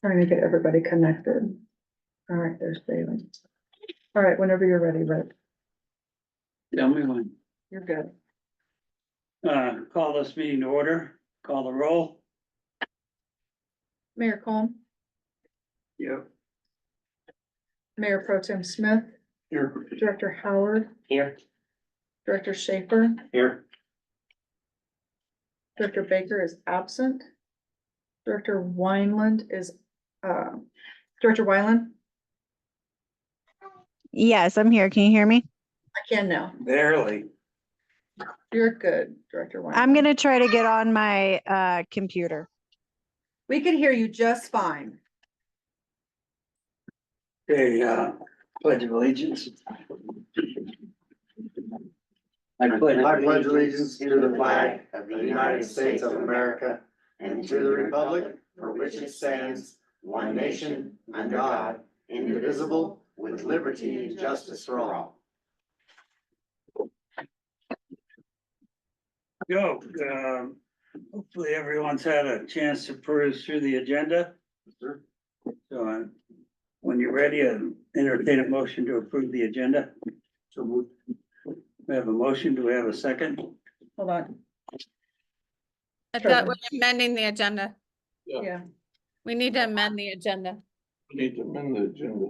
Trying to get everybody connected. All right, there's Bailey. All right, whenever you're ready, Rick, Tell me when. you're good. Call this meeting to order, call the roll. Mayor Combs, Yep. Mayor Pro Tem Smith, Here. Director Howard, Here. Director Schaefer, Here. Director Baker is absent. Director Wineland is, Director Wyland, Yes, I'm here. Can you hear me? I can now. Barely. You're good, Director Wyland. I'm gonna try to get on my computer. We can hear you just fine. Okay, pledge of allegiance. I pledge allegiance to the flag of the United States of America and to the republic for which it stands, one nation, under God, indivisible, with liberty and justice for all. Go, hopefully everyone's had a chance to peruse through the agenda. So, when you're ready, entertain a motion to approve the agenda. So moved. We have a motion, do we have a second? Hold on. I Sure. thought we're amending the agenda. Yeah, We need to amend the agenda. We need to amend the agenda.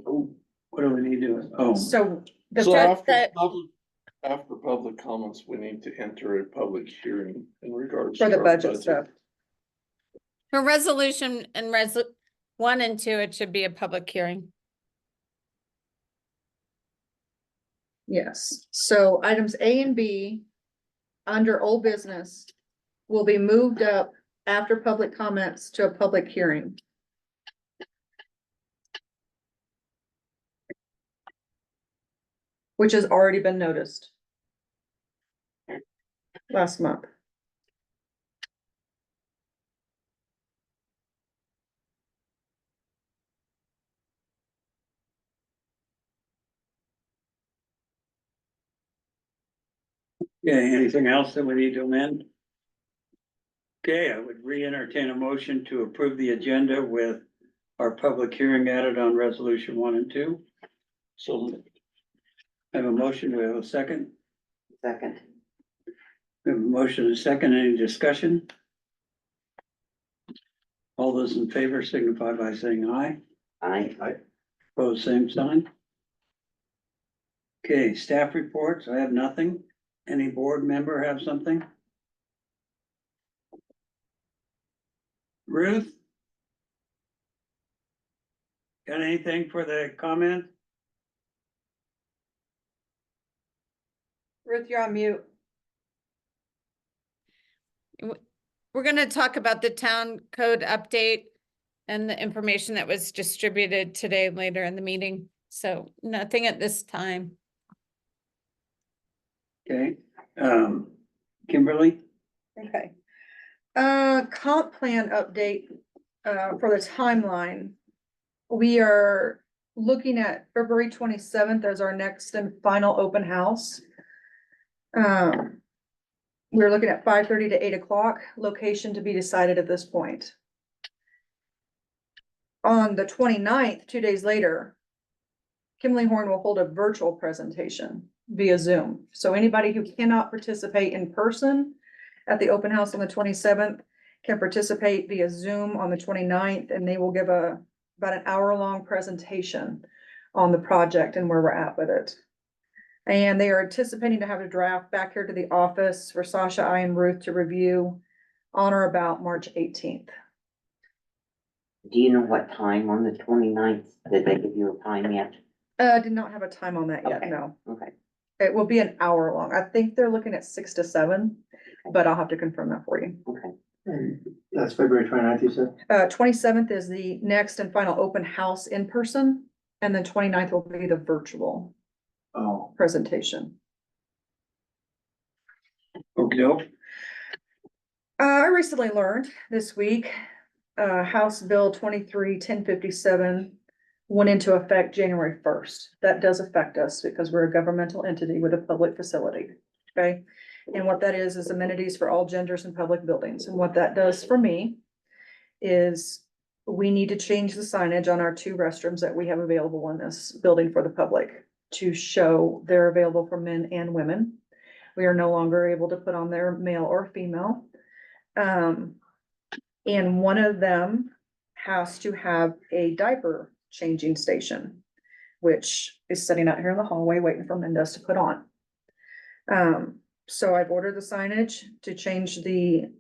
What do we need to do? Oh, so the So fact that- after public comments, we need to enter a public hearing in regards. for to the our budget stuff, For resolution and 1 and 2, it should be a public hearing. yes. So items A and B under old business will be moved up after public comments to a public hearing. Which has already been noticed. Last month. okay, anything else that we need to amend? Okay, I would re-entertain a motion to approve the agenda with our public hearing added on resolution 1 and 2. So I have a motion, do we have a second? Second. We have a motion and a second, any discussion? All those in favor signify by saying aye. Aye. Opposed, same sign. Okay, staff reports, I have nothing. Any board member have something? Ruth? Got anything for the comment? Ruth, you're on mute. We're gonna talk about the town code update and the information that was distributed today later in the meeting. So nothing at this time. Okay, Kimberly? Okay. Comp plan update, for the timeline. We are looking at February 27th as our next and final open house. We're looking at 5:30 to 8 o'clock, location to be decided at this point. On the 29th, 2 days later, Kimberly Horn will hold a virtual presentation via Zoom. So anybody who cannot participate in person at the open house on the 27th can participate via Zoom on the 29th, and they will give about an hour-long presentation on the project and where we're at with it. And they are anticipating to have a draft back here to the office for Sasha, I, and Ruth to review on or about March 18th. Do you know what time on the 29th? Did they give you a time yet? Did not have a time on that yet, Okay. no. Okay. It will be an hour long. I think they're looking at 6 to 7, but I'll have to confirm that for you. Okay. That's February 29th, you said? 27th is the next and final open house in person, and then 29th will be the virtual Oh. presentation. Okay, I recently learned this week, House Bill 23-1057 went into effect January 1st. That does affect us because we're a governmental entity with a public facility, okay? And what that is amenities for all genders in public buildings. And what that does for me is we need to change the signage on our 2 restrooms that we have available in this building for the public to show they're available for men and women. We are no longer able to put on there male or female. And one of them has to have a diaper changing station, which is sitting out here in the hallway waiting for Mendez to put on. So I've ordered the signage to change the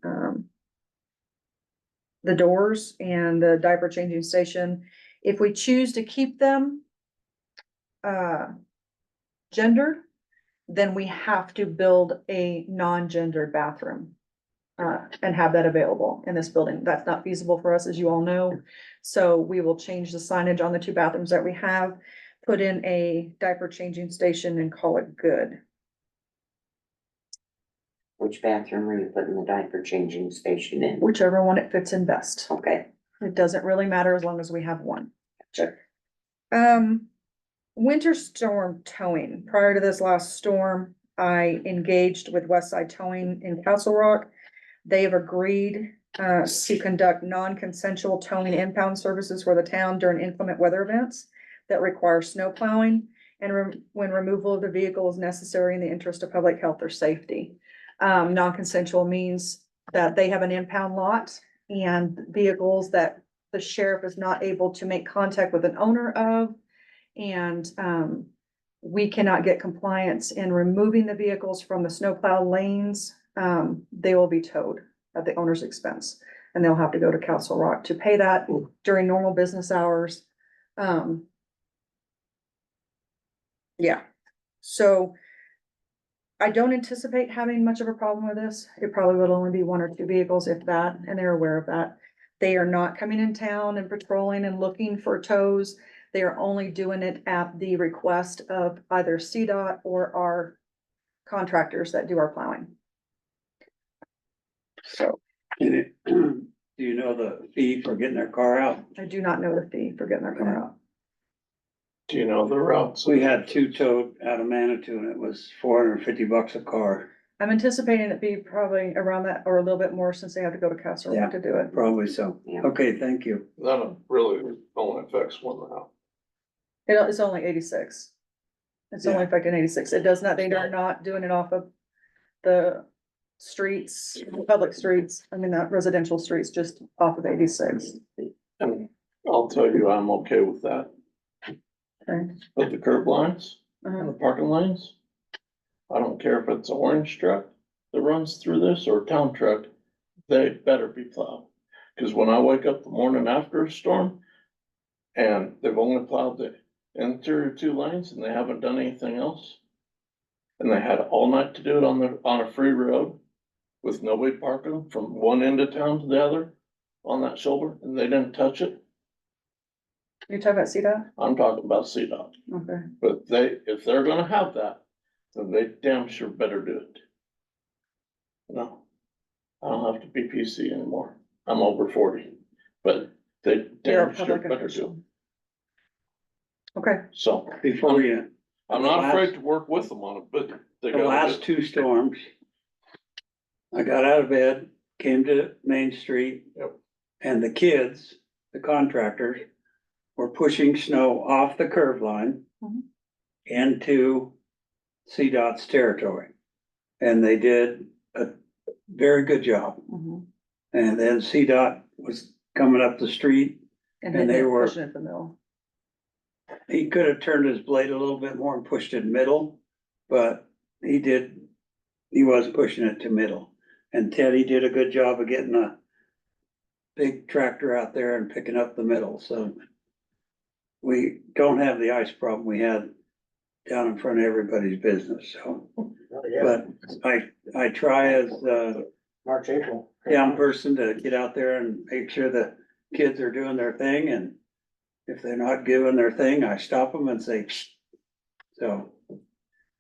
doors and the diaper changing station. If we choose to keep them gendered, then we have to build a non-gendered bathroom and have that available in this building. That's not feasible for us, as you all know. So we will change the signage on the 2 bathrooms that we have, put in a diaper changing station and call it good. Which bathroom are you putting the diaper changing station in? Whichever one it fits in best. Okay, It doesn't really matter as long as we have one. sure. Winter storm towing. Prior to this last storm, I engaged with Westside Towing in Castle Rock. They have agreed to conduct non-consensual towing impound services for the town during inclement weather events that require snow plowing and when removal of the vehicle is necessary in the interest of public health or safety. Non-consensual means that they have an impound lot and vehicles that the sheriff is not able to make contact with an owner of. And we cannot get compliance in removing the vehicles from the snowplow lanes. They will be towed at the owner's expense, and they'll have to go to Castle Rock to pay that during normal business hours. Yeah, so I don't anticipate having much of a problem with this. It probably will only be 1 or 2 vehicles, if that, and they're aware of that. They are not coming in town and patrolling and looking for tows. They are only doing it at the request of either CDOT or our contractors that do our plowing. So Do you know the fee for getting their car out? I do not know the fee for getting their car out. Do you know the routes? We had 2 towed out of Manitou and it was $450 a car, I'm anticipating it be probably around that or a little bit more since they have to go to Castle Rock to do it. probably so. Yeah. Okay, thank you. That really only affects 1 route. It's only 86. It's only Yeah. affecting 86. It does not, they are not doing it off of the streets, public streets. I mean, not residential streets, just off of 86. And I'll tell you, I'm okay with that. Okay. But the curb lines and Uh-huh. the parking lanes, I don't care if it's an orange truck that runs through this or a town truck, they better be plowed. Cause when I wake up the morning after a storm and they've only plowed the interior 2 lanes and they haven't done anything else. And they had all night to do it on a free road with nobody parking from one end of town to the other on that shoulder, and they didn't touch it. You talking about CDOT? I'm talking about CDOT, Okay. but if they're gonna have that, then they damn sure better do it. No, I don't have to be PC anymore. I'm over 40, but they You're a damn sure public better do official. it. Okay, So Before you, I'm not afraid to work with them on it, but they the gotta last do 2 storms, I got out of bed, came to Main Street. Yep. And the kids, the contractors, were pushing snow off the curve line Mhm. into CDOT's territory. And they did a very good job. mhm. And then CDOT was coming up the street. And And they hitting it, were- pushing it the middle. He could have turned his blade a little bit more and pushed it middle, but he was pushing it to middle. And Teddy did a good job of getting a big tractor out there and picking up the middle, so we don't have the ice problem we had down in front of everybody's business, so. But I try as a March, April. young person to get out there and make sure the kids are doing their thing, and if they're not doing their thing, I stop them and say, "Psst." So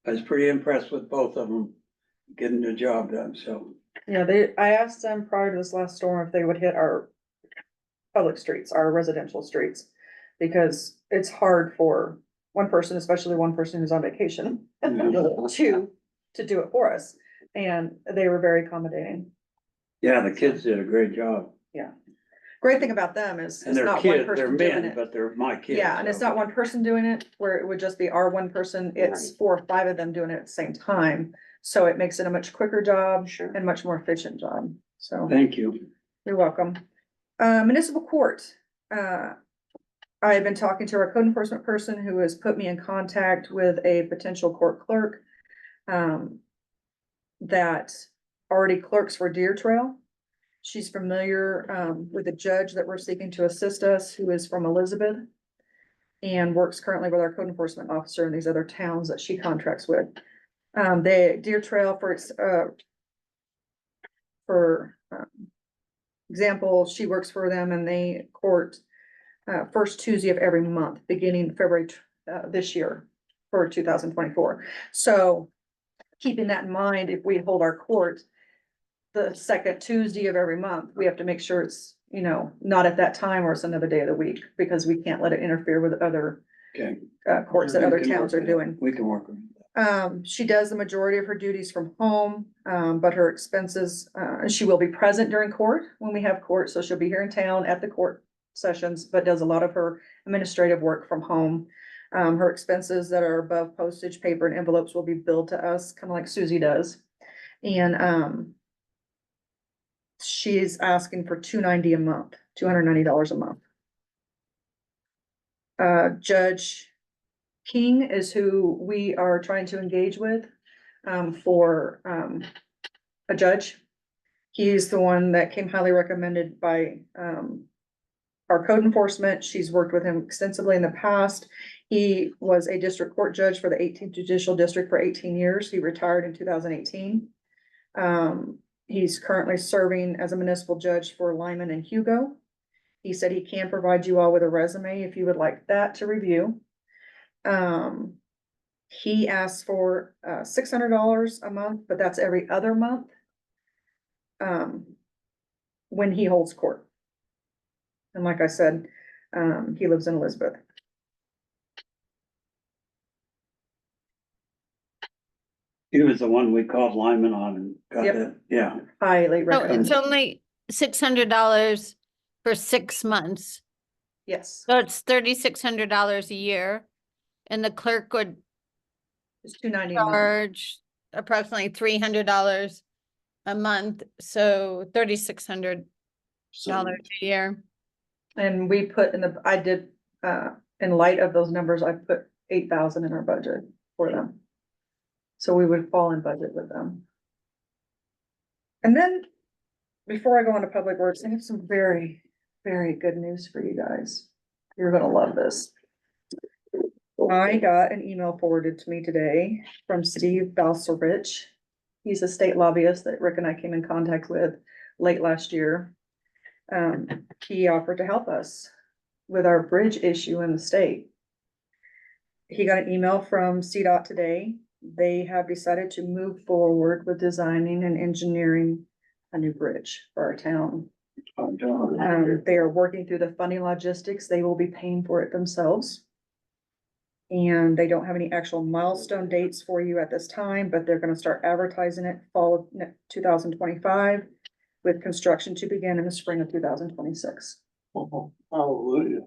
I was pretty impressed with both of them getting the job done, so. Yeah, I asked them prior to this last storm if they would hit our public streets, our residential streets. Because it's hard for one person, especially one person who's on vacation, to do it for us. And they were very accommodating. Yeah, the kids did a great job. Of great thing about them is And it's they're not one kids, they're person doing men, it. but they're my kids. Yeah, and it's so. not one person doing it, where it would just be our one person, it's Right. 4 or 5 of them doing it at the same time. So it makes it a much quicker job Sure. and much more efficient job, so Thank you. you're welcome. Municipal court, I have been talking to our code enforcement person who has put me in contact with a potential court clerk. That already clerks for Deer Trail. She's familiar, with a judge that we're seeking to assist us, who is from Elizabeth. And works currently with our code enforcement officer in these other towns that she contracts with. The Deer Trail for example, she works for them and they court first Tuesday of every month, beginning February this year for 2024. So keeping that in mind, if we hold our court the second Tuesday of every month, we have to make sure it's, you know, not at that time or it's another day of the week, because we can't let it interfere with other Okay. courts that We other can towns work are with it. doing. We can work with it. She does the majority of her duties from home, but her expenses, and she will be present during court when we have court, so she'll be here in town at the court sessions, but does a lot of her administrative work from home. Her expenses that are above postage, paper, and envelopes will be billed to us, kind of like Susie does. And, she's asking for $290 a month, $290 a month. Judge King is who we are trying to engage with, for, a judge. He's the one that came highly recommended by, our code enforcement. She's worked with him extensively in the past. He was a district court judge for the 18th Judicial District for 18 years. He retired in 2018. He's currently serving as a municipal judge for Lyman and Hugo. He said he can provide you all with a resume if you would like that to review. He asked for $600 a month, but that's every other month. When he holds court. And like I said, he lives in Elizabeth. He was the one we called Lyman on and got Yep. that, yeah. Highly So it's recommended. only $600 for 6 months. Yes, So it's $3,600 a year. And the clerk would it's $290 a month. charge approximately $300 a month, so $3,600 a year. And we put I did, in light of those numbers, I put 8,000 in our budget for them. So we would fall in budget with them. And then, before I go into public works, I have some very, very good news for you guys. You're gonna love this. I got an email forwarded to me today from Steve Balsovich. He's a state lobbyist that Rick and I came in contact with late last year. He offered to help us with our bridge issue in the state. He got an email from CDOT today. They have decided to move forward with designing and engineering a new bridge for our town. They are working through the funding logistics. They will be paying for it themselves. And they don't have any actual milestone dates for you at this time, but they're gonna start advertising it fall of 2025, with construction to begin in the spring of 2026. Hallelujah.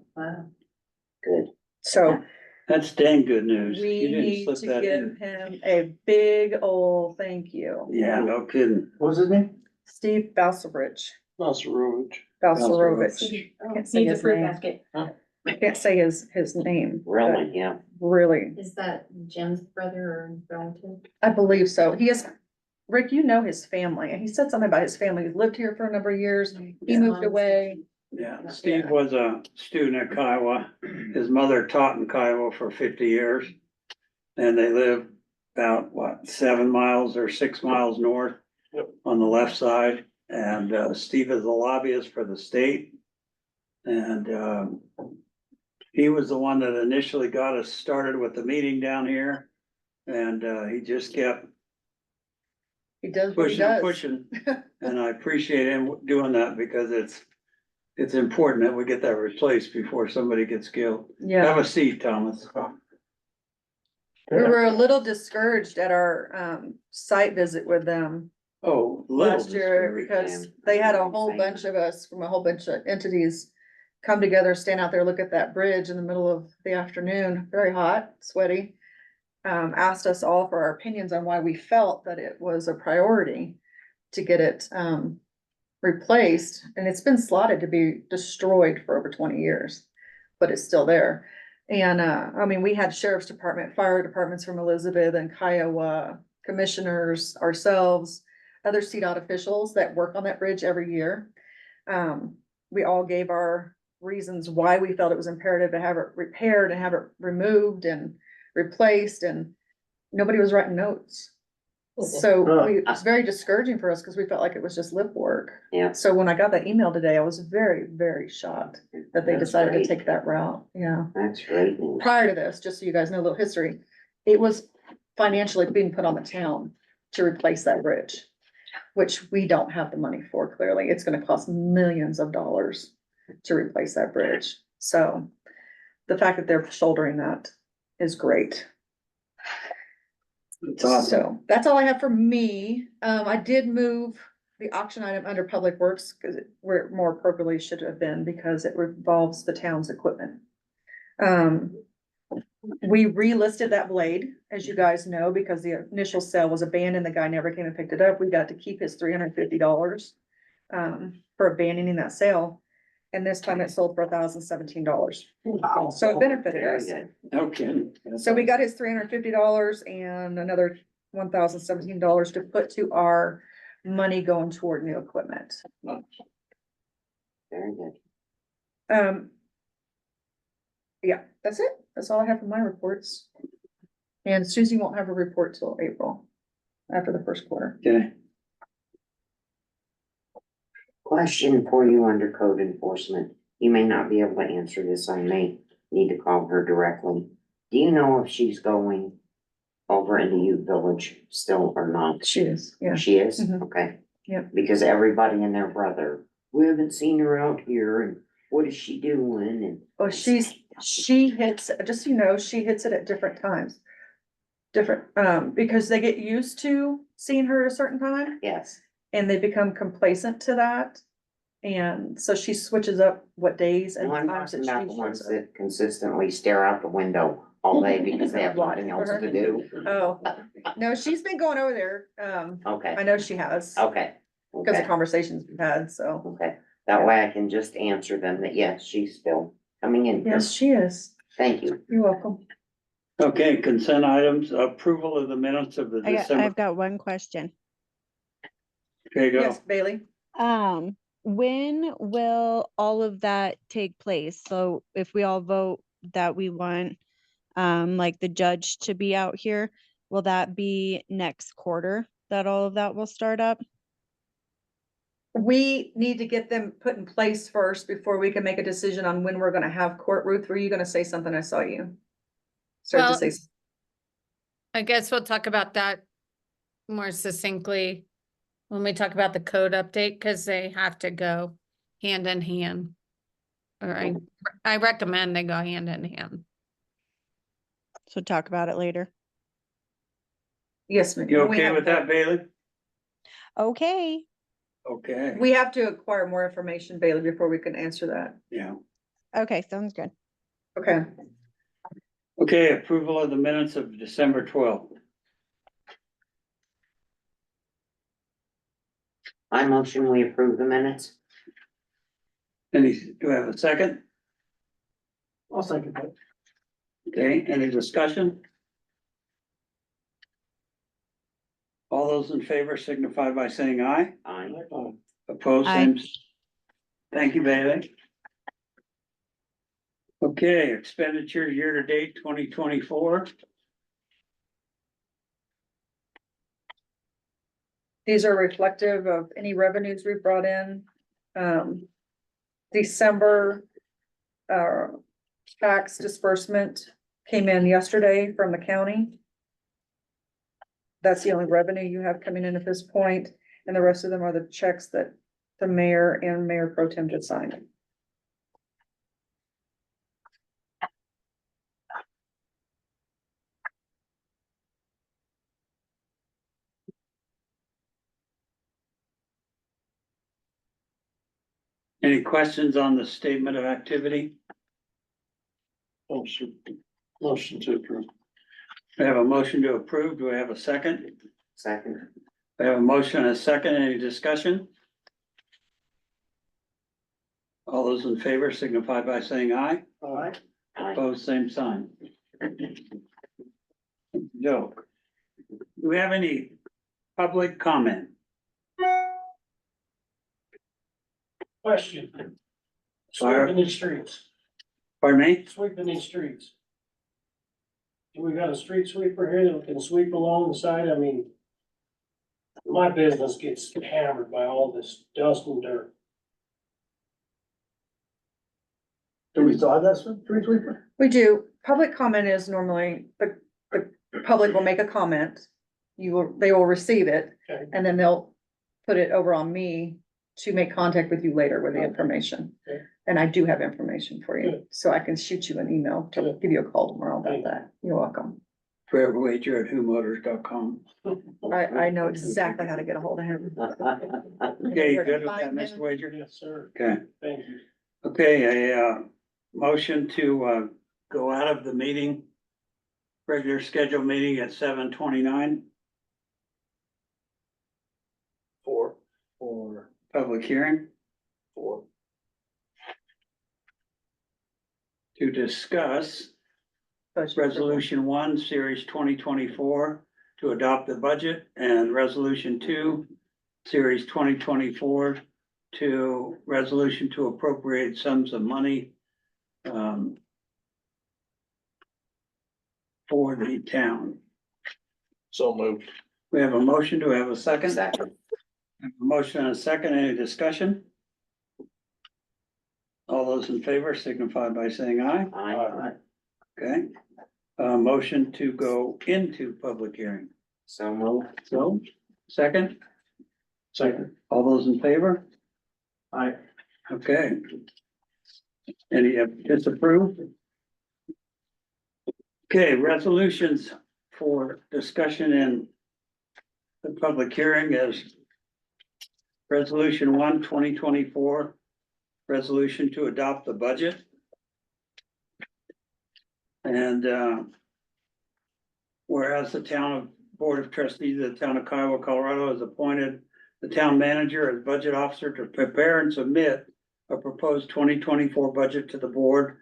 Good. So That's dang good news. we You didn't need slip to that give in. him a big ol' thank you. Yeah, no kidding. What was his name? Steve Balsovich, That's rude. Balsarovich. Can't say Needs a his fruit name. basket. I can't say his name. but Really, yeah. Really, Is that Jim's brother or relative? I believe so. He is, Rick, you know his family, and he said something about his family. He's lived here for a number of years. He moved away. Yeah, Steve was a student at Kiowa. His mother taught in Kiowa for 50 years. And they live about, 7 miles or 6 miles north Yep. on the left side. And Steve is a lobbyist for the state. And he was the one that initially got us started with the meeting down here. And he just kept He does what he does. pushing. And I appreciate him doing that because it's important that we get that replaced before somebody gets killed. Have Yeah, a seat, Thomas. we were a little discouraged at our site visit with them. Oh, little last year discouraged. because Yeah. they had a whole bunch of us from a whole bunch of entities come together, stand out there, look at that bridge in the middle of the afternoon, very hot, sweaty. Asked us all for our opinions on why we felt that it was a priority to get it, replaced, and it's been slotted to be destroyed for over 20 years, but it's still there. And, I mean, we had sheriff's department, fire departments from Elizabeth and Kiowa, commissioners, ourselves, other CDOT officials that work on that bridge every year. We all gave our reasons why we felt it was imperative to have it repaired and have it removed and replaced, and nobody was writing notes. So it was very discouraging for us because we felt like it was just lip work. Yeah. So when I got that email today, I was very, very shocked that they That's decided to great. take that route. Yeah. That's great news. Prior to this, just so you guys know a little history, it was financially being put on the town to replace that bridge, which we don't have the money for, clearly. It's gonna cost millions of dollars to replace that bridge. So the fact that they're shouldering that is great. It's awesome. So that's all I have for me. I did move the auction item under Public Works because where it more appropriately should have been because it involves the town's equipment. We relisted that blade, as you guys know, because the initial sale was abandoned. The guy never came and picked it up. We got to keep his $350 for abandoning that sale. And this time it sold for $1,017. So it benefited Very us. good. No kidding. So we got his $350 and another $1,017 to put to our money going toward new equipment. Very good. Yeah, that's it. That's all I have for my reports. And Susie won't have a report till April, after the first quarter. Okay, Question for you under code enforcement. You may not be able to answer this. I may need to call her directly. Do you know if she's going over into Ute Village still or not? She is, yeah. She is? Mhm. Okay. Yep. Because everybody and their brother, we haven't seen her out here and what is she doing and. Well, she hits, just so you know, she hits it at different times. Different, because they get used to seeing her at a certain time. Yes. And they become complacent to that. And so she switches up what days and No, I'm times talking that about she the shows ones up. that consistently stare out the window all day because they have nothing else to do. Oh, no, she's been going over there. I Okay, know she has, okay. because of Okay, conversations we've had, so. okay. That way I can just answer them that yes, she's still coming in here. Yes, she is. Thank you. You're welcome. okay, consent items, approval of the minutes of the December. I've got one question. Okay, go. Yes, Bailey. When will all of that take place? So if we all vote that we want, like the judge to be out here, will that be next quarter that all of that will start up? We need to get them put in place first before we can make a decision on when we're gonna have court. Ruth, were you gonna say something? I saw you. Start to Well, say, I guess we'll talk about that more succinctly when we talk about the code update, because they have to go hand in hand. Or I recommend they go hand in hand. So talk about it later. yes. ma'am. You We okay have with to- that, Bailey? Okay. Okay, We have to acquire more information, Bailey, before we can answer that. yeah. Okay, sounds good. Okay. Okay, approval of the minutes of December 12th. I motion we approve the minutes. Do I have a second? I'll second that. Okay, any discussion? All those in favor signify by saying aye. I, Opposed, Aye. same. Thank you, Bailey. Okay, expenditure year to date 2024. These are reflective of any revenues we've brought in. December, tax disbursement came in yesterday from the county. That's the only revenue you have coming in at this point, and the rest of them are the checks that the mayor and Mayor Pro Tem just signed. Any questions on the statement of activity? Motion to approve. We have a motion to approve. Do we have a second? Second. We have a motion and a second. Any discussion? All those in favor signify by saying aye. Aye. Opposed, same sign. Joe. Do we have any public comment? Question. Fire. Sweeping these streets, Pardon me? sweeping these streets. Do we got a street sweeper here that can sweep along the side? I mean, my business gets hammered by all this dust and dirt. Do we still have that street sweeper? We do. Public comment is normally, the public will make a comment. They will receive it, Okay. and then they'll put it over on me to make contact with you later with the information. Okay. And I do have information for you, Good. so I can shoot you an email to Good. give you a call tomorrow about Thank you. that. You're welcome. foreverwager@whomotors.com. I know exactly how to get a hold of him. Okay, you good with that, Mr. Wager? Yes, sir. Okay, Thank you. okay, motion to, go out of the meeting. Regular scheduled meeting at 7:29 For public hearing to discuss Resolution 1, Series 2024, to adopt the budget, and Resolution 2, Series 2024, to resolution to appropriate sums of money for the town. So moved. We have a motion. Do we have a second? Second. A motion and a second. Any discussion? All those in favor signify by saying aye. Aye. Okay. Motion to go into public hearing. So moved. So, second, Second. all those in favor? Aye. Okay. Any disapproved? Okay, resolutions for discussion in the public hearing is Resolution 1, 2024, resolution to adopt the budget. And whereas the Board of Trustees of the Town of Kiowa, Colorado has appointed the town manager as budget officer to prepare and submit a proposed 2024 budget to the board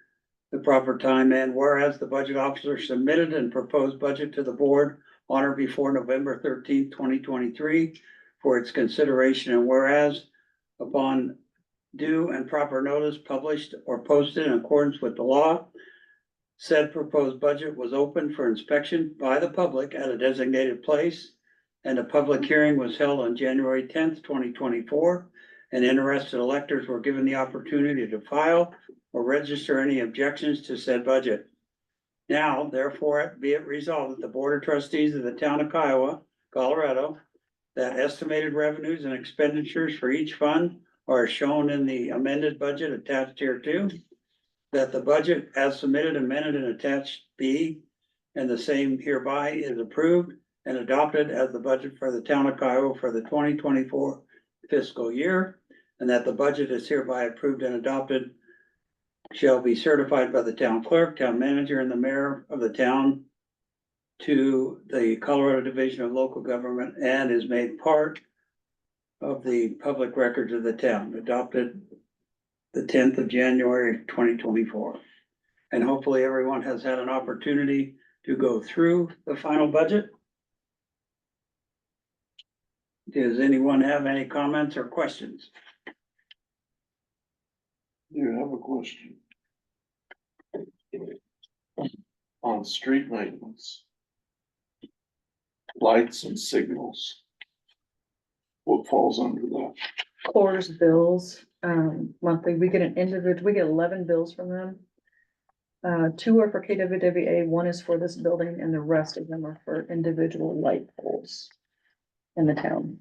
the proper time, and whereas the budget officer submitted and proposed budget to the board on or before November 13th, 2023 for its consideration, and whereas upon due and proper notice published or posted in accordance with the law, said proposed budget was open for inspection by the public at a designated place, and a public hearing was held on January 10th, 2024, and interested electors were given the opportunity to file or register any objections to said budget. Now, therefore, be it resolved that the Board of Trustees of the Town of Kiowa, Colorado, that estimated revenues and expenditures for each fund are shown in the amended budget attached here too, that the budget as submitted, amended, and attached B, and the same hereby is approved and adopted as the budget for the Town of Kiowa for the 2024 fiscal year, and that the budget is hereby approved and adopted shall be certified by the town clerk, town manager, and the mayor of the town to the Colorado Division of Local Government, and is made part of the public records of the town, adopted the 10th of January, 2024. And hopefully everyone has had an opportunity to go through the final budget. Does anyone have any comments or questions? You have a question. On street maintenance. Lights and signals. What falls under that? Core's bills, monthly, we get 11 bills from them. 2 are for KWWA, 1 is for this building, and the rest of them are for individual light poles in the town.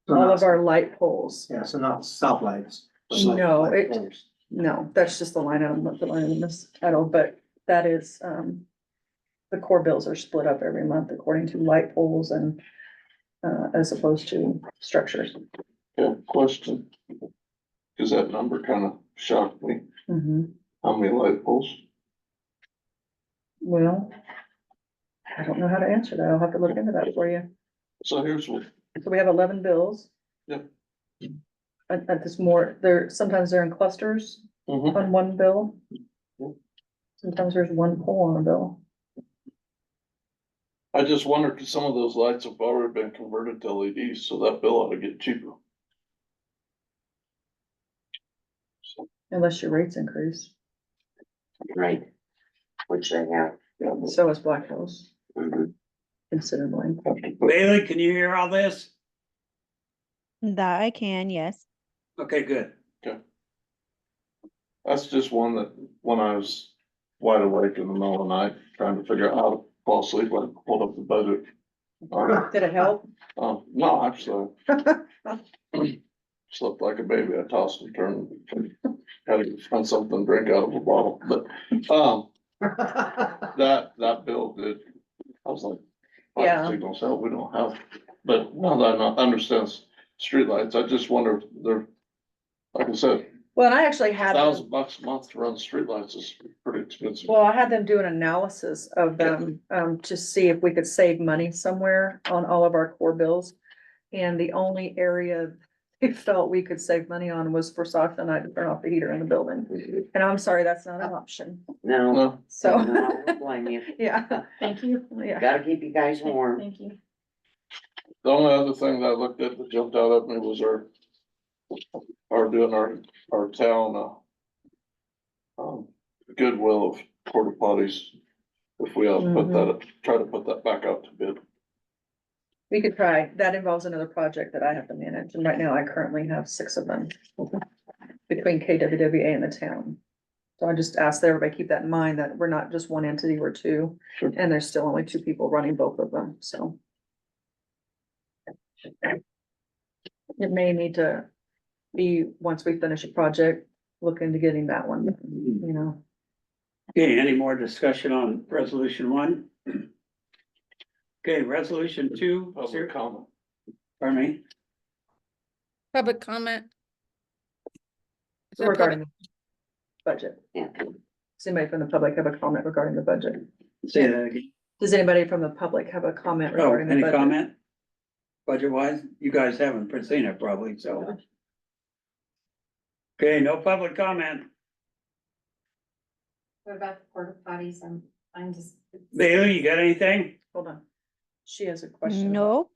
All of our light poles. Yeah, so not stoplights. but No, light it- poles. No, that's just the line item, not the line item in this title, but that is, the core bills are split up every month according to light poles and as opposed to structures. Yeah, question. Cause that number kind of shocked me, Mhm. how many light poles. Well, I don't know how to answer that. I'll have to look into that for you. So here's what, So we have 11 bills. Yep. And there's more, sometimes they're in clusters mhm. on one bill. Yep. Sometimes there's one pole on a bill. I just wonder, cause some of those lights have already been converted to LEDs, so that bill ought to get cheaper. So, Unless your rates increase. Right. Which they have. yeah, but- So is Black Hills Mhm. considerably. Bailey, can you hear all this? That I can, yes. Okay, good. That's just one that, when I was wide awake in the middle of the night, trying to figure out how to fall asleep, I pulled up the budget. Did it help? No, actually. Slept like a baby, I tossed and turned, had to find something to drink out of a bottle, but, that bill did, I was like. Yeah. Fire signals help, we don't have, but now that I understand streetlights, I just wonder if they're, like I said, Well, and I actually had, $1,000 a month to run streetlights is pretty expensive. well, I had them do an analysis of them, to see if we could save money somewhere on all of our core bills. And the only area they felt we could save money on was for Sasha and I to turn off the heater in the building. And I'm sorry, that's not an option. No, No, So, no, I don't blame you. yeah, Thank you. yeah. Gotta keep you guys warm. Thank you. the only other thing that I looked at that jumped out at me was doing our town, goodwill of porta potties. If we all put that, try to put that back out to bid. We could try. That involves another project that I have to manage. And right now I currently have 6 of them between KWWA and the town. So I just ask that everybody keep that in mind, that we're not just one entity, we're two, Sure. and there's still only 2 people running both of them, so. It may need to be, once we finish a project, look into getting that one, you know. Okay, any more discussion on resolution 1? Okay, resolution 2, Public comment. pardon me, Public comment. Is there Regarding public- the budget. Yeah. Does anybody from the public have a comment regarding the budget? say that again. Does anybody from the public have a comment Oh, regarding the any budget? comment? Budget wise, you guys haven't seen it probably, so. Okay, no public comment. What about the porta potties? I'm just. Bailey, you got anything? Hold on. She has a question. Nope.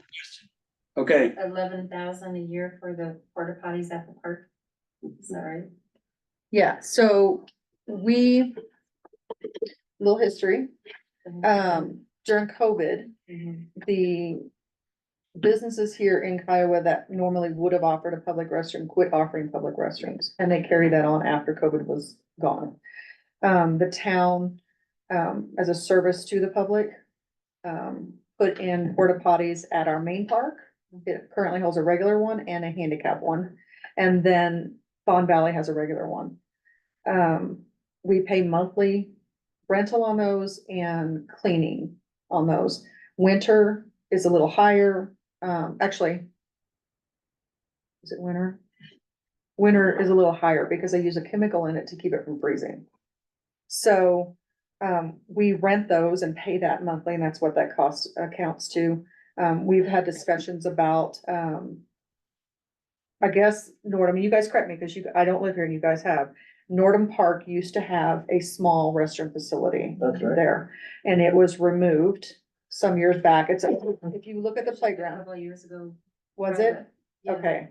Okay, 11,000 a year for the porta potties at the park. Is that right? Yeah, so little history, during COVID, Mhm. the businesses here in Kiowa that normally would have offered a public restroom quit offering public restrooms, and they carried that on after COVID was gone. The town, as a service to the public, put in porta potties at our main park. It currently holds a regular one and a handicap one, and then Fawn Valley has a regular one. We pay monthly rental on those and cleaning on those. Winter is a little higher, actually. Is it winter? Winter is a little higher because they use a chemical in it to keep it from freezing. So, we rent those and pay that monthly, and that's what that cost accounts to. We've had discussions about, I guess, Nordum, you guys correct me, because I don't live here and you guys have. Nordum Park used to have a small restroom facility That's right. there, and it was removed some years back. If you look at the A playground, couple of years ago. was it? Yeah. Okay.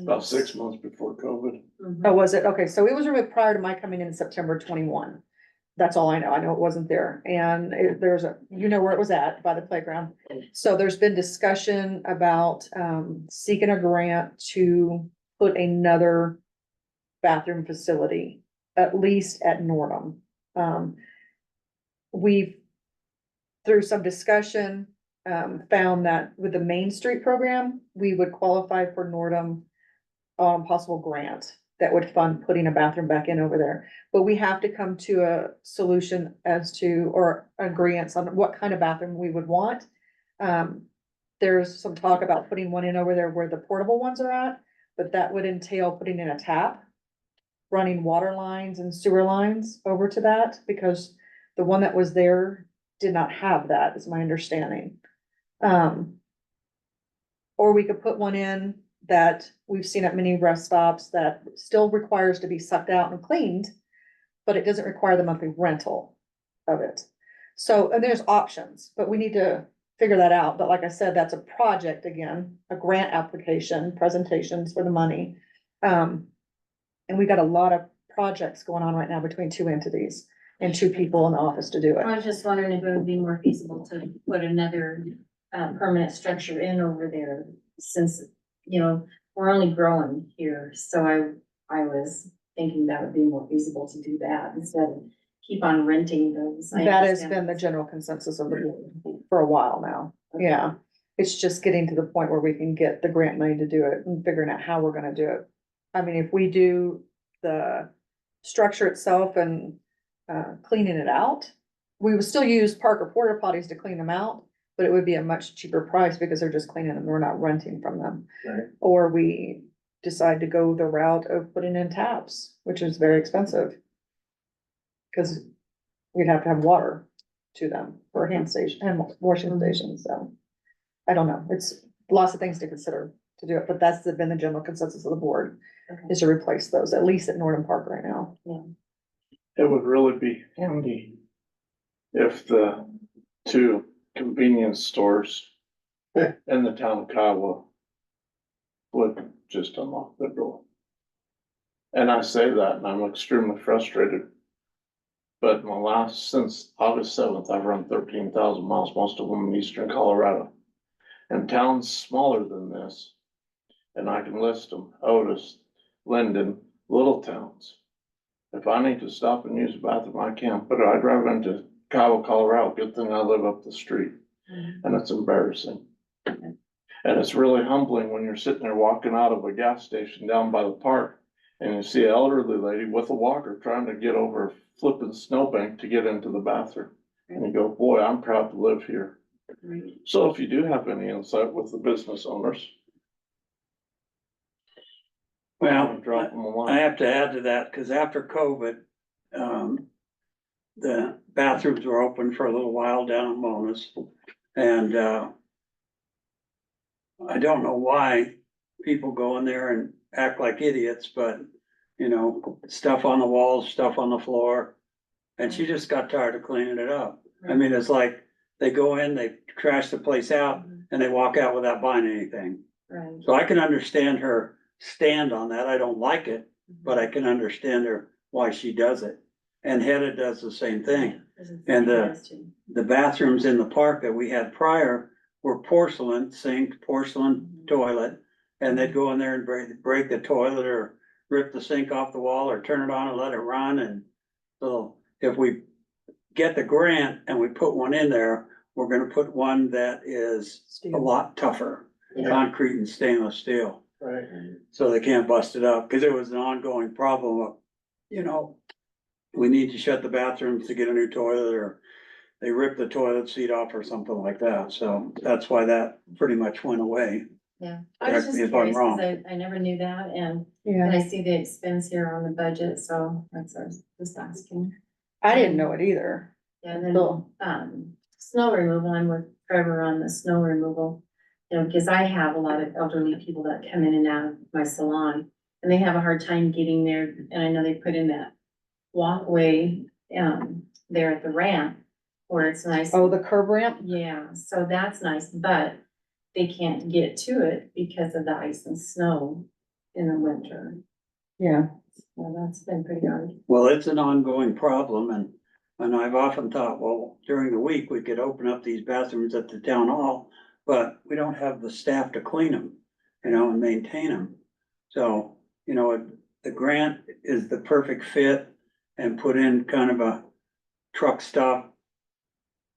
About 6 months before COVID. Mhm. Oh, was it? Okay, so it was removed prior to my coming in September 21. That's all I know. I know it wasn't there. And you know where it was at, by the playground. So there's been discussion about, seeking a grant to put another bathroom facility, at least at Nordum. We've, through some discussion, found that with the Main Street program, we would qualify for Nordum possible grant that would fund putting a bathroom back in over there. But we have to come to a solution as to, or agreeance on what kind of bathroom we would want. There's some talk about putting one in over there where the portable ones are at, but that would entail putting in a tap, running water lines and sewer lines over to that, because the one that was there did not have that, is my understanding. Or we could put one in that we've seen at many rest stops that still requires to be sucked out and cleaned, but it doesn't require the monthly rental of it. So, and there's options, but we need to figure that out. But like I said, that's a project again, a grant application, presentations for the money. And we got a lot of projects going on right now between two entities and two people in the office to do I it. was just wondering if it would be more feasible to put another, permanent structure in over there, since, you know, we're only growing here, so I was thinking that would be more feasible to do that instead of keep on renting those. I That has understand been the general consensus of the board for a while now. Yeah. It's just getting to the point where we can get the grant money to do it and figuring out how we're gonna do it. I mean, if we do the structure itself and cleaning it out, we would still use Parker porta potties to clean them out, but it would be a much cheaper price because they're just cleaning them. We're not renting from them. Right. Or we decide to go the route of putting in taps, which is very expensive. Cause we'd have to have water to them for hand station and washing stations, so. I don't know, it's lots of things to consider to do it, but that's been the general consensus of the board, Okay. is to replace those, at least at Norton Park right now. It would really be handy if the two convenience stores in the town of Kiowa would just unlock the door. And I say that and I'm extremely frustrated. But in the last, since August 7th, I've run 13,000 miles, most of them in eastern Colorado. And towns smaller than this, and I can list them, Otis, Linden, little towns. If I need to stop and use a bathroom, I can, but I drive into Kiowa, Colorado, good thing I live up the street, and it's embarrassing. And it's really humbling when you're sitting there walking out of a gas station down by the park, and you see an elderly lady with a walker trying to get over a flipping snowbank to get into the bathroom. And you go, boy, I'm proud to live here. Right. So if you do have any insight with the business owners. Well, Drop them a I line. have to add to that, cause after COVID, the bathrooms were open for a little while down in Mona's. And, I don't know why people go in there and act like idiots, but, you know, stuff on the walls, stuff on the floor. And she just got tired of cleaning it up. I mean, it's like, they go in, they trash the place out, and they walk out without buying anything. Right. So I can understand her stand on that. I don't like it, but I can understand her why she does it. And Hedda does the same thing. And the bathrooms in the park that we had prior were porcelain sink, porcelain toilet. And they'd go in there and break the toilet or rip the sink off the wall or turn it on and let it run. And so if we get the grant and we put one in there, we're gonna put one that is a lot tougher, concrete and stainless steel. Right. So they can't bust it up, cause it was an ongoing problem of, you know, we need to shut the bathrooms to get a new toilet, or they rip the toilet seat off or something like that. So that's why that pretty much went away. Yeah, I was Correct just me if I'm curious, wrong. cause I never knew that, and Yeah, I see the expense here on the budget, so that's, I was just asking. I didn't know it either. Yeah, and then, So, snow removal, I'm with Trevor on the snow removal. You know, cause I have a lot of elderly people that come in and out of my salon, and they have a hard time getting there, and I know they put in that walkway, there at the ramp, where it's nice. oh, the curb ramp? Yeah, so that's nice, but they can't get to it because of the ice and snow in the winter. Yeah. Well, that's been pretty hard. Well, it's an ongoing problem, and I've often thought, well, during the week, we could open up these bathrooms at the town hall, but we don't have the staff to clean them, you know, and maintain them. So, you know, the grant is the perfect fit and put in kind of a truck stop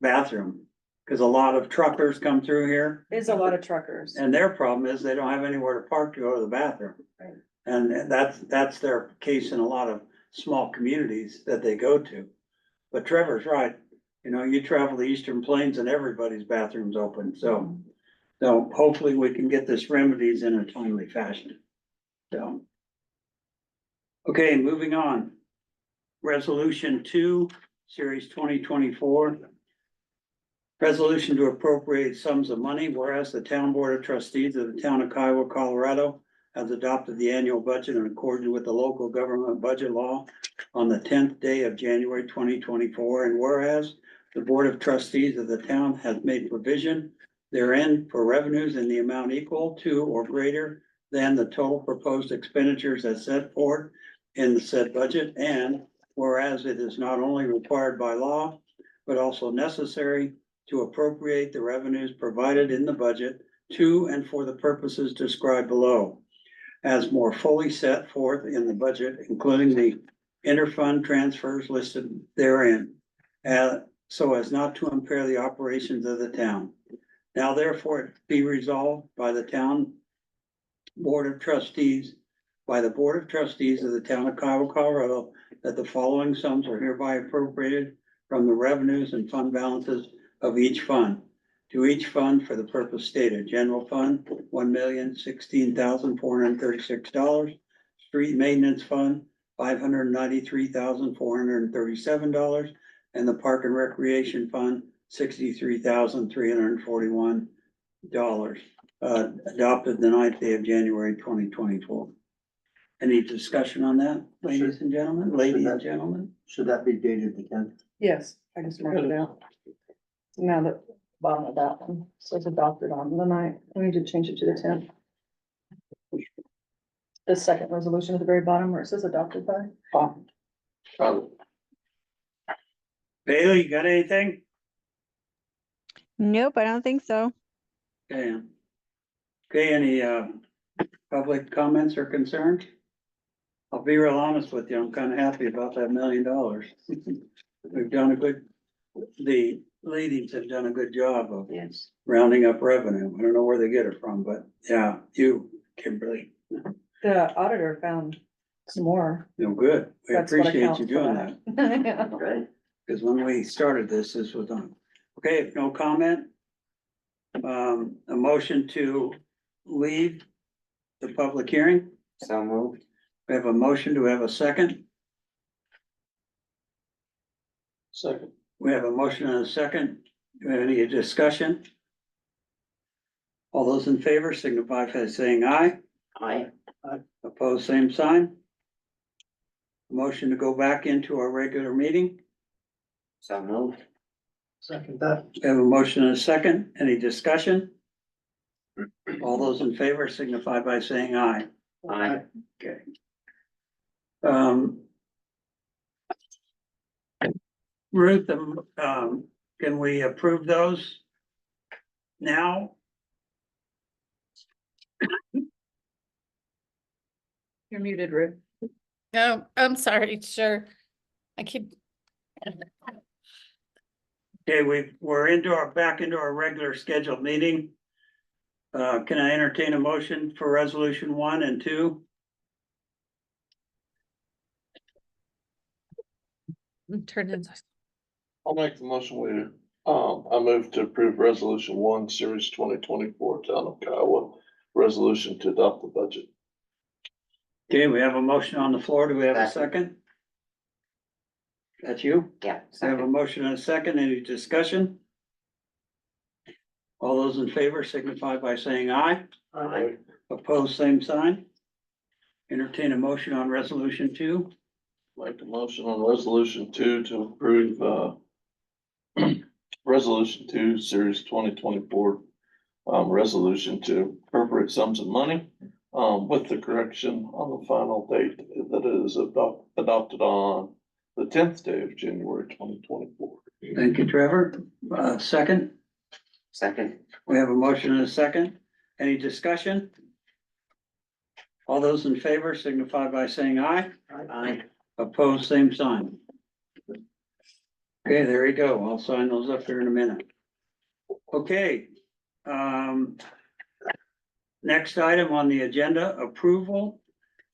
bathroom. Cause a lot of truckers come through here. There's a lot of truckers. And their problem is they don't have anywhere to park to go to the bathroom. Right. And that's their case in a lot of small communities that they go to. But Trevor's right, you know, you travel the Eastern Plains and everybody's bathroom's open, so hopefully we can get this remedies in a timely fashion. So. Okay, moving on. Resolution 2, Series 2024. Resolution to appropriate sums of money, whereas the Town Board of Trustees of the Town of Kiowa, Colorado has adopted the annual budget in accordance with the local government budget law on the 10th day of January 2024, and whereas the Board of Trustees of the town has made provision therein for revenues in the amount equal to or greater than the total proposed expenditures as set forth in the said budget, and whereas it is not only required by law, but also necessary to appropriate the revenues provided in the budget to and for the purposes described below, as more fully set forth in the budget, including the interfund transfers listed therein, so as not to impair the operations of the town. Now therefore it be resolved by the town Board of Trustees, by the Board of Trustees of the Town of Kiowa, Colorado, that the following sums are hereby appropriated from the revenues and fund balances of each fund. To each fund for the purpose stated: general fund, $1,016,436. Street maintenance fund, $593,437. And the park and recreation fund, $63,341. Adopted the 9th day of January 2024. Any discussion on that, ladies and gentlemen, Should that be dated the 10th? Yes, I just marked it out. Now the bottom of that one says adopted on the 9th. We need to change it to the 10th. The second resolution at the very bottom where it says adopted by. Bailey, you got anything? Nope, I don't think so. Okay. Okay, any public comments or concerns? I'll be real honest with you, I'm kind of happy about that $1 million. We've done the ladies have done a good job of Yes. rounding up revenue. I don't know where they get it from, but yeah, you, Kimberly, The auditor found some more. no good. We That's what appreciate accounts you for doing that. Yeah. Right. Because when we started this was on. Okay, if no comment. A motion to leave the public hearing. So moved. We have a motion. Do we have a second? Second. We have a motion and a second. Do we have any discussion? All those in favor signify by saying aye. Aye. Opposed, same sign. Motion to go back into our regular meeting. So moved. Second that. We have a motion and a second. Any discussion? All those in favor signify by saying aye. Aye. Okay. Ruth, can we approve those now? You're muted, Ruth. Oh, I'm sorry, sure. I keep, Okay, we're back into our regular scheduled meeting. Can I entertain a motion for resolution 1 and 2? turn in. I'll make the motion I move to approve resolution 1, series 2024, Town of Kiowa, resolution to adopt the budget. Okay, we have a motion on the floor. Do we have a second? That's you? Yeah. I have a Second. motion and a second. Any discussion? All those in favor signify by saying aye. Aye. Opposed, same sign. Entertain a motion on resolution 2. Make a motion on resolution 2 to approve, resolution 2, series 2024, resolution to appropriate sums of money, with the correction on the final date that it is adopted on the 10th day of January 2024. Thank you, Trevor. Second, Second. we have a motion and a second. Any discussion? All those in favor signify by saying aye. Aye. Opposed, same sign. Okay, there you go. I'll sign those up here in a minute. Okay. Next item on the agenda, approval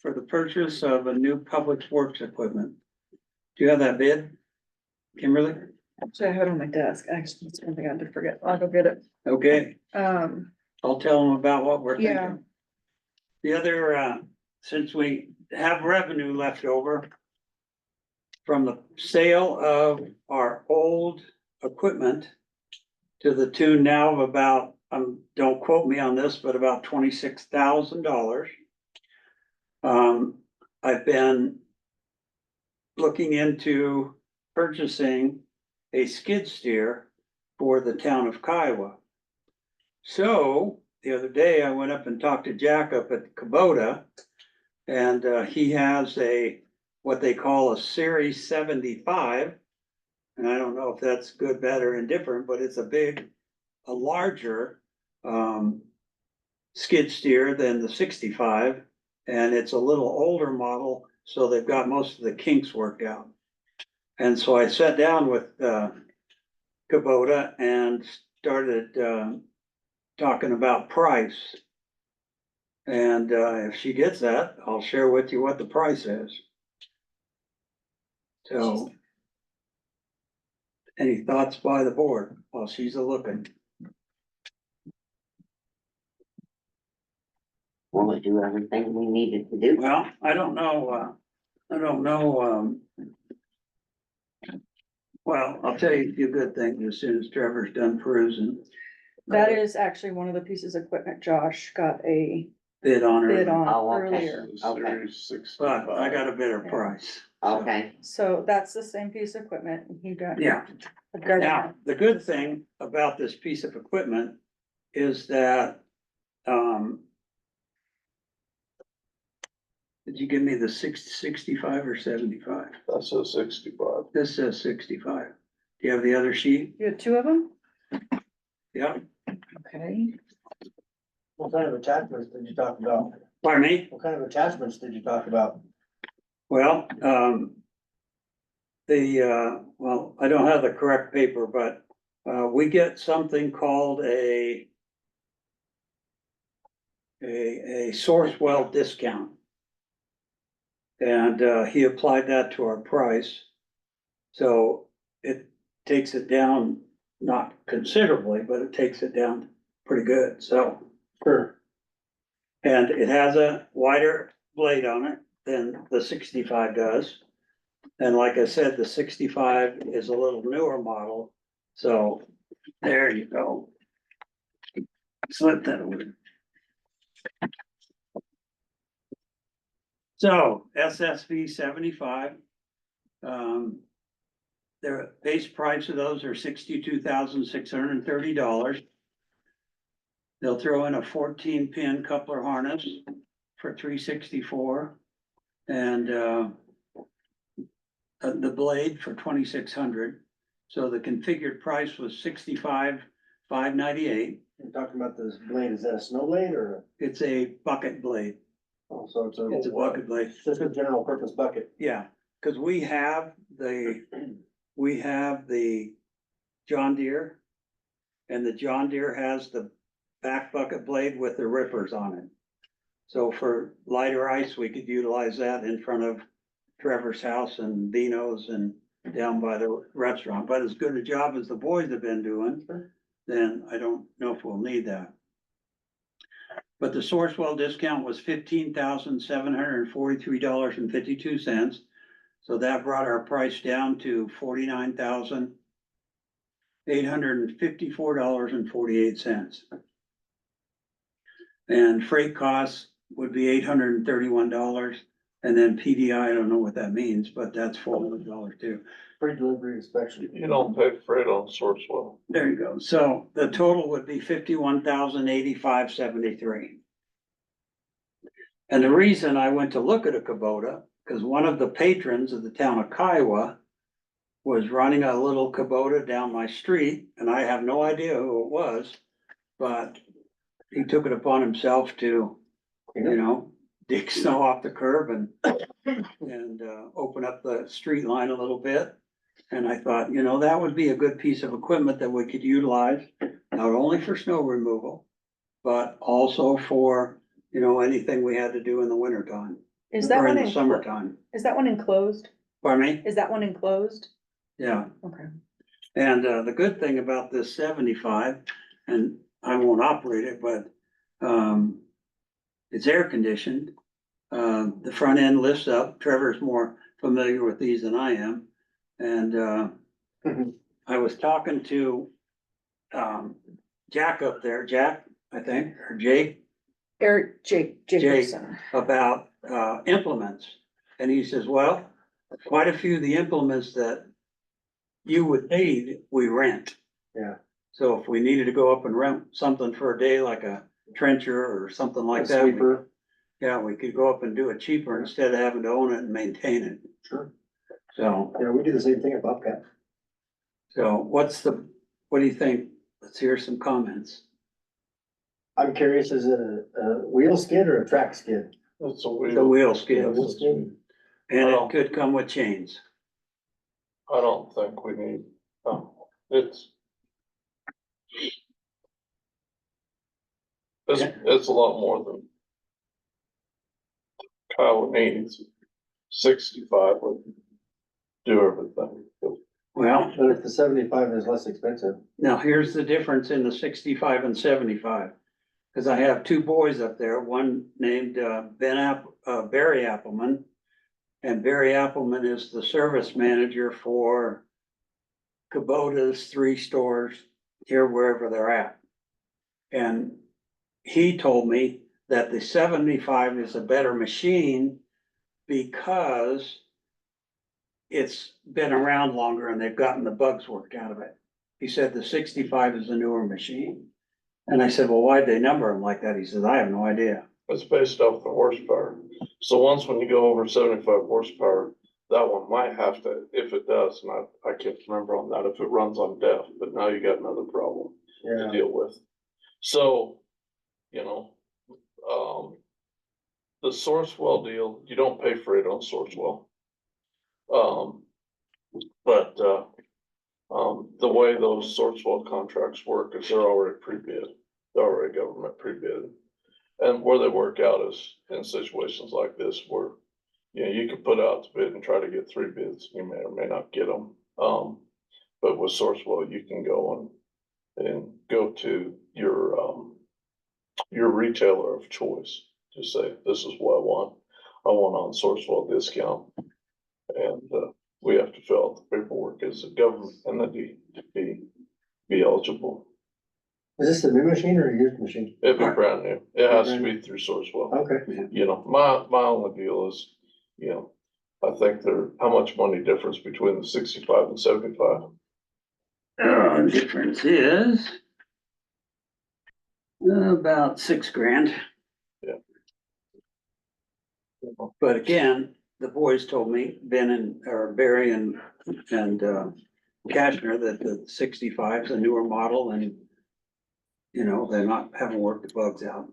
for the purchase of a new public works equipment. Do you have that bid, Kimberly? Actually, I had it on my desk. Actually, it's something I did forget. I'll go get it. Okay, Um, I'll tell them about what we're yeah, thinking. The other since we have revenue left over from the sale of our old equipment to the tune now of about, don't quote me on this, but about $26,000. I've been looking into purchasing a skid steer for the town of Kiowa. So the other day I went up and talked to Jack up at Kubota, and he has what they call a Series 75. And I don't know if that's good, bad, or indifferent, but it's a larger skid steer than the 65. And it's a little older model, so they've got most of the kinks worked out. And so I sat down with Kubota and started talking about price. And if she gets that, I'll share with you what the price is. So, any thoughts by the board while she's looking? Will it do everything we needed to do? Well, I don't know, well, I'll tell you a few good things as soon as Trevor's done perusing. That is actually one of the pieces of equipment Josh got a Bid on bid her, on Oh, okay. earlier. Series 65. but I got a better price. Okay, So that's the same piece of equipment he got. Yeah. a garden. Now, the good thing about this piece of equipment is that, did you give me the 65 or 75? That's a 65. This says 65. Do you have the other sheet? You had two of them? Yeah, Okay. What kind of attachments did you talk about? pardon me? What kind of attachments did you talk about? Well, well, I don't have the correct paper, but, we get something called a source well discount. And, he applied that to our price. So it takes it down, not considerably, but it takes it down pretty good, so. Sure. And it has a wider blade on it than the 65 does. And like I said, the 65 is a little newer model, so there you go. Slip that over. So SSV 75. Their base price of those are $62,630. They'll throw in a 14-pin coupler harness for $364, and the blade for $2,600. So the configured price was $65,598. You're talking about this blade, is that a snow blade or? It's a bucket blade. Oh, so it's It's a bucket blade. Just a general purpose bucket. Yeah, because we have the John Deere. And the John Deere has the back bucket blade with the rippers on it. So for lighter ice, we could utilize that in front of Trevor's house and Vino's and down by the restaurant. But as good a job as the boys have been doing, then I don't know if we'll need that. But the Sourcewell discount was $15,743.52. So that brought our price down to $49,854.48. And freight costs would be $831. And then PDI, I don't know what that means, but that's $400 too. Free delivery inspection. You don't pay freight on Sourcewell. There you go. So the total would be $51,085.73. And the reason I went to look at a Kubota, because one of the patrons of the town of Kiowa was running a little Kubota down my street, and I have no idea who it was, but he took it upon himself to, dig snow off the curb and open up the street line a little bit. And I thought, that would be a good piece of equipment that we could utilize, not only for snow removal, but also for, anything we had to do in the wintertime Is that or in one the summertime. Is that one enclosed? Pardon me? Is that one enclosed? Yeah. Okay. And the good thing about this 75, and I won't operate it, but it's air conditioned. The front end lifts up. Trevor's more familiar with these than I am. And, I was talking to, Jack up there, Jack, I think, or Jake, Jacobson. about, implements. And he says, well, quite a few of the implements that you would need, we rent. Yeah. So if we needed to go up and rent something for a day, like a trencher or something like that. Sweeper. Yeah, we could go up and do it cheaper instead of having to own it and maintain it. Sure. So, Yeah, we do the same thing at Bobcat. so what do you think? Let's hear some comments. I'm curious, is it a wheel skid or a track skid? It's a The wheel. wheel skid, Wheel skid? and it could come with chains. I don't think we need, it's a lot more than Kyle needs. 65 would do everything. Well, But if the 75 is less expensive. now here's the difference in the 65 and 75. Cause I have two boys up there, one named, Barry Appleman. And Barry Appleman is the service manager for Kubota's 3 stores here, wherever they're at. And he told me that the 75 is a better machine because it's been around longer and they've gotten the bugs worked out of it. He said the 65 is a newer machine. And I said, well, why'd they number them like that? He says, I have no idea. It's based off the horsepower. So once when you go over 75 horsepower, that one might have to, if it does, and I can't remember on that, if it runs on DEF, but now you got another problem to deal with. So, you know, the Sourcewell deal, you don't pay for it on Sourcewell. But the way those Sourcewell contracts work is they're already pre-bid, they're already government pre-bid. And where they work out is in situations like this where, you know, you could put out the bid and try to get 3 bids, you may or may not get them. But with Sourcewell, you can go and go to your retailer of choice. Just say, this is what I want. I want on Sourcewell discount. And, we have to fill out the paperwork as a government entity to be eligible. Is this a new machine or a used machine? It'd be brand new. It has to be through Sourcewell. Okay. You know, my only deal is, you know, I think how much money difference between the 65 and 75? Difference is about $6,000. Yeah. But again, the boys told me, Barry and Kashner, that the 65 is a newer model and, you know, haven't worked the bugs out.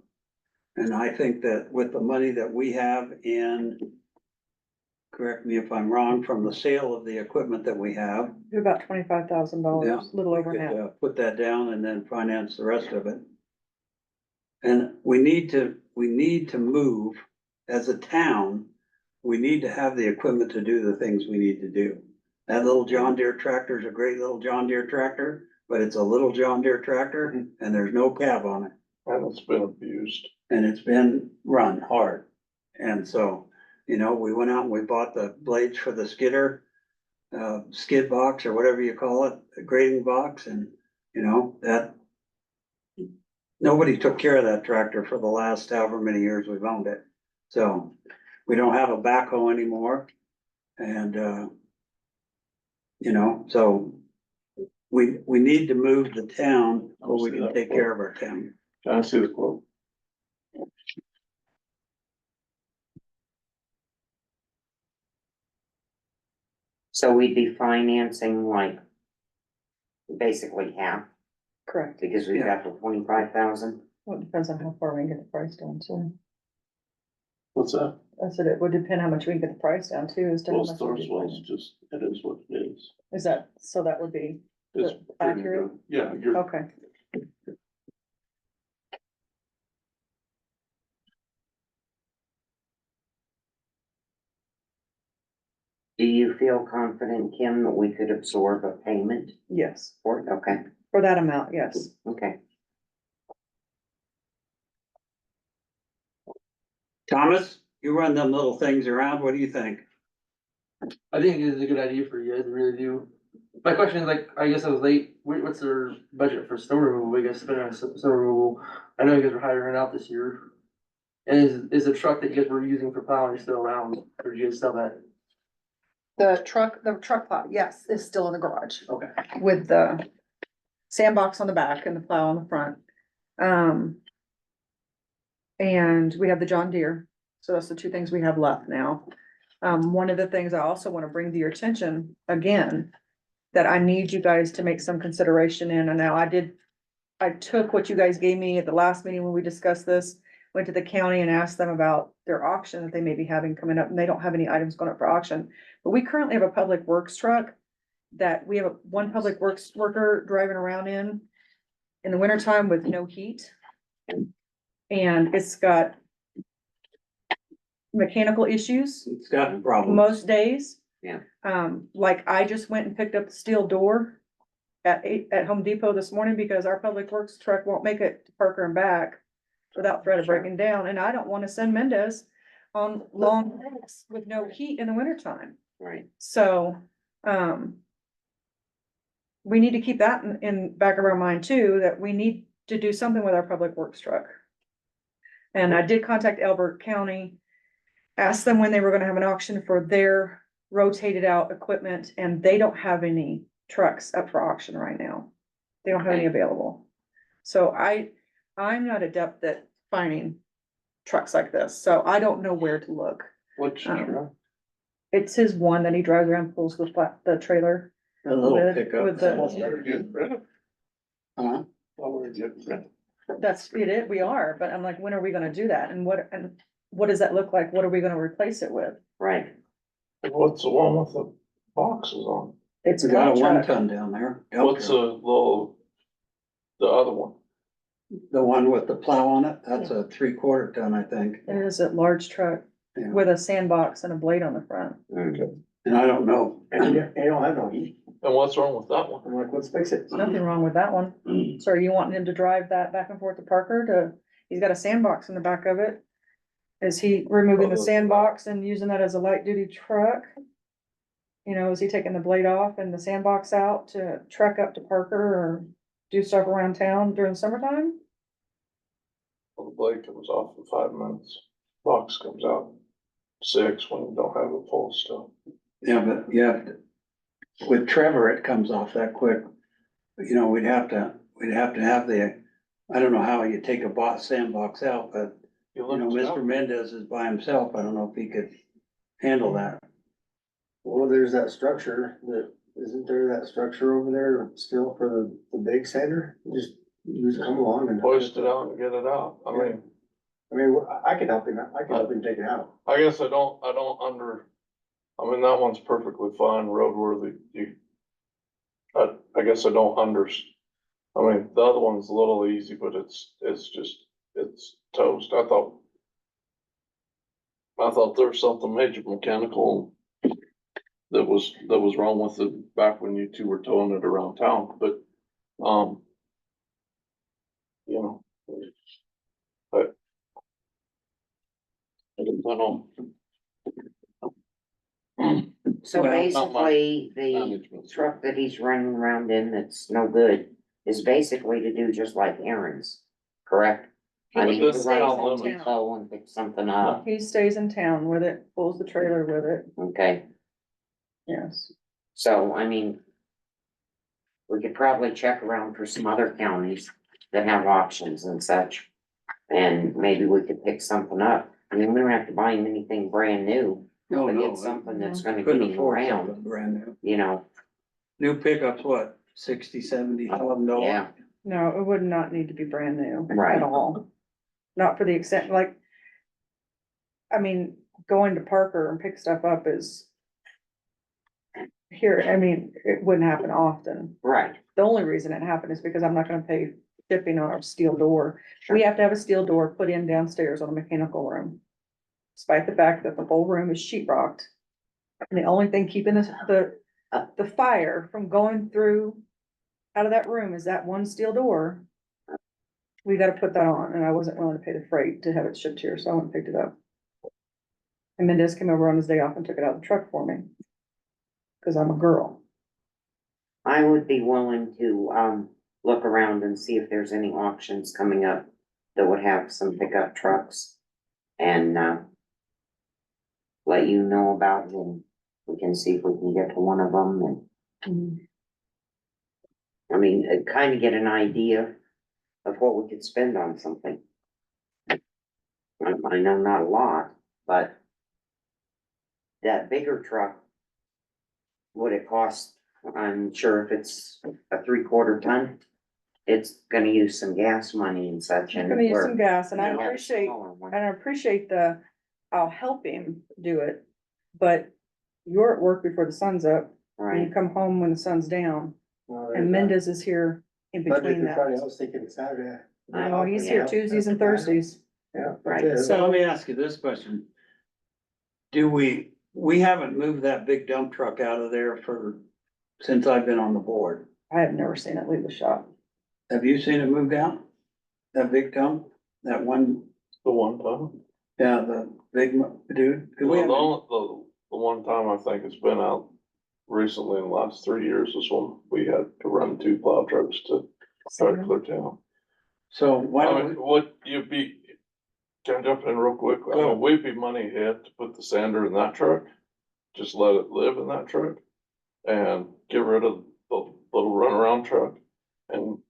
And I think that with the money that we have correct me if I'm wrong, from the sale of the equipment that we have. About $25,000, Yeah, a little over half. Put that down and then finance the rest of it. And we need to move as a town. We need to have the equipment to do the things we need to do. That little John Deere tractor is a great little John Deere tractor, but it's a little John Deere tractor and there's no cab on it. And it's been abused. And it's been run hard. And so, you know, we went out and we bought the blades for the skid box or whatever you call it, the grading box, and, you know, that nobody took care of that tractor for the last however many years we've owned it. So we don't have a backhoe anymore. And, you know, so we need to move the town where we can take care of our town. Can I see the quote? So we'd be financing like basically half, Correct. because we've got the 25,000. Well, it depends on how far we can get the price down too. What's that? I said it would depend how much we can get the price down too, as to how Well, much. we'd be Sourcewell's paying. just, it is what it is. Is that, so that would be It's pretty accurate? good. Yeah, you're, Okay. Do you feel confident, Kim, that we could absorb a payment Yes, for it? Okay, for that amount, yes. okay. Thomas? You run them little things around, what do you think? I think it is a good idea for you guys, I really do. My question is like, I guess I was late, what's their budget for snow removal, I guess, spending on snow removal? I know you guys were hiring out this year. And is the truck that you guys were using for plowing still around, or did you guys sell that? The truck plow, yes, is still in the garage Okay. with the sandbox on the back and the plow on the front. And we have the John Deere, so that's the two things we have left now. One of the things I also wanna bring to your attention, again, that I need you guys to make some consideration in, and now I took what you guys gave me at the last meeting when we discussed this, went to the county and asked them about their auction that they may be having coming up, and they don't have any items going up for auction. But we currently have a public works truck that we have one public works worker driving around in the wintertime with no heat. And it's got mechanical issues It's got problems. most days. Yeah. Like I just went and picked up the steel door at Home Depot this morning because our public works truck won't make it to Parker and back without threat of breaking down, and I don't wanna send Mendez on long trips with no heat in the wintertime. Right. So, we need to keep that in back of our mind too, that we need to do something with our public works truck. And I did contact Elbert County, asked them when they were gonna have an auction for their rotated out equipment, and they don't have any trucks up for auction right now. They don't have any available. So I'm not adept at finding trucks like this, so I don't know where to look. Which Um, truck? It's his one that he drives around, pulls the trailer. A little with- pickup. with the- Huh? That's it, we are, but I'm like, when are we gonna do that? And what does that look like? What are we gonna replace it with? Right. What's the one with the boxes on? It's We got a one contract. ton down there. dump What's the truck. little, the other one? The one with the plow on it, that's a 3/4 ton, I think. It is a large truck Yeah. with a sandbox and a blade on the front. And I don't know. And you don't have no heat. And what's wrong with that one? I'm like, let's fix it. There's nothing wrong with that one. So are you wanting him to drive that back and forth to Parker he's got a sandbox in the back of it? Is he removing the sandbox and using that as a light duty truck? You know, is he taking the blade off and the sandbox out to truck up to Parker or do stuff around town during summertime? Well, the blade comes off in 5 minutes. Box comes out 6 when you don't have it full still. Yeah, but yeah, with Trevor, it comes off that quick. You know, we'd have to have I don't know how you take a sandbox out, but you know, Mr. Mendez is by himself. I don't know if he could handle that. Well, there's that structure isn't there that structure over there still for the big sander? You just come along and. Hoist it out and get it out. I mean, I could help him, I could help him take it out. I guess I mean, that one's perfectly fine, roadworthy. I guess I don't I mean, the other one's a little easy, but it's toast. I thought there was something major mechanical that was wrong with it back when you two were towing it around town, but, you know. But I don't know. So Well, not my basically, the management. truck that he's running around in that's no good is basically to do just like errands, correct? I But mean, this to is run town Home limits. Depot and pick something up, He stays in town with it, pulls the trailer with it, okay? yes. So, I mean, we could probably check around for some other counties that have auctions and such. And maybe we could pick something up. I mean, we don't have to buy him anything brand new, No, but no, get something that's gonna get couldn't him afford around, something brand new. you know, New pickups, what, $60,000-$70,000? yeah. No, it would not need to be brand new Right. at all. Not for the extent, like, I mean, going to Parker and pick stuff up is here, I mean, it wouldn't happen often. Right, The only reason it happened is because I'm not gonna pay shipping on our steel door. We have to have a steel door put in downstairs on a mechanical room. Despite the fact that the whole room is sheetrocked. And the only thing keeping the fire from going through out of that room is that one steel door. We gotta put that on, and I wasn't willing to pay the freight to have it shipped here, so I went and picked it up. And Mendez came over on his day off and took it out of the truck for me. Cause I'm a girl. I would be willing to, look around and see if there's any auctions coming up that would have some pickup trucks. And, let you know about it, and we can see if we can get to one of them and, I mean, kind of get an idea of what we could spend on something. I know not a lot, but that bigger truck, what it costs, I'm sure if it's a 3/4 ton, it's gonna use some gas money and such. I'm And gonna use we're- some gas and I we have a appreciate, smaller one. and I appreciate I'll help him do it. But you're at work before the sun's up and you Right, come home when the sun's down and Mendez is here in between that. I was thinking Saturday. Oh, he's here Yeah. Tuesdays and Thursdays. Yeah. Right, So let me ask you this question. We haven't moved that big dump truck out of there since I've been on the board. I have never seen it leave the shop. Have you seen it moved out? That big dump, that one, The one time. yeah, the big dude? 'Cause we Well, haven't- the one time I think it's been out recently in the last 3 years is when we had to run 2 plow trucks to try to clear town. So why I don't mean, we, would you be, can I jump in real quick? I Go. mean, we'd be money ahead to put the sander in that truck, just let it live in that truck. And get rid of the little runaround truck and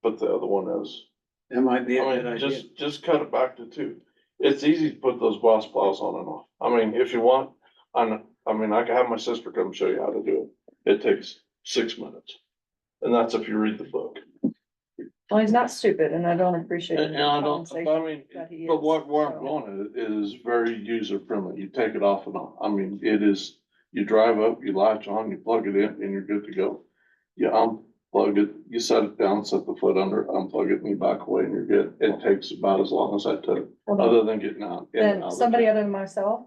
put the other one as, that might be a I good mean, idea. just cut it back to 2. It's easy to put those boss plows on and off. I mean, if you want, I mean, I can have my sister come show you how to do it. It takes 6 minutes. And that's if you read the book. Well, he's not stupid and I don't appreciate And the I don't, compensation I mean, that he but is, where I'm so. going is very user friendly. You take it off and on. I mean, it is, you drive up, you latch on, you plug it in and you're good to go. You unplug it, you set it down, set the foot under, unplug it and you back away and you're good. It takes about as long as that took, Hold on. other than getting out. in and out Then of the somebody truck. other than myself,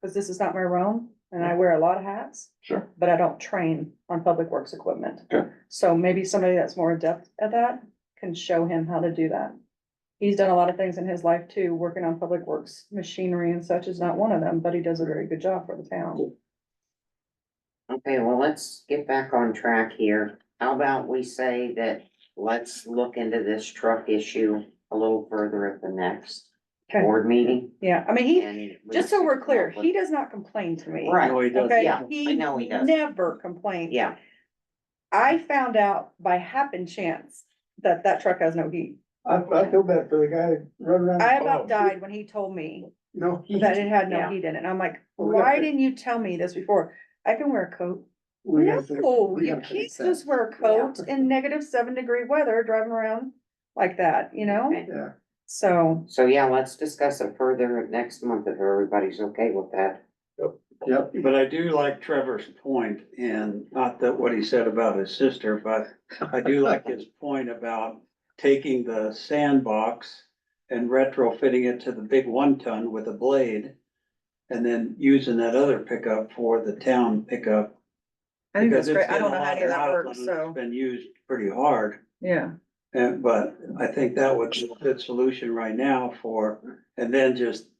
because this is not my realm, and I wear a lot of hats, Sure. but I don't train on public works equipment. Okay. So maybe somebody that's more adept at that can show him how to do that. He's done a lot of things in his life too, working on public works machinery and such is not one of them, but he does a very good job for the town. okay, well, let's get back on track here. How about we say that, let's look into this truck issue a little further at the next Okay, board meeting. yeah, I mean, he, And we just so can we're come clear, up with- he does not complain to me. Right, No, he doesn't. Okay, Yeah, I he know he does. never complains. yeah, I found out by happen chance that that truck has no heat. I feel bad for the guy running around. I about died when he told me No. that it had no Yeah. heat in it. And I'm like, Well, we got why to- didn't you tell me this before? I can wear a coat. We gotta fix- No, we you gotta can't fix that. just wear a coat in -7-degree weather driving around like that, you know? Okay. Yeah, So, So, yeah, let's discuss it further next month if everybody's okay with that. yep. But I do like Trevor's point, and not that what he said about his sister, but I do like his point about taking the sandbox and retrofitting it to the big 1-ton with a blade. And then using that other pickup for the town pickup. I think that's because great. it's I don't been know a how lot any of that outlets works, and so, It's been used pretty hard, yeah. but I think that would be a good solution right now and then just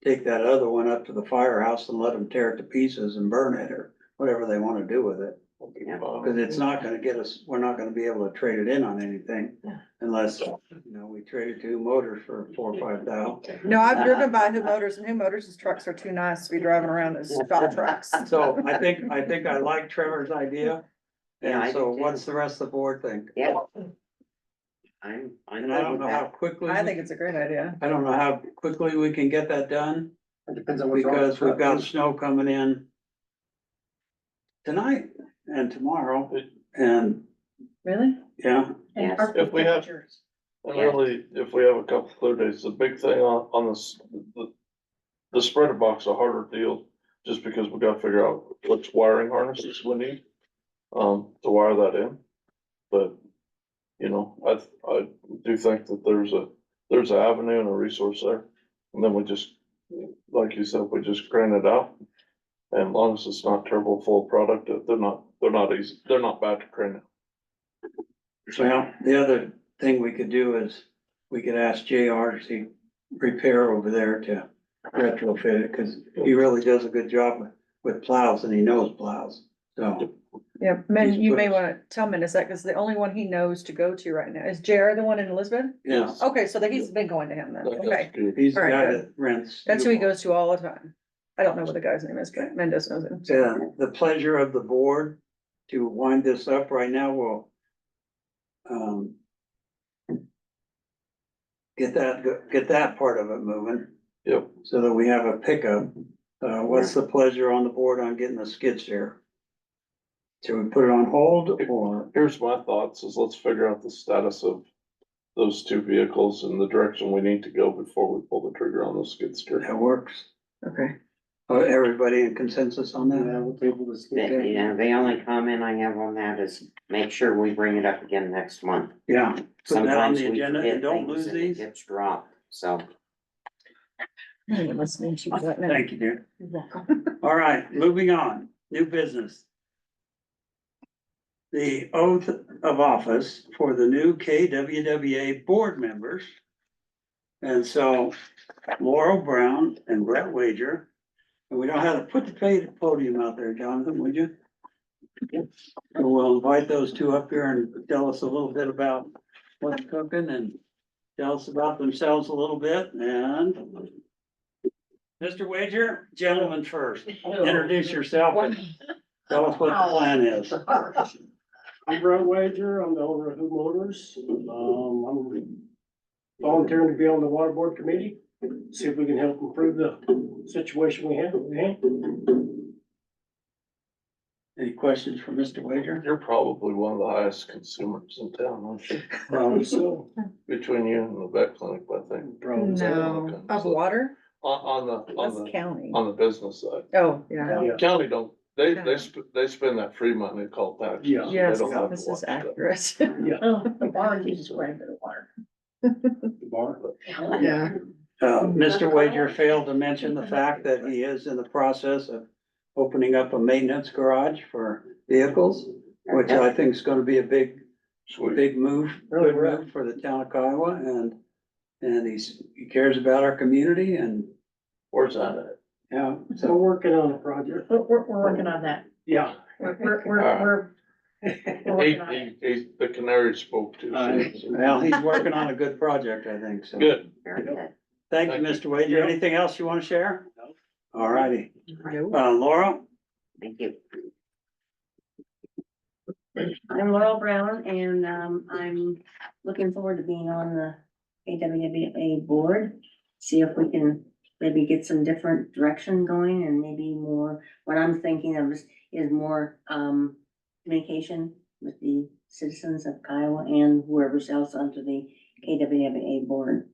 take that other one up to the firehouse and let them tear it to pieces and burn it or whatever they wanna do with it. Yeah. Cause it's not gonna get us, we're not gonna be able to trade it in on anything unless, we traded 2 motors for 4 or 5 thousand. No, I've driven by Who Motors and Who Motors' trucks are too nice to be driving around as stock trucks. So I think I like Trevor's idea. Yeah, I And so do too. what's the rest of the board think? Yeah. I'm And I good don't with know how that. quickly, I think it's a great idea. I don't know how quickly we can get that done, It depends on what's wrong with because the we've got truck. snow coming in tonight and tomorrow, and, Really? yeah, Yes. If we have, and really, if we have a couple clear days, the big thing on this, the spreader box, a harder deal, just because we gotta figure out which wiring harnesses we need, to wire that in. But, I do think that there's an avenue and a resource there. And then we just, like you said, we just crank it out. And as long as it's not terrible full product, they're not easy, they're not bad to crane out. well, the other thing we could do is, we could ask JR to repair over there to retrofit it, cause he really does a good job with plows and he knows plows, so. Yeah, He's you may put- wanna tell Mendes that, cause the only one he knows to go to right now, is JR the one in Elizabeth? Yeah, Okay, so he's been going to him then, That's okay, good. he's the All right, guy good. that rents. that's who he U-Haul. goes to all the time. I don't know what the guy's name is, but Mendes knows him. Yeah, the pleasure of the board to wind this up right now, we'll get that part of it moving, Yep, so that we have a pickup. What's the pleasure on the board on getting the skid steer? Should we put it on hold or? here's my thoughts, is let's figure out the status of those two vehicles and the direction we need to go before we pull the trigger on the skid steer. That works. Okay, Everybody in consensus on Yeah, that? we'll table this. The only comment I have on that is make sure we bring it up again next month. Yeah, put that on Sometimes the we agenda forget and don't things lose and it these. gets dropped, so. I'm listening to you right now. Thank you, dear. You're welcome. All right, moving on, new business. The oath of office for the new KWWA board members. And so Laurel Brown and Brett Wager, and we don't have to put the podium out there, Jonathan, would you? So we'll invite those two up here and tell us a little bit about what's cooking and tell us about themselves a little bit and Mr. Wager, gentlemen first, introduce yourself and tell us what the plan is. I'm Brett Wager, I'm the owner of Who Motors. I'm volunteering to be on the water board committee, see if we can help improve the situation we have. Any questions for Mr. Wager? You're probably one of the highest consumers in town, aren't you? Probably so. Between you and the vet clinic, I think. Probably so. No, of water, On that's the, county. on the business side. Oh, yeah. Yeah. County don't, they spend that free money called taxes. Yeah. They Yes, don't have to this is watch that. accurate. Yeah. Oh, the barn uses quite a bit of water. The bar. Yeah. Mr. Wager failed to mention the fact that he is in the process of opening up a maintenance garage for vehicles, which I think is gonna be a big move, Really, good move for the town of Kiowa, and he cares about our community and, Where's that at? yeah, We're so. working on a project. We're working on that. Yeah. We're working on it. The canary spoke too soon. so- Well, he's working on a good project, I think, so. Good. Very good. Thank you, Thank Mr. Wager. Anything else you wanna share? No. All righty. No. Laura? Thank you. I'm Laurel Brown and I'm looking forward to being on the KWWA board. See if we can maybe get some different direction going and maybe more, what I'm thinking of is more communication with the citizens of Kiowa and whoever else onto the KWWA board.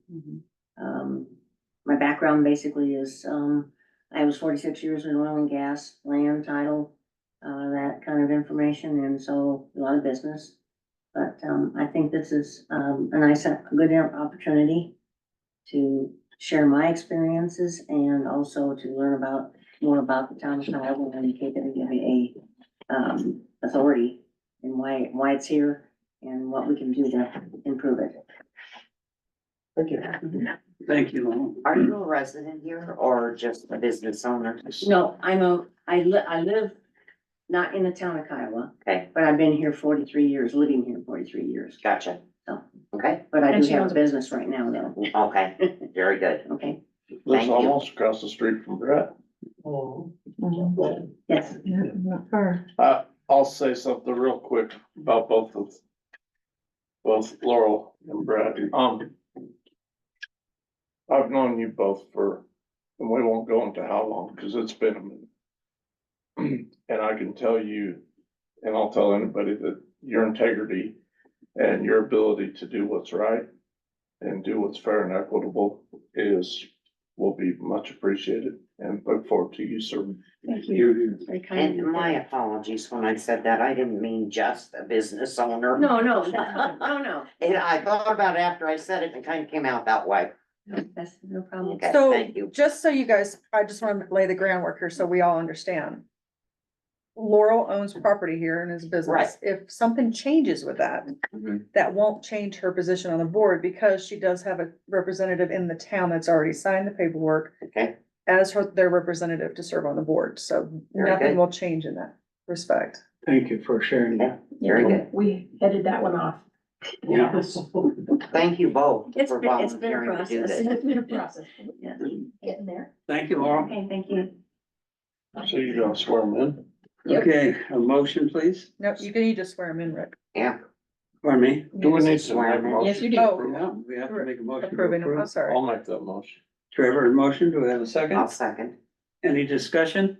My background basically is, I was 46 years in oil and gas, land title, that kind of information, and so a lot of business. But I think this is a nice, a good opportunity to share my experiences and also to learn more about the town of Kiowa and the KWWA authority and why it's here and what we can do to improve it. Thank you. Thank you, Laura. Are you a resident here or just a business owner? No, I live not in the town of Kiowa, Okay, but I've been here 43 years, living here 43 years. gotcha. Oh. Okay, But I And do she have owns a a business right now though. okay, very good. Okay, Lives Thank you. almost across the street from Brett. yes. Yeah, not far. I'll say something real quick about both Laurel and Brett. I've known you both and we won't go into how long, cause it's been a minute. And I can tell you, and I'll tell anybody that your integrity and your ability to do what's right and do what's fair and equitable will be much appreciated and look forward to you serving. Thank you. Very kind of And you. my apologies when I said that. I didn't mean just a business owner. No, no. And I thought about it after I said it and it kind of came out that way. That's no problem. Okay, So, thank you. just so you guys, I just wanna lay the groundwork here so we all understand. Laurel owns property here in his business. Right. If something changes with that, Mhm. that won't change her position on the board because she does have a representative in the town that's already signed the paperwork Okay, as their representative to serve on the board. So Very nothing good. will change in that respect. Thank you for sharing that. very good. We headed that one off. Yeah. Thank you both It's for been- it's been a volunteering to do process. this. It's been a process. Yeah. Getting there. Thank you, Laurel. Okay, thank you. So you don't swear them in? Yep. Okay, a motion, please. No, you just swear them in, Rick. Yeah, Pardon me? Do we need to Swear make a 'em in. motion? Yes, you do. to Oh. approve? Yeah, we have to make a motion to Approving them, I'm approve. sorry. I'll make that motion. Trevor, motion, do we have a I'll second? second. Any discussion?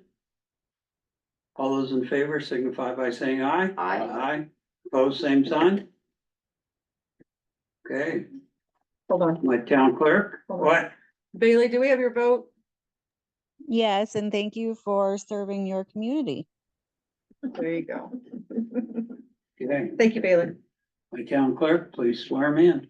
All those in favor signify by saying aye. Aye. Aye. Opposed, same sign? Okay, Hold on. my town clerk, Hold on. what? Bailey, do we have your vote? Yes, and thank you for serving your community. There you go. Okay, Thank you, Bailey. my town clerk, please swear me in.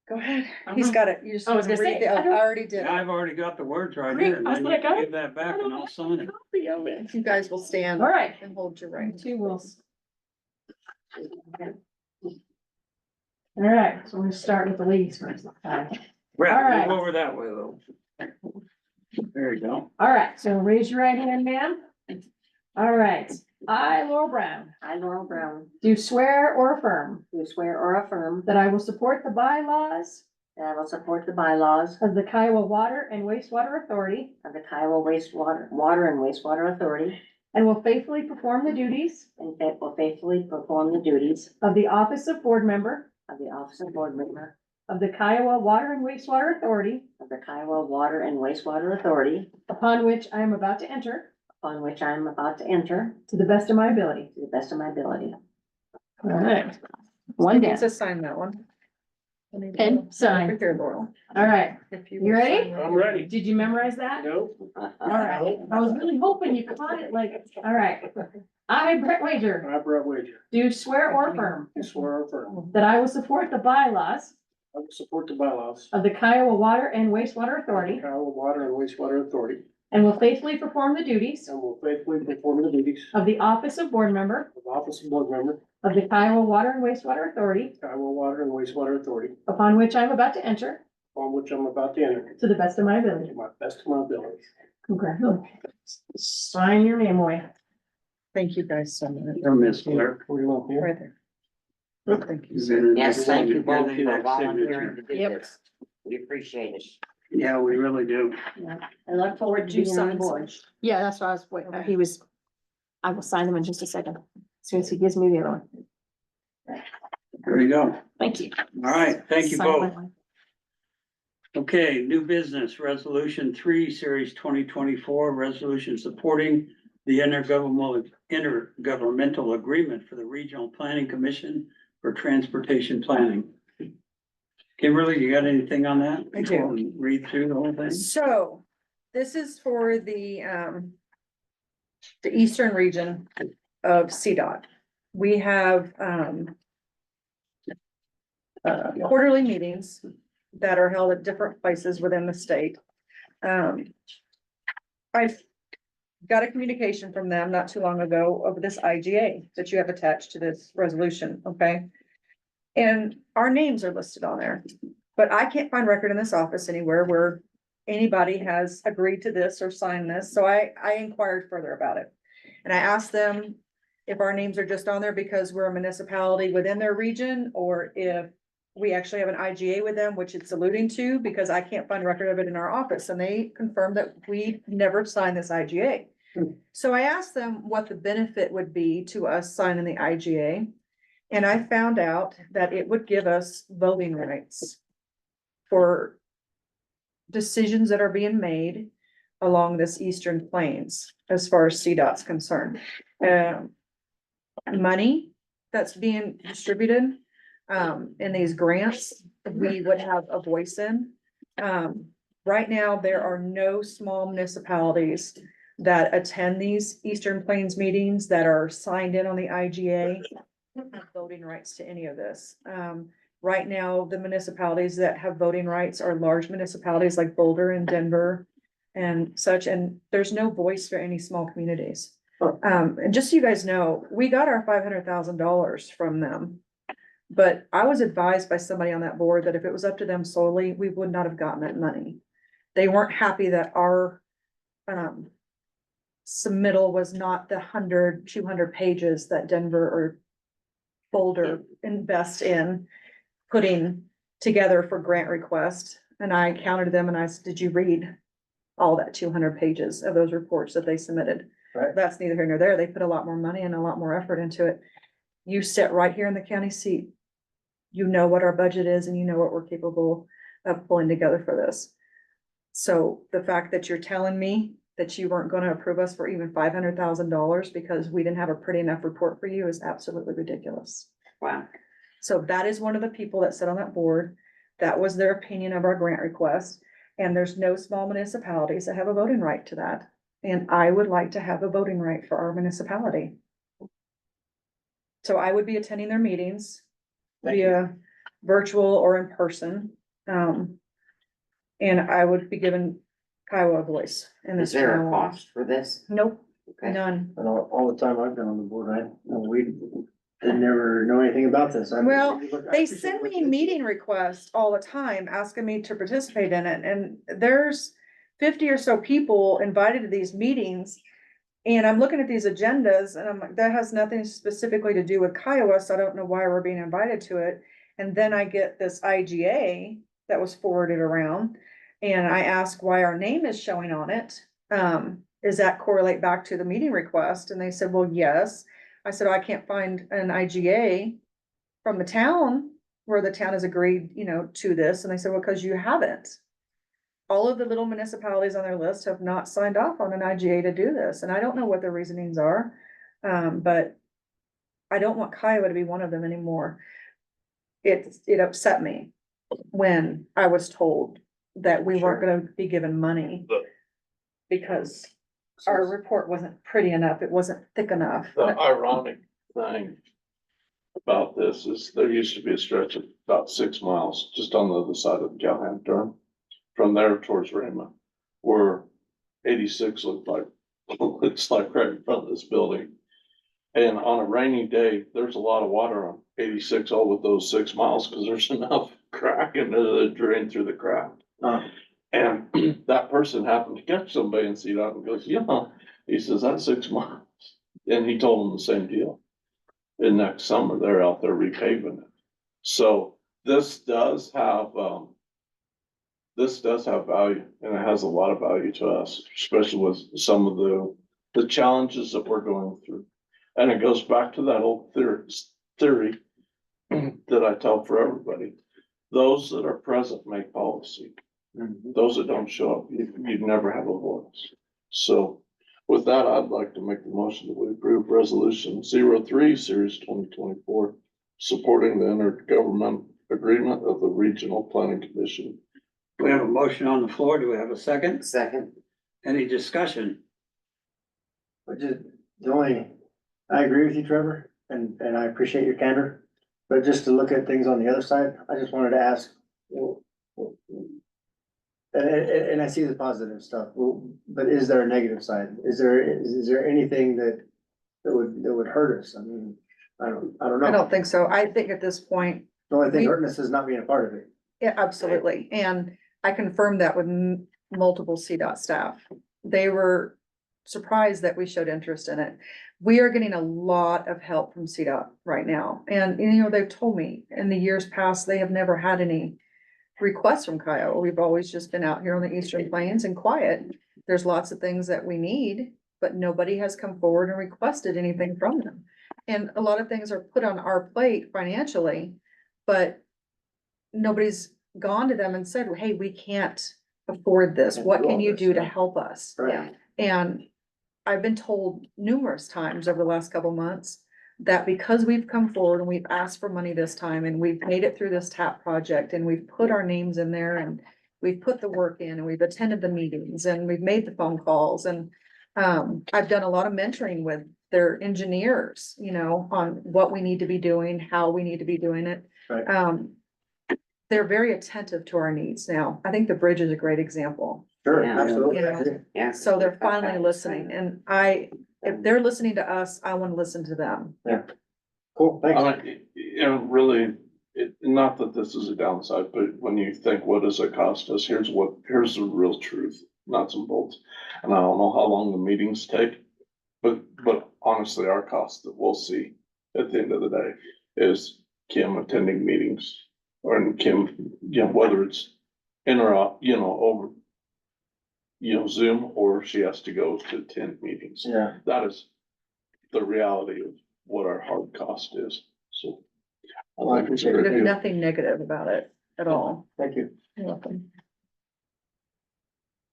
Go ahead. He's got it. You just. I was gonna read say, the- I don't- I already did. Yeah, I've already got the words right Great, here. and I was then like, you I give that back and I'll sign it. Copy of it. You guys will stand All right. and hold your right. Two wills. All right, so we're gonna start with the ladies first. Brett, right. move over that way though. There you go. All right, so raise your right hand, ma'am. All right, I, Laurel Brown, I, Laurel Brown, do swear or affirm do swear or affirm that I will support the bylaws that I will support the bylaws of the Kiowa Water and Wastewater Authority of the Kiowa Water and Wastewater Authority and will faithfully perform the duties and that will faithfully perform the duties of the office of board member of the office of board member of the Kiowa Water and Wastewater Authority, of the Kiowa Water and Wastewater Authority, upon which I am about to enter, upon which I am about to enter to the best of my ability. to the best of my ability. All right. One He down. needs to sign that one. I need to Pen, go sign. over here, Laurel. All right, If You will ready? sign that. I'm ready. did you memorize that? No, All right, I was really hoping you caught it like, all right. I, Brett Wager, I, Brett Wager, do swear or affirm I swear or affirm, that I will support the bylaws I will support the bylaws of the Kiowa Water and Wastewater of the Authority Kiowa Water and Wastewater Authority, and will faithfully perform the duties and will faithfully perform the duties of the office of board member of office of board member, of the Kiowa Water and Wastewater Authority, Kiowa Water and Wastewater Authority, upon which I am about to enter, on which I'm about to enter, to the best of my ability. to my best of my ability. Congratulations. Sign your name away. Thank you guys so much. Or Miss Clerk. Where do you want here? Right there. Thank you. You're the Yes, next thank one. you You're both the for next volunteering signature. to do Yep. this. We appreciate it. Yeah, we really do. I look forward to Do you being on the sign board. Yeah, that's what I was waiting. He was, I will sign them in just a second, as soon as he gives me the other one. There you go. Thank you. All right, thank you Sign both. my line. Okay, new business, resolution 3, series 2024, resolution supporting the intergovernmental agreement for the Regional Planning Commission for Transportation Planning. Kimberly, you got anything on that? I do. Read through the whole thing? So, this is for the eastern region of CDOT. We have, quarterly meetings that are held at different places within the state. I've got a communication from them not too long ago of this IGA that you have attached to this resolution, okay? And our names are listed on there, but I can't find record in this office anywhere where anybody has agreed to this or signed this, so I inquired further about it. And I asked them if our names are just on there because we're a municipality within their region, or if we actually have an IGA with them, which it's alluding to, because I can't find record of it in our office, and they confirmed that we never signed this IGA. So I asked them what the benefit would be to us signing the IGA, and I found out that it would give us voting rights for decisions that are being made along this eastern plains, as far as CDOT's concerned. Money that's being distributed, in these grants, we would have a voice in. Right now, there are no small municipalities that attend these Eastern Plains meetings that are signed in on the IGA. Have voting rights to any of this. Right now, the municipalities that have voting rights are large municipalities like Boulder and Denver and such, and there's no voice for any small communities. And just so you guys know, we got our $500,000 from them. But I was advised by somebody on that board that if it was up to them solely, we would not have gotten that money. They weren't happy that our, submittal was not the 100, 200 pages that Denver or Boulder invest in putting together for grant request. And I counted them and I said, did you read all that 200 pages of those reports that they submitted? Right. That's neither here nor there. They put a lot more money and a lot more effort into it. You sit right here in the county seat. You know what our budget is and you know what we're capable of pulling together for this. So the fact that you're telling me that you weren't gonna approve us for even $500,000 because we didn't have a pretty enough report for you is absolutely ridiculous. Wow. So that is one of the people that sit on that board. That was their opinion of our grant request. And there's no small municipalities that have a voting right to that. And I would like to have a voting right for our municipality. So I would be attending their meetings Thank you. via virtual or in person. And I would be giving Kiowa a voice in this. Is there a from now on. cost for this? Nope, Okay. none. And all the time I've been on the board, we didn't never know anything about this. Well, They send me meeting requests all the time asking me to participate in it, and there's 50 or so people invited to these meetings. And I'm looking at these agendas and I'm like, that has nothing specifically to do with Kiowa, so I don't know why we're being invited to it. And then I get this IGA that was forwarded around, and I ask why our name is showing on it. Does that correlate back to the meeting request? And they said, well, yes. I said, I can't find an IGA from the town where the town has agreed, to this. And they said, well, because you haven't. All of the little municipalities on their list have not signed off on an IGA to do this. And I don't know what their reasonings are. But I don't want Kiowa to be one of them anymore. It upset me when I was told that we weren't gonna be given money. Because our report wasn't pretty enough. It wasn't thick enough. The ironic thing about this is there used to be a stretch of about 6 miles just on the other side of the Callahan turn. From there towards Raymond, where 86 looked like, it's like right in front of this building. And on a rainy day, there's a lot of water on 86 all with those 6 miles, because there's enough crack in there that drain through the crack. And that person happened to catch somebody and see that and goes, yeah, he says, that's 6 miles. And he told them the same deal. And next summer, they're out there repaving it. So this does have value, and it has a lot of value to us, especially with some of the challenges that we're going through. And it goes back to that old theory that I tell for everybody. Those that are present make policy. Those that don't show up, you'd never have a voice. So with that, I'd like to make the motion that we approve resolution 03, series 2024, supporting the intergovernmental agreement of the Regional Planning Commission. We have a motion on the floor. Do we have a second? Second. Any discussion? I agree with you, Trevor, and I appreciate your candor. But just to look at things on the other side, I just wanted to ask. And I see the positive stuff, but is there a negative side? Is there anything that would hurt us? I mean, I don't know. I don't think so. I think at this point, The only thing hurting us is not being a part of it. yeah, absolutely. And I confirmed that with multiple CDOT staff. They were surprised that we showed interest in it. We are getting a lot of help from CDOT right now. And, they've told me in the years past, they have never had any requests from Kiowa. We've always just been out here on the Eastern Plains and quiet. There's lots of things that we need, but nobody has come forward and requested anything from them. And a lot of things are put on our plate financially, but nobody's gone to them and said, hey, we can't afford this. What can you do to help us? Yeah. And I've been told numerous times over the last couple months that because we've come forward and we've asked for money this time and we've made it through this TAP project and we've put our names in there and we've put the work in and we've attended the meetings and we've made the phone calls and I've done a lot of mentoring with their engineers, on what we need to be doing, how we need to be doing it. Right. They're very attentive to our needs now. I think the bridge is a great example. Sure, Yeah. absolutely. Yeah. Yeah. So they're finally listening, and if they're listening to us, I wanna listen to them. Cool, thanks. You know, really, not that this is a downside, but when you think, what does it cost us? Here's the real truth, nuts and bolts. And I don't know how long the meetings take, but honestly, our cost that we'll see at the end of the day is Kim attending meetings, or Kim, you know, whether it's in or out, you know, over, you know, Zoom, or she has to go to attend meetings. Yeah. That is the reality of what our hard cost is, so. I think it's a great There's deal. nothing negative about it at all. Thank you. You're welcome.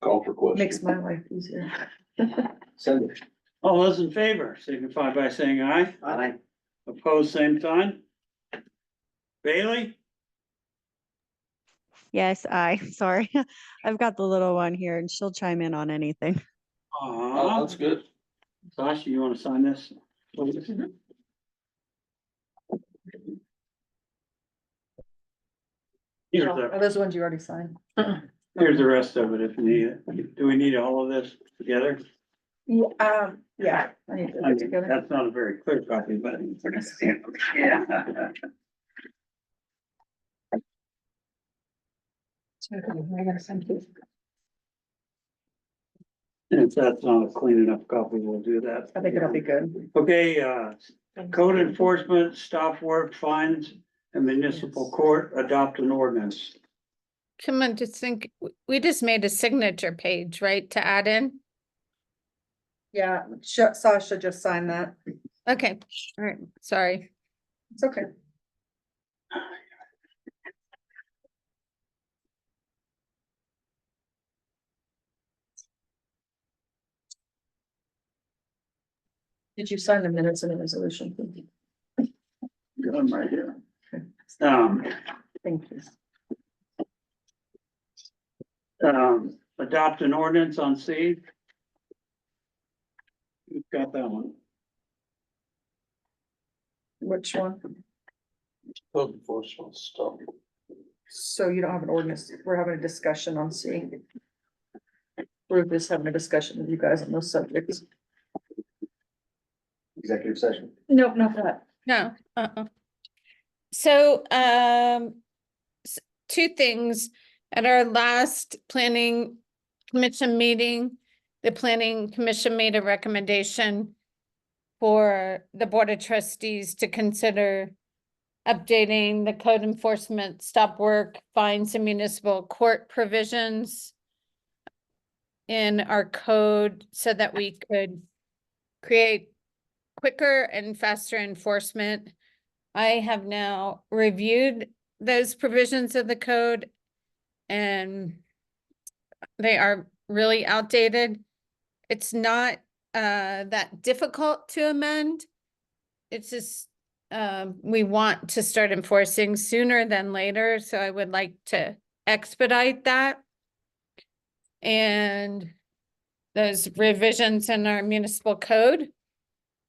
Call for questions. Makes my life easier. Cindy. All those in favor signify by saying aye. Aye. Opposed, same sign. Bailey? Yes, sorry. I've got the little one here and she'll chime in on anything. Oh, that's good. Sasha, you wanna sign this? Here's Are the, those the ones you already signed? here's the rest of it if you need it. Do we need all of this together? Yeah, yeah. I need to put it together. That's not a very clear copy, but. Yeah. I gotta send you. If that's not a clean enough copy, we'll do that. I think it'll be good. Okay, code enforcement, stop work, fines, and municipal court adopt an ordinance. Come on, just think, we just made a signature page, right, to add in? Yeah, Sasha just signed that. Okay, all right, sorry. It's okay. Did you sign the minutes and the resolution? Got them right here. Okay. Thank you. Adopt an ordinance on C. Who's got that one? Which one? Code enforcement stuff. So you don't have an ordinance, we're having a discussion on C. We're just having a discussion with you guys on those subjects. Executive session. Nope, not that. No, So, two things. At our last planning commission meeting, the planning commission made a recommendation for the board of trustees to consider updating the code enforcement stop work, fines, and municipal court provisions in our code so that we could create quicker and faster enforcement. I have now reviewed those provisions of the code and they are really outdated. It's not that difficult to amend. It's just we want to start enforcing sooner than later, so I would like to expedite that. And those revisions in our municipal code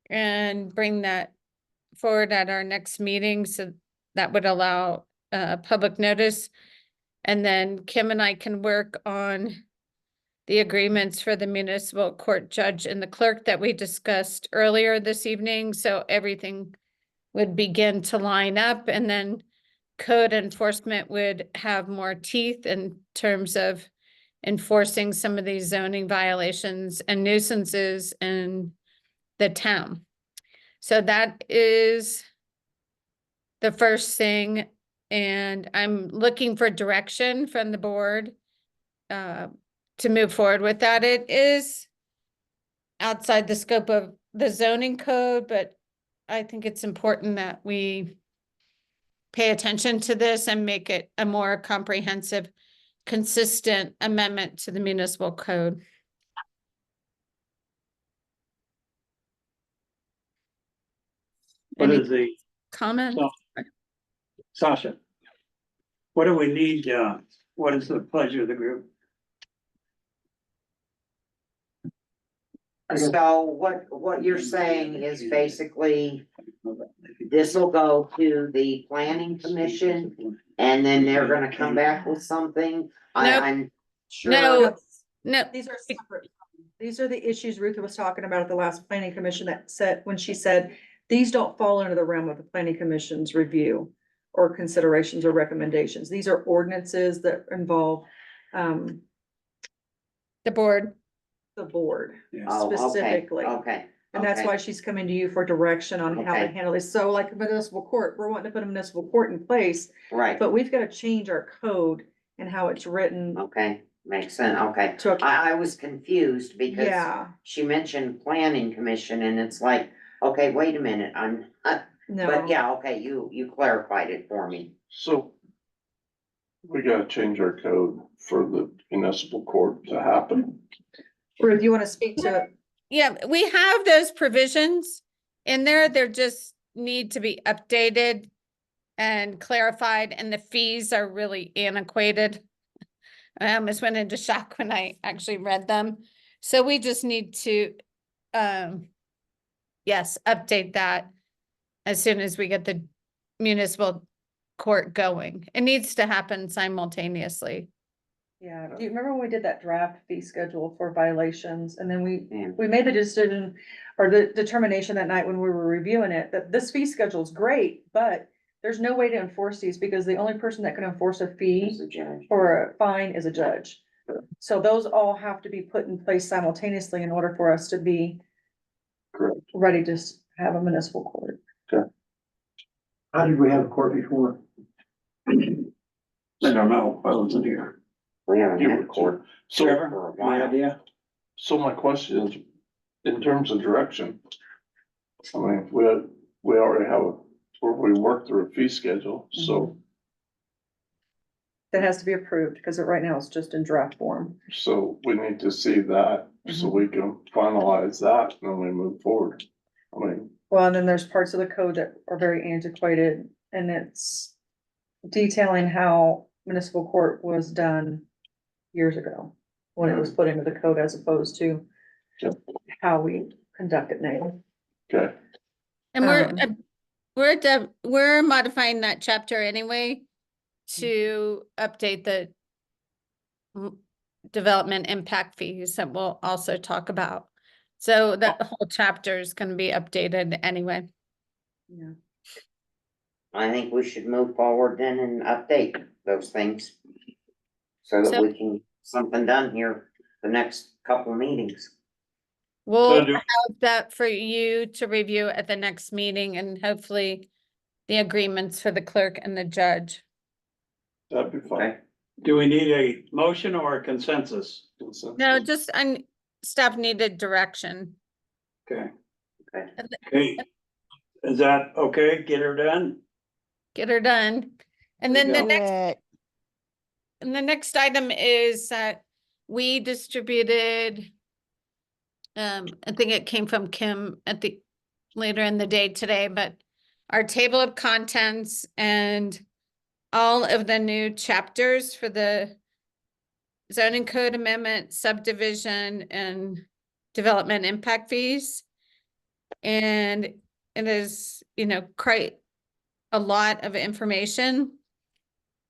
and bring that forward at our next meeting, so that would allow public notice. And then Kim and I can work on the agreements for the municipal court judge and the clerk that we discussed earlier this evening, so everything would begin to line up, and then code enforcement would have more teeth in terms of enforcing some of these zoning violations and nuisances in the town. So that is the first thing, and I'm looking for direction from the board to move forward with that. It is outside the scope of the zoning code, but I think it's important that we pay attention to this and make it a more comprehensive, consistent amendment to the municipal code. What Any is the, comment? Sasha? What do we need, what is the pleasure of the group? So what you're saying is basically, this will go to the planning commission and then they're gonna come back with something? Nope. I'm sure. No, No, These are separate. These are the issues Ruth was talking about at the last planning commission that said, when she said, these don't fall under the realm of the planning commission's review or considerations or recommendations. These are ordinances that involve, the board. the board Oh, okay, specifically. okay. And that's okay. why she's coming to you for direction on how to Okay. handle this. So like municipal court, we're wanting to put a municipal court in place, Right, but we've got to change our code and how it's written okay, makes sense, okay. to, I was confused because yeah, she mentioned planning commission and it's like, okay, wait a minute, but no. yeah, okay, you clarified it for me. So we gotta change our code for the municipal court to happen. Ruth, you want to speak to it? Yeah, we have those provisions in there. They're just need to be updated and clarified, and the fees are really antiquated. I almost went into shock when I actually read them. So we just need to, yes, update that as soon as we get the municipal court going. It needs to happen simultaneously. Yeah, do you remember when we did that draft fee schedule for violations, and then Yeah. we made the decision or the determination that night when we were reviewing it, that this fee schedule is great, but there's no way to enforce these because the only person that can enforce a As fee a judge. or a fine is a judge. So those all have to be put in place simultaneously in order for us to be Correct. ready to have a municipal court. How did we have a court before? I don't know, I wasn't here. We haven't You had were- court So, Trevor, for a any while. idea? so my question is, in terms of direction, I mean, we already have, where we work through a fee schedule, so, That has to be approved because right now it's just in draft form. so we need to see that, so we can finalize that, and then we move forward. I mean, Well, and then there's parts of the code that are very antiquated and it's detailing how municipal court was done years ago, when it was put into the code as opposed to Yep. how we conduct it now. okay, And Um, we're modifying that chapter anyway to update the development impact fees that we'll also talk about. So that whole chapter is gonna be updated anyway. Yeah. I think we should move forward then and update those things. So that So- we can, something done here the next couple meetings. We'll do- have that for you to review at the next meeting and hopefully the agreements for the clerk and the judge. that'd be fine. Okay, Do we need a motion or a consensus? No, just, staff needed direction. Okay. Okay. Okay, is that okay? Get her done? Get her done. And There then you the go. next, and the next item is that we distributed, I think it came from Kim at the, later in the day today, but our table of contents and all of the new chapters for the zoning code amendment, subdivision, and development impact fees. And it is, quite a lot of information.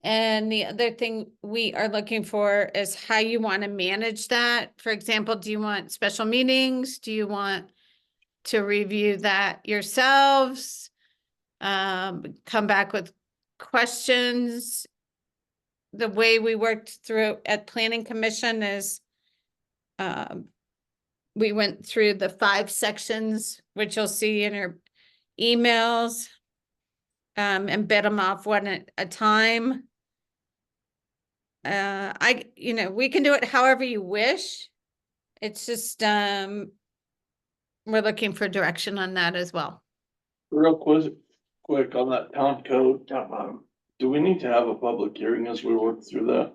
And the other thing we are looking for is how you want to manage that. For example, do you want special meetings? Do you want to review that yourselves? Come back with questions? The way we worked through at Planning Commission is we went through the 5 sections, which you'll see in your emails, and bid them off one at a time. We can do it however you wish. It's just, we're looking for direction on that as well. Real quick on that town code, do we need to have a public hearing as we work through that?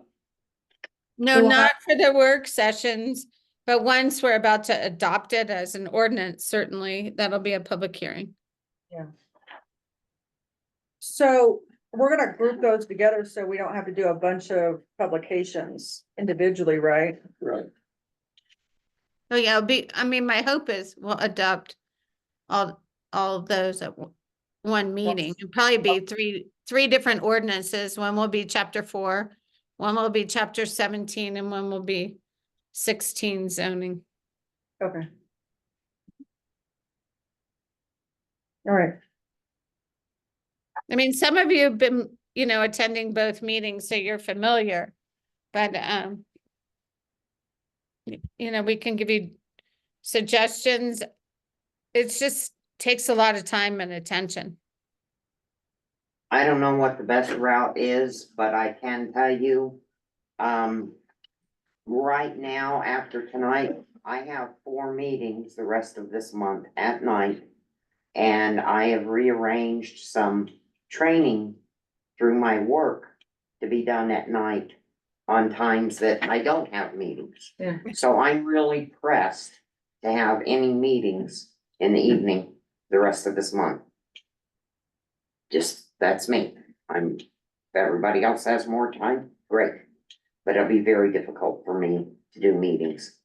No, We'll not for the work sessions, but once we're about to adopt it as an ordinance, certainly that'll be a public hearing. So we're gonna group those together so we don't have to do a bunch of publications individually, right? Right. Oh, yeah, my hope is we'll adopt all of those at one meeting. It'll probably be three different ordinances. One will be chapter 4, one will be chapter 17, and one will be 16 zoning. Okay. All right, I mean, some of you have been, you know, attending both meetings, so you're familiar, but, you know, we can give you suggestions. It's just takes a lot of time and attention. I don't know what the best route is, but I can tell you, right now, after tonight, I have 4 meetings the rest of this month at night. And I have rearranged some training through my work to be done at night on times that I don't have meetings. Yeah. So I'm really pressed to have any meetings in the evening the rest of this month. Just, that's me. If everybody else has more time, great. But it'll be very difficult for me to do meetings.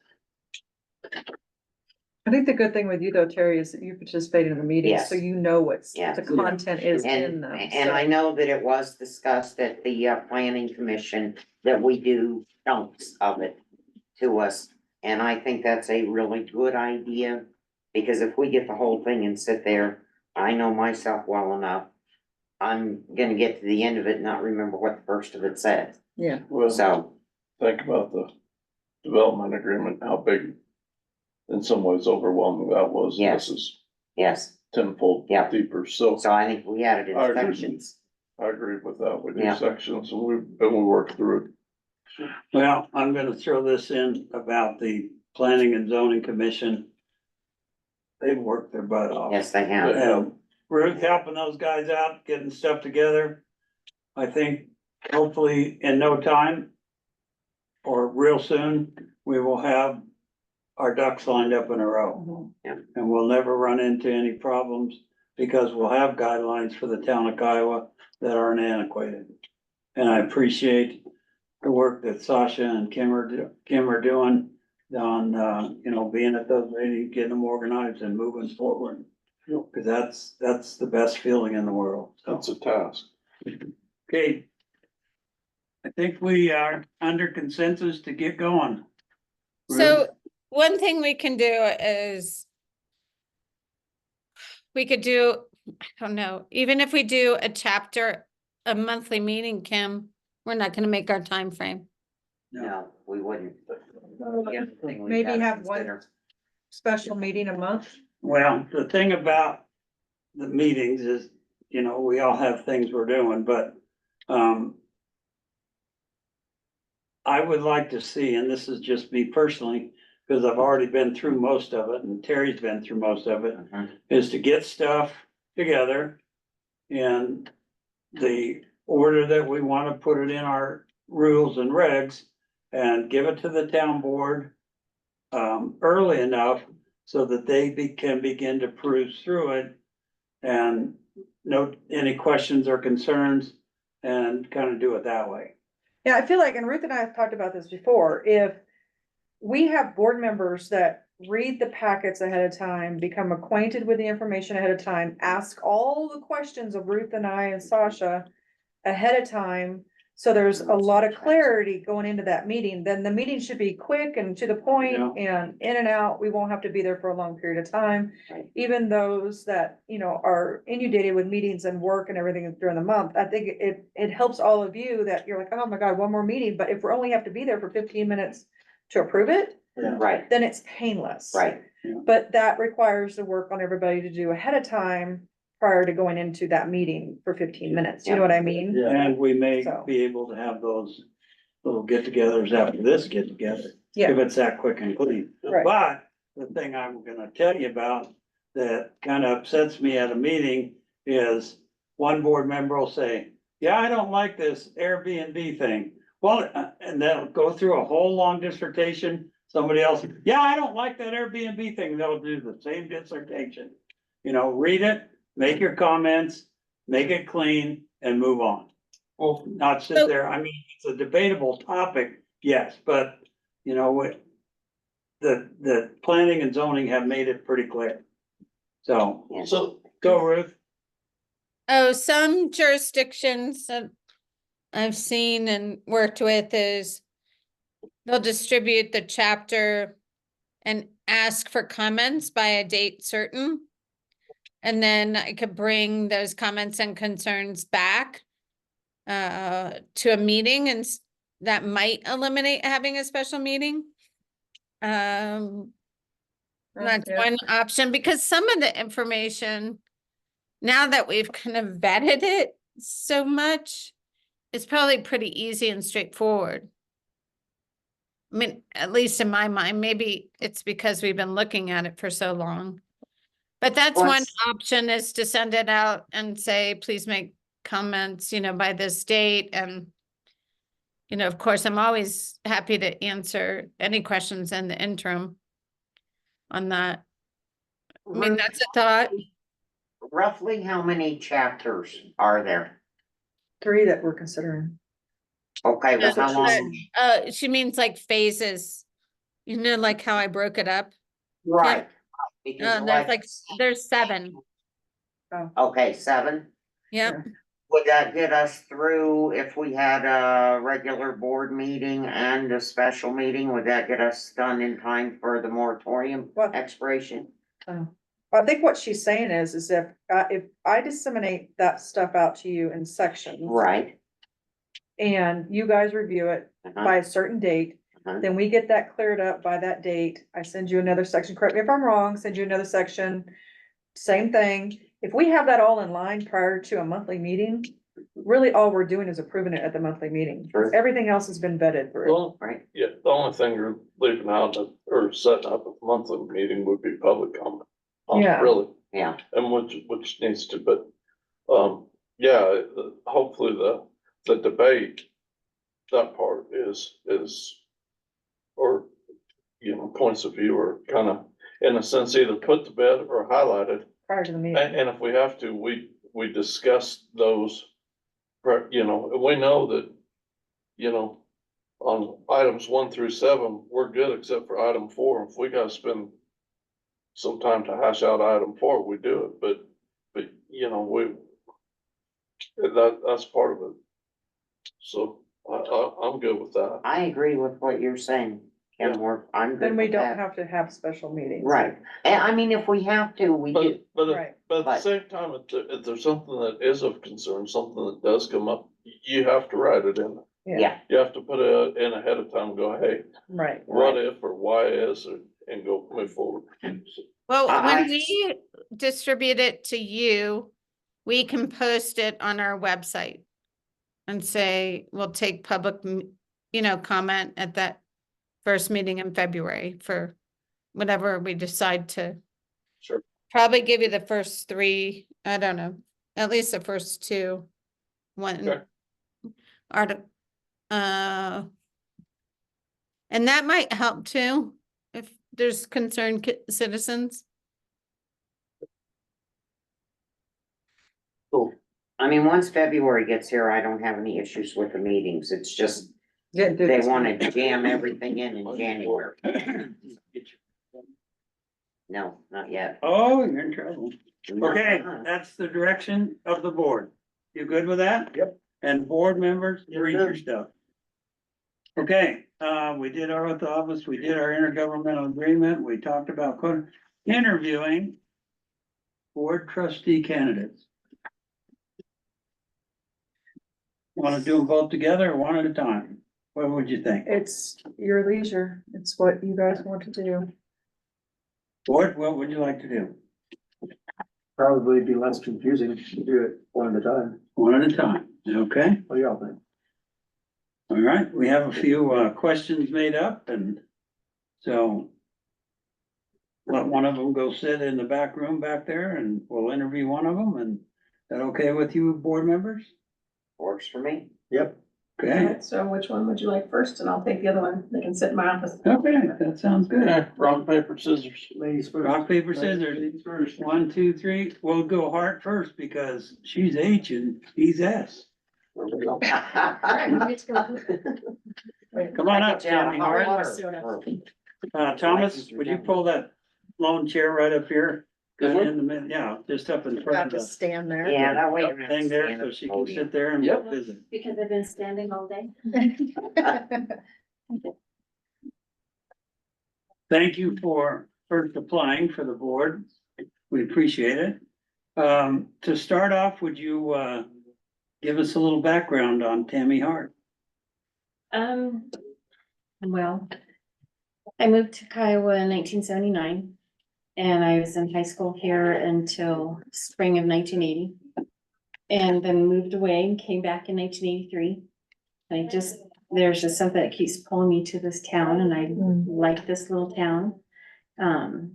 I think the good thing with you though, Terry, is that you participate in the meetings, so Yes. you know what's, Yes. the content is in And, them. and so- I know that it was discussed at the planning commission that we do chunks of it to us. And I think that's a really good idea, because if we get the whole thing and sit there, I know myself well enough. I'm gonna get to the end of it and not remember what the first of it said, Yeah, Well, so, think about the development agreement, how big, in some ways overwhelming that was. Yes. This is yes. tenfold Yeah. deeper, so So I think we had it I in agree. sections. I agree with that. We do Yeah. sections and we work through it. Well, I'm gonna throw this in about the planning and zoning commission. They've worked their butt off. Yes, they have. And Ruth helping those guys out, getting stuff together. I think hopefully in no time or real soon, we will have our ducks lined up in a row. Mhm. And we'll never run into any problems because we'll have guidelines for the town of Kiowa that aren't antiquated. And I appreciate the work that Sasha and Kim are doing on, you know, being at those meetings, getting them organized and moving forward. Cause that's the best feeling in the world. So, It's a task. okay. I think we are under consensus to get going. So one thing we can do is we could do, I don't know, even if we do a chapter, a monthly meeting, Kim, we're not gonna make our time frame. No, we wouldn't. The other thing we Maybe gotta have one consider- special meeting a month. Well, the thing about the meetings is, you know, we all have things we're doing, but, I would like to see, and this is just me personally, because I've already been through most of it and Terry's been through most of it, is to get stuff together in the order that we want to put it in our rules and regs and give it to the town board early enough so that they can begin to peruse through it and note any questions or concerns and kind of do it that way. Yeah, I feel like, and Ruth and I have talked about this before, if we have board members that read the packets ahead of time, become acquainted with the information ahead of time, ask all the questions of Ruth and I and Sasha ahead of time, so there's a lot of clarity going into that meeting, then the meeting should be quick and to the point and in and out. We won't have to be there for a long period of time. Right. Even those that, you know, are inundated with meetings and work and everything during the month, I think it helps all of you that you're like, oh my God, one more meeting, but if we only have to be there for 15 minutes to approve it, Right, then it's painless. right. But that requires the work on everybody to do ahead of time prior to going into that meeting for 15 minutes. You know what I mean? And we may So. be able to have those little get-togethers after this get-together, Yeah. if it's that quick and clean. Right. But the thing I'm gonna tell you about that kind of upsets me at a meeting is one board member will say, yeah, I don't like this Airbnb thing. Well, and they'll go through a whole long dissertation. Somebody else, yeah, I don't like that Airbnb thing. They'll do the same dissertation. You know, read it, make your comments, make it clean and move on. Well, not sit there. I mean, it's a debatable topic, yes, but you know what? The planning and zoning have made it pretty clear. So, So, go Ruth. Oh, some jurisdictions that I've seen and worked with is they'll distribute the chapter and ask for comments by a date certain. And then I could bring those comments and concerns back to a meeting, and that might eliminate having a special meeting. That's Yeah. one option, because some of the information, now that we've kind of vetted it so much, it's probably pretty easy and straightforward. I mean, at least in my mind, maybe it's because we've been looking at it for so long. But that's one Once- option, is to send it out and say, please make comments, by this date. And, of course, I'm always happy to answer any questions in the interim on that. I mean, that's a thought. Roughly how many chapters are there? 3 that we're considering. Okay, well, how long? She means like phases, like how I broke it up. Right. Because There's 7. okay, 7? Yep. Would that get us through if we had a regular board meeting and a special meeting? Would that get us done in time for the moratorium What? expiration? I think what she's saying is if I disseminate that stuff out to you in sections. Right. And you guys review it Uh-huh, by a certain date, uh-huh. then we get that cleared up by that date. I send you another section, correct me if I'm wrong, send you another section. Same thing. If we have that all in line prior to a monthly meeting, really all we're doing is approving it at the monthly meeting. Sure. Everything else has been vetted through. Well, Right. yeah, the only thing you're leaving out or setting up a monthly meeting would be public comment. Yeah. Really, Yeah, and which needs to, but, hopefully the debate, that part is, or, points of view are kind of, in a sense, either put to bed or highlighted. Prior to the meeting. And if we have to, we discuss those, we know that, on items 1 through 7, we're good except for item 4. If we gotta spend some time to hash out item 4, we do it, but, that's part of it. So I'm good with that. I agree with what you're saying, Kim, I'm good Then we with don't that. have to have special meetings. Right, and I mean, if we have to, we do. Right. But at the But- same time, if there's something that is of concern, something that does come up, you have to write it in. Yeah, You have to put it in ahead of time, go, hey, Right. what if or why is, and go move forward. Well, I- when we distribute it to you, we can post it on our website and say, we'll take public, comment at that first meeting in February for whatever we decide to. Sure. Probably give you the first 3, I don't know, at least the first 2. Okay. And that might help too, if there's concerned citizens. Cool. I mean, once February gets here, I don't have any issues with the meetings, it's just, Yeah, do they this. wanna jam everything in January. No, not yet. Oh, you're in trouble. Okay, Uh-huh. that's the direction of the board. You good with that? Yep. And board members, You're read your good. stuff. Okay, we did our oath of office, we did our intergovernmental agreement, we talked about interviewing board trustee candidates. Want to do them both together or one at a time? What would you think? It's your leisure. It's what you guys want to do. Board, what would you like to do? Probably be less confusing if you do it one at a time. One at a time, okay? What do y'all think? All right, we have a few questions made up, and so let one of them go sit in the back room back there and we'll interview one of them. And is that okay with you, board members? Works for me. Yep. Okay, So which one would you like first? And I'll take the other one. They can sit in my office. okay, that sounds good. Yeah, rock, paper, scissors. Ladies first. Rock, paper, scissors. Ladies first. 1, 2, 3. We'll go Hart first because she's H and he's S. Come on up, Tammy Hart. Thomas, would you pull that lone chair right up here? This one? In the middle, yeah, just up in Have front to of stand there. Yeah, that way. the you're not thing there, standing so at she the can podium. sit there and Yep. visit. Because I've been standing all day. thank you for first applying for the board. We appreciate it. To start off, would you, give us a little background on Tammy Hart? Well, I moved to Kiowa in 1979, and I was in high school here until spring of 1980. And then moved away and came back in 1983. There's just something that keeps pulling me to this town, and I like this little town. Like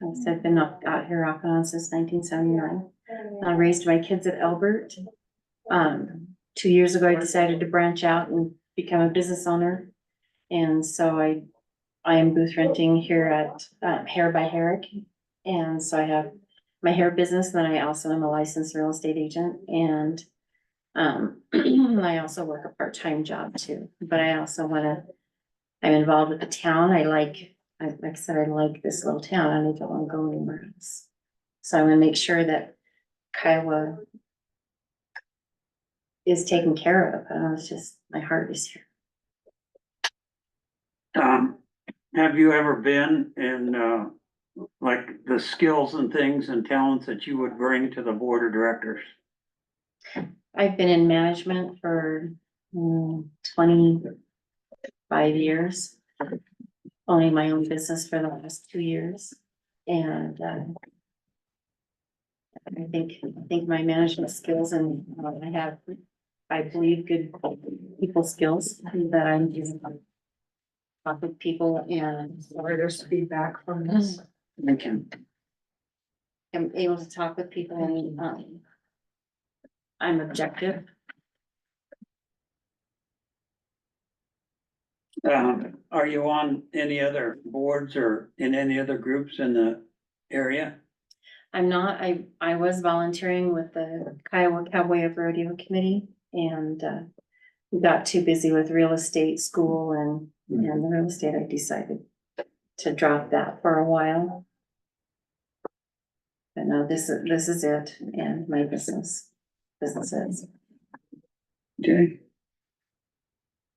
I said, I've been out here off and on since 1979. I raised my kids at Elbert. 2 years ago, I decided to branch out and become a business owner. And so I am booth renting here at Hair by Herrick. And so I have my hair business, then I also am a licensed real estate agent, and I also work a part-time job too, but I also I'm involved with the town. Like I said, I like this little town, and I don't wanna go anywhere else. So I'm gonna make sure that Kiowa is taken care of. It's just, my heart is here. Have you ever been in, like the skills and things and talents that you would bring to the board of directors? I've been in management for 25 years, owning my own business for the last 2 years. And I think my management skills, and I have, I believe, good people skills that I'm using. Talk with people, and There's feedback from this. Thank you. I'm able to talk with people, and I'm objective. Are you on any other boards or in any other groups in the area? I'm not, I was volunteering with the Kiowa Cowboy of Rodeo Committee, and we got too busy with real estate school and the real estate. I decided to drop that for a while. But no, this is it, and my businesses. Okay.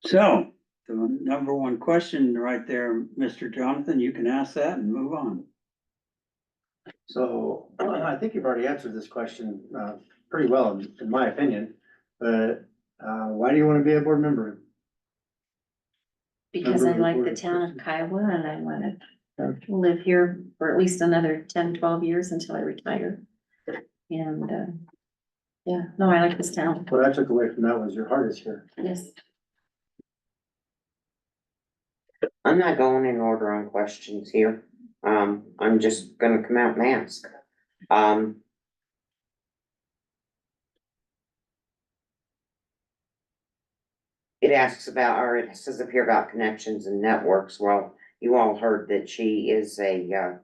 So, the number one question right there, Mr. Jonathan, you can ask that and move on. So I think you've already answered this question pretty well, in my opinion, but why do you want to be a board member? Because I Member of the like board the of town of trustees. Kiowa, and I wanna live here for at least another 10, 12 years until I retire. And yeah, no, I like this town. What I took away from that was your heart is here. Yes. I'm not going in order on questions here. I'm just gonna come out and ask. It asks about, or it says up here about connections and networks. Well, you all heard that she is a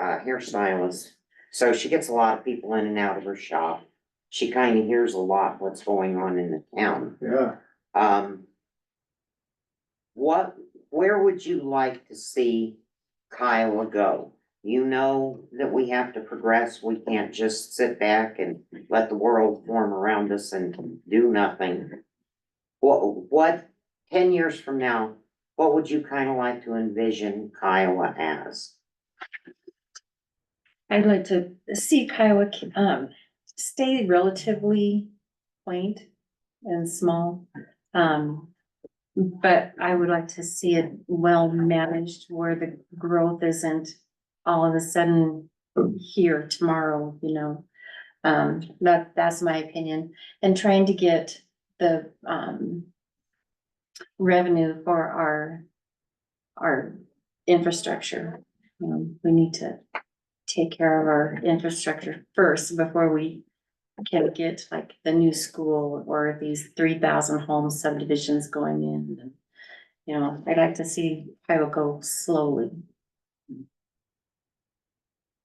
hairstylist. So she gets a lot of people in and out of her shop. She kind of hears a lot what's going on in the town. Yeah. Where would you like to see Kiowa go? You know that we have to progress. We can't just sit back and let the world form around us and do nothing. What 10 years from now, what would you kind of like to envision Kiowa as? I'd like to see Kiowa, stay relatively quaint and small. But I would like to see it well managed, where the growth isn't all of a sudden here tomorrow, you know. That's my opinion, and trying to get the, revenue for our infrastructure. We need to take care of our infrastructure first before we can get like the new school or these 3,000 home subdivisions going in. And, you know, I'd like to see Iowa go slowly.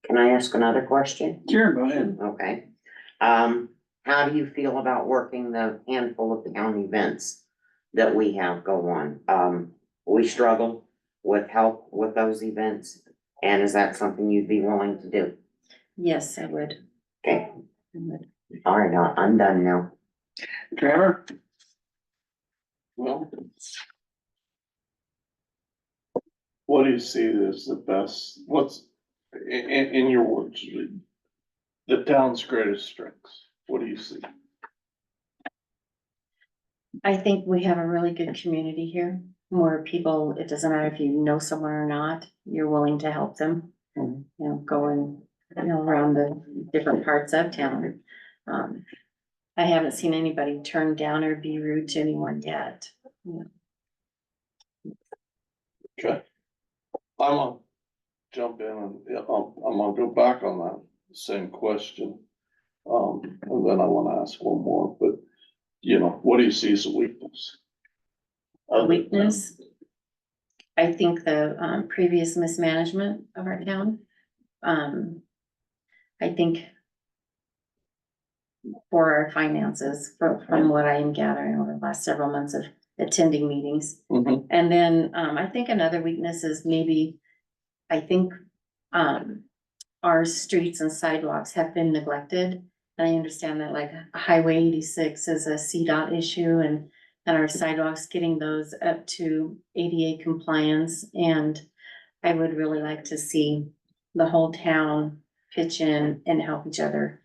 Can I ask another question? Sure, go ahead. Okay. How do you feel about working the handful of town events that we have go on? We struggle with help with those events, and is that something you'd be willing to do? Yes, I would. Okay, I would. all right, I'm done now. Trevor? Well, what do you see as the best, what's, in your words, the town's greatest strengths? What do you see? I think we have a really good community here, where people, it doesn't matter if you know someone or not, you're willing to help them. Mhm. You know, going, around the different parts of town. I haven't seen anybody turn down or be rude to anyone yet. Okay. I'm gonna jump in and, yeah, I'm gonna go back on that same question. And then I wanna ask one more, but, what do you see as a weakness? A weakness. I think the previous mismanagement of our town. I think for our finances, from what I am gathering over the last several months of attending meetings. Mhm. And then I think another weakness is maybe, I think our streets and sidewalks have been neglected. And I understand that like Highway 86 is a CDOT issue and our sidewalks, getting those up to ADA compliance. And I would really like to see the whole town pitch in and help each other,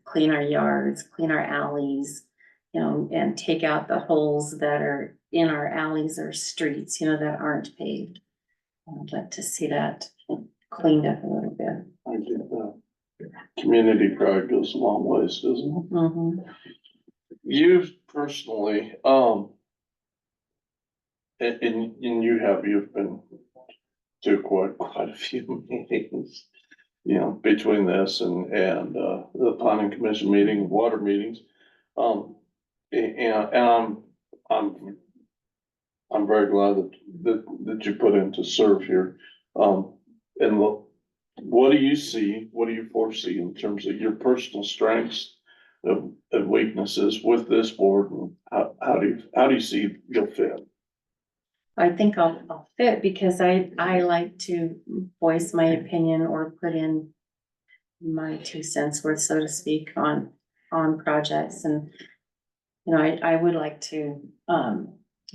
clean our yards, clean our alleys, and take out the holes that are in our alleys or streets, that aren't paved. I'd like to see that cleaned up a little bit. I think that community pride goes a long ways, doesn't it? Mhm. You personally, and you've been to quite a few meetings, between this and, the planning commission meeting, water meetings. And I'm very glad that you put in to serve here. And what do you see, what do you foresee in terms of your personal strengths and weaknesses with this board? And how do you see you'll fit? I think I'll fit because I like to voice my opinion or put in my 2 cents worth, so to speak, on projects. And, I would like to,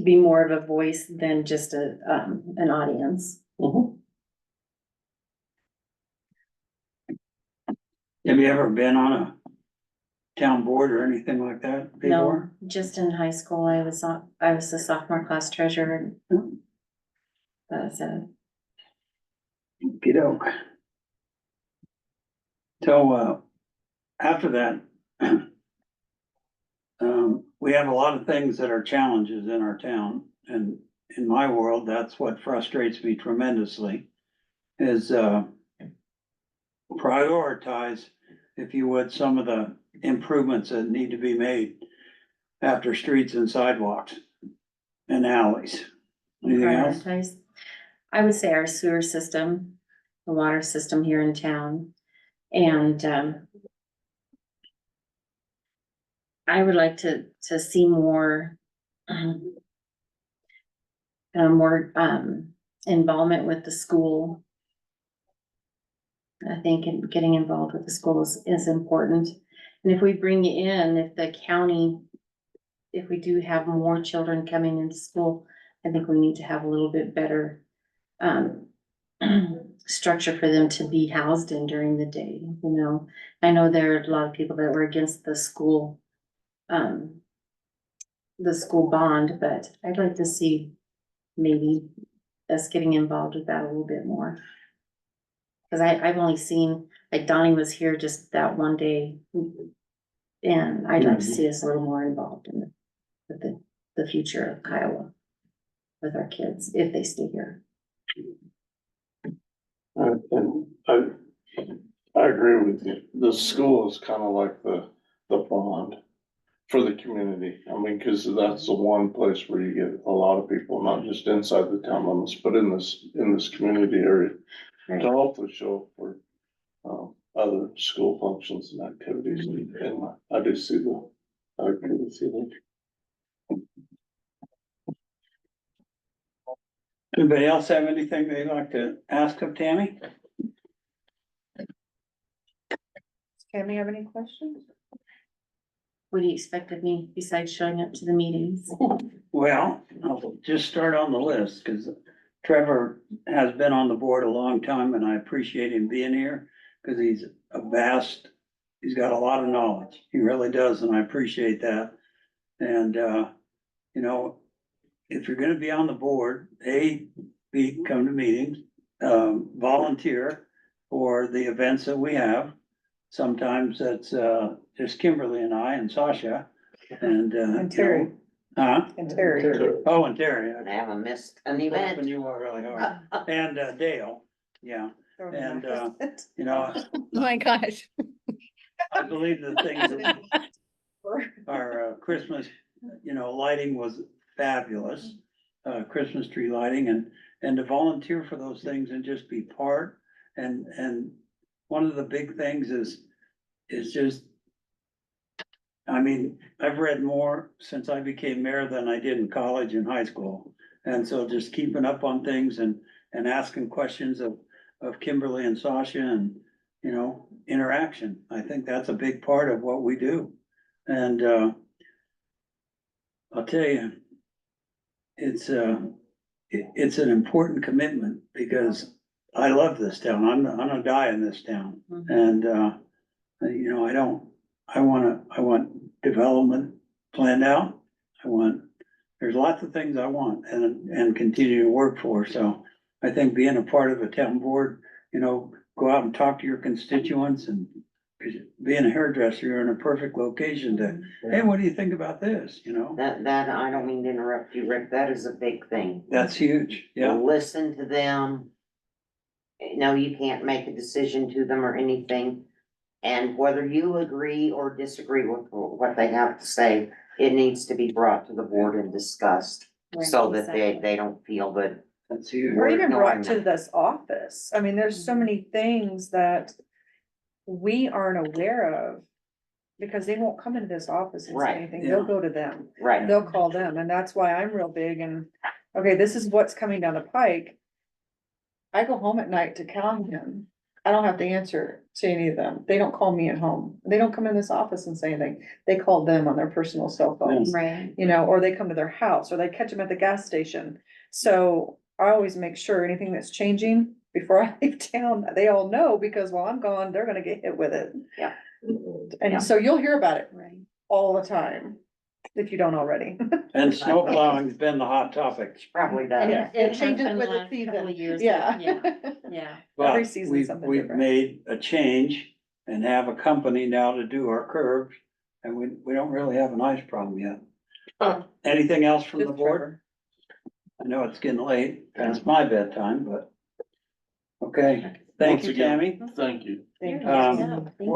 be more of a voice than just an audience. Mhm. Have you ever been on a town board or anything like that No, before? just in high school, I was the sophomore class treasurer. That's it. Okey-doke. So, after that, we have a lot of things that are challenges in our town, and in my world, that's what frustrates me tremendously. Is, prioritize, if you would, some of the improvements that need to be made after streets and sidewalks and alleys. Anything else? Prioritize. I would say our sewer system, the water system here in town, and I would like to see more more involvement with the school. I think getting involved with the school is important. And if we bring in, if the county, if we do have more children coming into school, I think we need to have a little bit better structure for them to be housed in during the day, I know there are a lot of people that were against the school bond, but I'd like to see maybe us getting involved with that a little bit more. Cause I've only seen, like Donnie was here just that one day. And I'd like to see us a little more involved with the future of Kiowa. With our kids, if they stay here. And I agree with you. The school is kind of like the bond for the community. I mean, cause that's the one place where you get a lot of people, not just inside the town limits, but in this community area. Right. To hopefully show up for, other school functions and activities, and I do see that. I agree with you there. Anybody else have anything they'd like to ask of Tammy? Tammy, have any questions? What do you expect of me besides showing up to the meetings? Well, I'll just start on the list, cause Trevor has been on the board a long time and I appreciate him being here because he's he's got a lot of knowledge. He really does, and I appreciate that. And, you know, if you're gonna be on the board, come to meetings, volunteer for the events that we have. Sometimes it's, just Kimberly and I and Sasha and, And Terry. Huh? And Terry. Oh, and Terry. I haven't missed an Helping event. you out really hard. And, Dale, yeah, and, you know, Oh my gosh. I believe the things, our Christmas, you know, lighting was fabulous. Christmas tree lighting and to volunteer for those things and just be part. And one of the big things is just, I mean, I've read more since I became mayor than I did in college and high school. And so just keeping up on things and asking questions of Kimberly and Sasha and, you know, interaction. I think that's a big part of what we do. And, I'll tell you, it's an important commitment because I love this town. I'm gonna die in this town. And, you know, I want development planned out. There's lots of things I want and continue to work for. So I think being a part of a town board, you know, go out and talk to your constituents and 'cause being a hairdresser, you're in a perfect location to, hey, what do you think about this? You know, That, I don't mean to interrupt you, Rick, that is a big thing. that's huge. Yeah. Listen to them. No, you can't make a decision to them or anything. And whether you agree or disagree with what they have to say, it needs to be brought to the board and discussed. So that they don't feel that. That's huge. Or even No, brought I'm to not. this office. I mean, there's so many things that we aren't aware of. Because they won't come into this office and say Right, anything, they'll yeah. go to them, Right. they'll call them, and that's why I'm real big and, okay, this is what's coming down the pike. I go home at night to count him, I don't have to answer to any of them, they don't call me at home, they don't come in this office and say anything, they call them on their personal cell phones. Right. You know, or they come to their house, or they catch them at the gas station, so I always make sure anything that's changing before I leave town, they all know, because while I'm gone, they're gonna get hit with it. Yeah. And so you'll hear about it Right. all the time, if you don't already. And snow plowing's been the hot topic. Probably does. Yeah, it changes has been with the the last couple of season, years, yeah. Yeah. Every But season something we've different. made a change and have a company now to do our curbs. And we don't really have an ice problem yet. Anything else from the Just board? Trevor. I know it's getting late, and it's my bedtime, but. Okay, thank Once you, again, Tammy. Thank you. Thank you. Um, Thank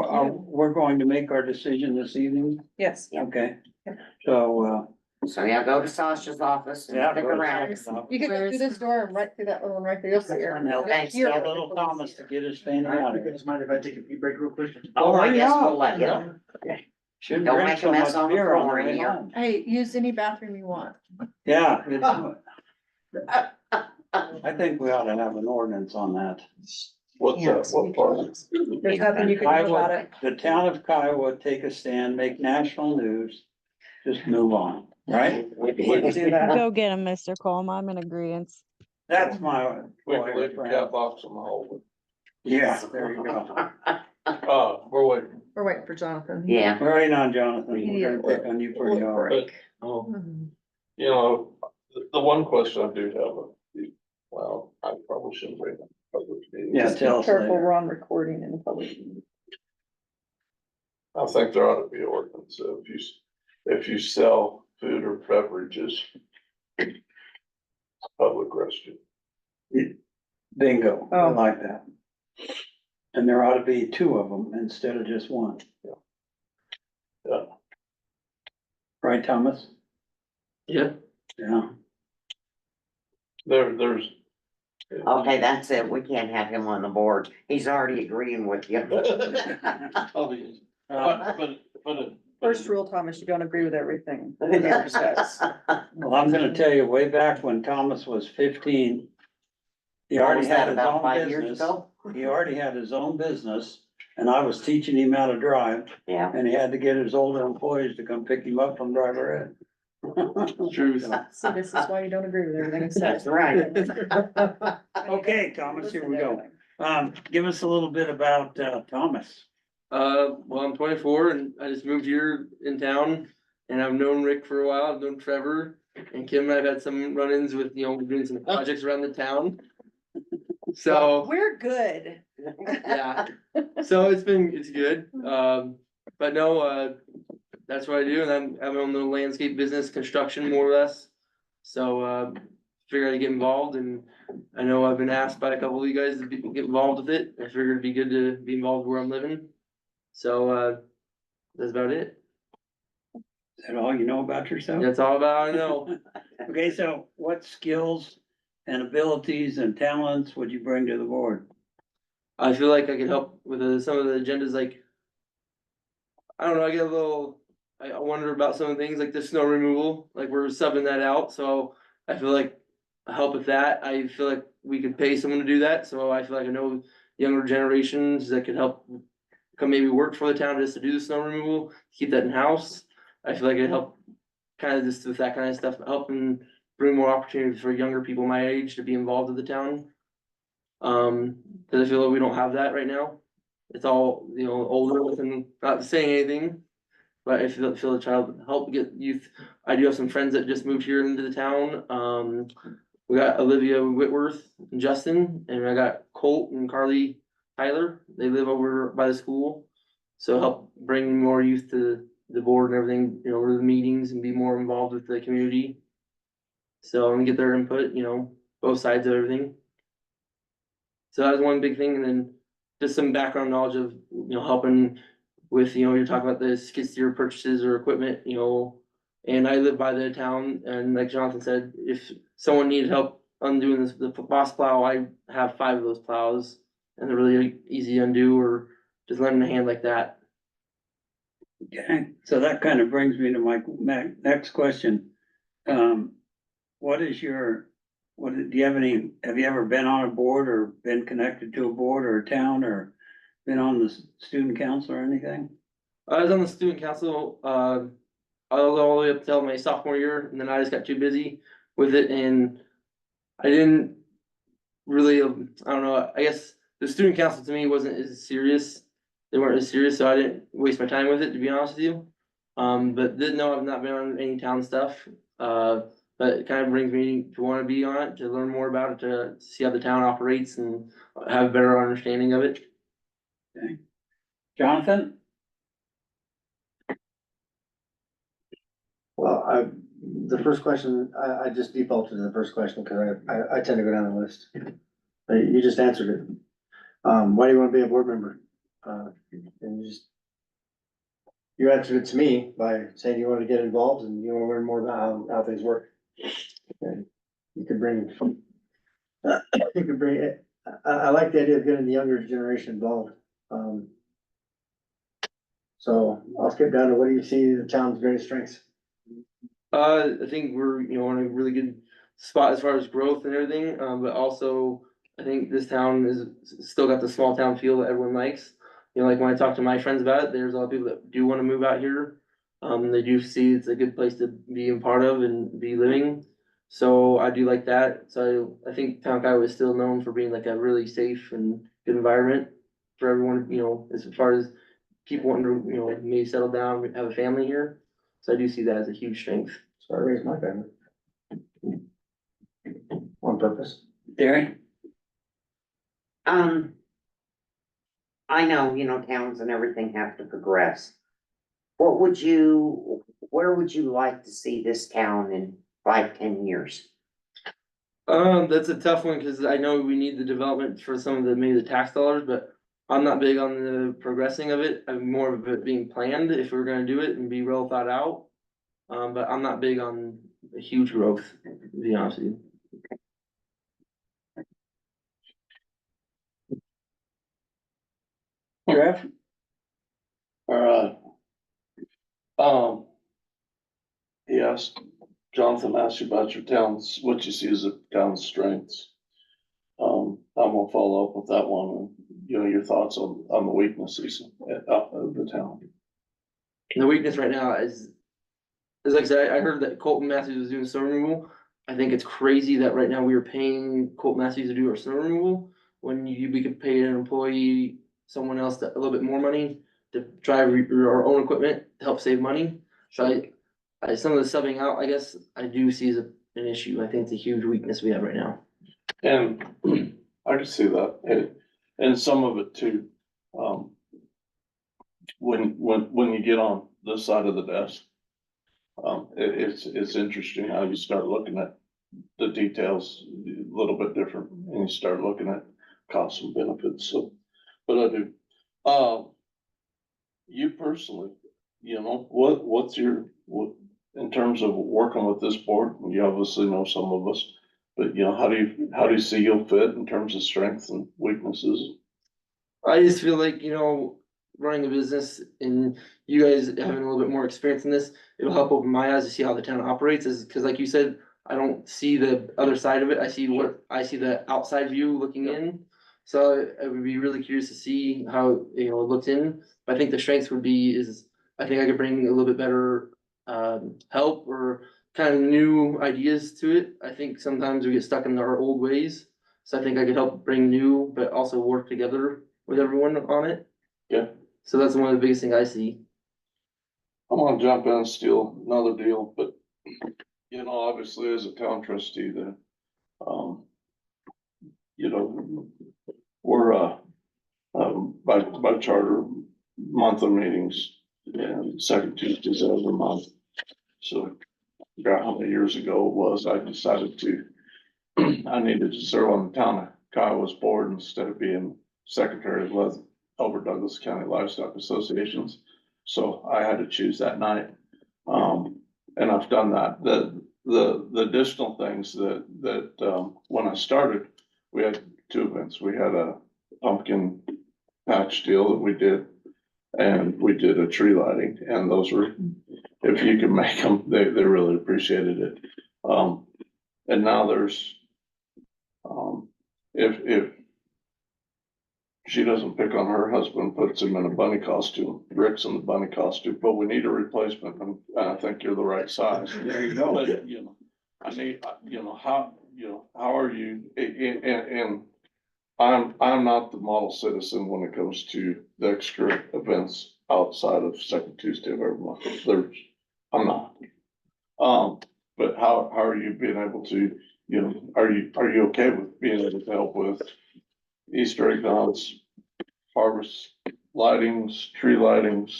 we're going to make our decision this evening, Yes, okay? Yep. So, So yeah, go to Sasha's office and yeah. stick go to around. Sasha's office. you can go through this door and right through that little one right there, you'll see her. And help Thanks, You're- tell little Thomas to get his fanny out of here. mind if I take a pee break real quick? Oh, I hurry guess up. we'll let you. Shouldn't Don't drink make a so mess much on the beer on the floor way in here. home. Hey, use any bathroom you want. Yeah, I think we ought to have an ordinance on that. What's that, what part? There's nothing you can do about Kiowa, it. the town of Kiowa, take a stand, make national news, just move on, right? Wouldn't do that. Go get him, Mr. Coleman, I'm in agreement. That's my. We can leave the cat box in the hallway. Yeah, there you go. We're waiting. We're waiting for Jonathan. Yeah. We're waiting on Jonathan. Yeah. We're gonna pick on you pretty hard. But, Mhm. you know, the one question I do have, well, I probably shouldn't bring it. Public meeting. Yeah, Just be tell us careful, later. we're on recording in the public. I think there ought to be an ordinance, so if you sell food or beverages, public restroom. Bingo, I Oh. like that. And there ought to be two of them instead of just one. Yeah. Right, Thomas? Yeah. Yeah. There's. Okay, that's it. We can't have him on the board. He's already agreeing with you. But First rule, Thomas, you don't agree with everything. the mayor says. Well, I'm gonna tell you, way back when Thomas was 15, he What already was had that, his about own 5 years business. ago? He already had his own business, and I was teaching him how to drive, Yeah. and he had to get his older employees to come pick him up from driver ed. Truth. So this is why you don't agree with everything. he says. That's right. Okay, Thomas, here we go. Give us a little bit about, Thomas. Well, I'm 24 and I just moved here in town and I've known Rick for a while. I've known Trevor and Kim. And I've had some run-ins with, doing some projects around the town. So, We're good. yeah, so it's good. But no, that's what I do. And I'm on the landscape business, construction more or less. So, figured I'd get involved and I know I've been asked by a couple of you guys to get involved with it. I figured it'd be good to be involved where I'm living. So, that's about it. Is that all you know about yourself? That's all about I know. Okay, so what skills and abilities and talents would you bring to the board? I feel like I could help with some of the agendas, like, I don't know, I wonder about some of the things like the snow removal, like we're subbing that out, so I feel like I help with that. I feel like we could pay someone to do that, so I feel like I know younger generations that could help come maybe work for the town just to do the snow removal, keep that in-house. I feel like it'd help kind of just with that kind of stuff, helping bring more opportunities for younger people my age to be involved with the town. Cause I feel like we don't have that right now. It's all, older and not saying anything. But I feel the child help get youth. I do have some friends that just moved here into the town. We got Olivia Whitworth and Justin, and I got Colt and Carly Tyler. They live over by the school. So help bring more youth to the board and everything, to the meetings and be more involved with the community. So, and get their input, both sides of everything. So that was one big thing, and then just some background knowledge of, helping with, you're talking about the skid steer purchases or equipment, and I live by the town, and like Jonathan said, if someone needed help undoing the boss plow, I have 5 of those plows, and they're really easy to undo, or just lending a hand like that. Okay, so that kind of brings me to my next question. Do you have you ever been on a board or been connected to a board or a town or been on the student council or anything? I was on the student council, all the way up till my sophomore year, and then I just got too busy with it, and I didn't really, I don't know, I guess the student council to me wasn't as serious. They weren't as serious, so I didn't waste my time with it, to be honest with you. But didn't know I've not been on any town stuff, but it kind of brings me to want to be on it, to learn more about it, to see how the town operates and have a better understanding of it. Okay. Jonathan? Well, the first question, I just defaulted to the first question because I tend to go down the list. You just answered it. Why do you want to be a board member? And you answered it to me by saying you want to get involved and you want to learn more about how things work. And you could bring it. I like the idea of getting the younger generation involved. So I'll skip down to what do you see the town's greatest strengths? I think we're, in a really good spot as far as growth and everything, but also I think this town is still got the small town feel that everyone likes. Like when I talk to my friends about it, there's a lot of people that do want to move out here. They do see it's a good place to be a part of and be living. So I do like that. So I think Town Kiowa is still known for being like a really safe and good environment for everyone, as far as people wanting to, maybe settle down, have a family here. So I do see that as a huge strength. So I raised my family. On purpose. Derry? I know, towns and everything have to progress. Where would you like to see this town in 5-10 years? That's a tough one, cause I know we need the development for some of maybe the tax dollars, but I'm not big on the progressing of it. I'm more of it being planned if we're gonna do it and be well thought out. But I'm not big on a huge growth, to be honest with you. Jeff? Alright. Yes, Jonathan asked you about your towns, what you see as a town's strengths. I'm gonna follow up with that one, your thoughts on the weaknesses of the town. The weakness right now is as like I said, I heard that Colton Matthews was doing snow removal. I think it's crazy that right now we are paying Colton Matthews to do our snow removal, when we could pay an employee, someone else a little bit more money to drive our own equipment to help save money. So some of the subbing out, I guess, I do see as an issue. I think it's a huge weakness we have right now. And I can see that, and some of it too. When you get on this side of the desk, it's interesting how you start looking at the details a little bit different, and you start looking at costs and benefits, so, but I do. You personally, what's what, in terms of working with this board, you obviously know some of us, but how do you see you'll fit in terms of strengths and weaknesses? I just feel like, running a business and you guys having a little bit more experience in this, it'll help open my eyes to see how the town operates, cause like you said, I don't see the other side of it. I see the outside view looking in. So I would be really curious to see how, it looks in. But I think the strengths would be I think I could bring a little bit better help or kind of new ideas to it. I think sometimes we get stuck in our old ways. So I think I could help bring new, but also work together with everyone on it. Yeah. So that's one of the biggest things I see. I'm gonna jump in and steal another deal, but obviously as a town trustee that, we're, by charter, monthly meetings and second Tuesdays of every month. So I forgot how many years ago it was, I decided I needed to serve on the town of Kiowa's board instead of being secretary of over Douglas County Livestock Associations. So I had to choose that night. And I've done that. The additional things that when I started, we had two events. We had a pumpkin patch deal that we did, and we did a tree lighting, and those were, if you can make them, they really appreciated it. And now there's, if she doesn't pick on her husband, puts him in a bunny costume, Rick's in the bunny costume, but we need a replacement, and I think you're the right size. There you go. But, I need, how are you, and I'm not the model citizen when it comes to the extra events outside of second Tuesday of every month. I'm not. But how are you being able to, are you okay with being able to help with Easter egg hunts, harvest lightings, tree lightings,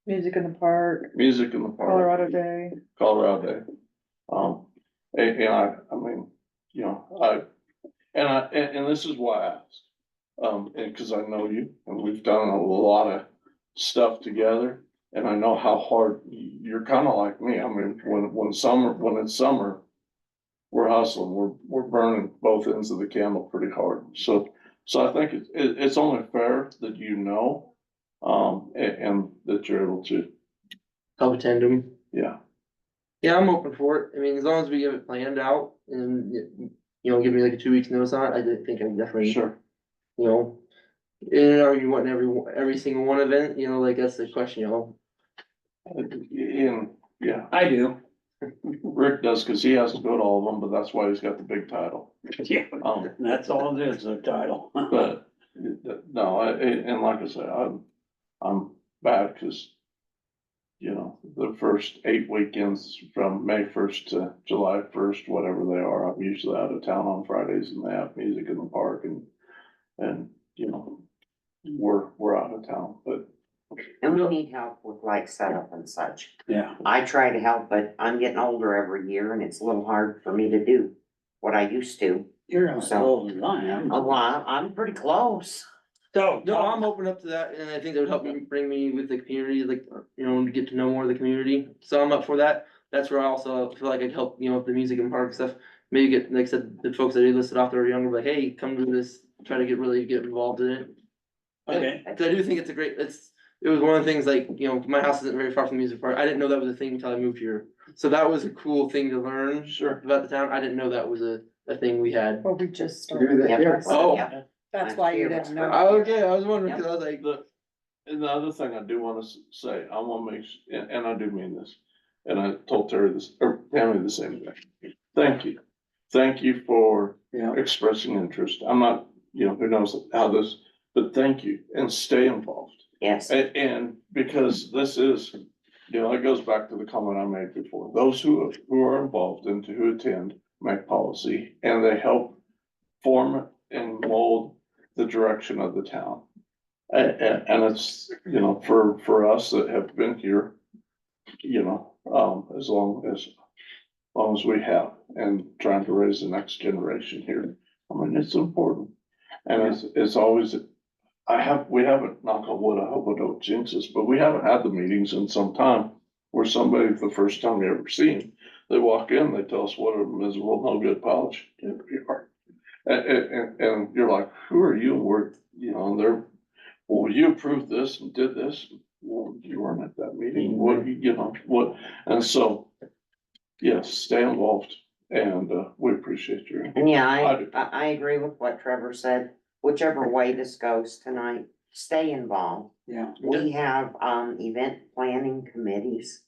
Music in the park, music in the park? Colorado Day. And I mean, and this is why I asked. And cause I know you and we've done a lot of stuff together, and I know how hard you're kind of like me. I mean, when it's summer, we're hustling, we're burning both ends of the candle pretty hard. So I think it's only fair that and that you're able to, Help attend them. yeah. Yeah, I'm open for it. I mean, as long as we get it planned out and, give me like a 2 weeks notice on it, I think I can definitely, Sure. are you wanting every single one event, like that's the question, And, yeah, I do. Rick does, cause he has to go to all of them, but that's why he's got the big title. Yeah, that's all it is, the title. But, no, and like I said, I'm bad, cause the first 8 weekends from May 1st to July 1st, whatever they are, I'm usually out of town on Fridays, and they have music in the park, and we're out of town, but. And we need help with like setup and such. Yeah. I try to help, but I'm getting older every year and it's a little hard for me to do what I used to. You're not as old as I am. Well, I'm pretty close. So, No, I'm open up to that, and I think that would help me bring me with the community, like, to get to know more of the community. So I'm up for that. That's where I also feel like I could help, with the music and park stuff. Maybe get, like I said, the folks that I listed off that are younger, like, hey, come do this, try to get involved in it. okay, And I do think it's it was one of the things, like, my house isn't very far from the music park. I didn't know that was a thing until I moved here. So that was a cool thing to learn. Sure. About the town. I didn't know that was a thing we had. Well, we just Do started. that here. Oh. Yeah. That's why you didn't know. Okay, I was wondering, cause I was like, And the other thing I do wanna say, I wanna and I do mean this, And I told Terry this, or Tammy the same thing. Thank you. Thank you for Yeah, expressing interest. I'm not, who knows how this, but thank you and stay involved. Yes, And because this is, it goes back to the comment I made before. Those who are involved and who attend make policy and they help form and mold the direction of the town. And it's, for us that have been here, as long as we have and trying to raise the next generation here. I mean, it's important. And it's always, we haven't, knock on wood, I hope I don't jinx this, but we haven't had the meetings in some time where somebody, the first time you ever see them, they walk in, they tell us what a miserable, no good polish we are. And you're like, who are you? And we're, and they're, well, you approved this and did this. Well, you weren't at that meeting. What, what? And so, yes, stay involved and, we appreciate your. and yeah, I do. I agree with what Trevor said. Whichever way this goes tonight, stay involved. yeah. We have, event planning committees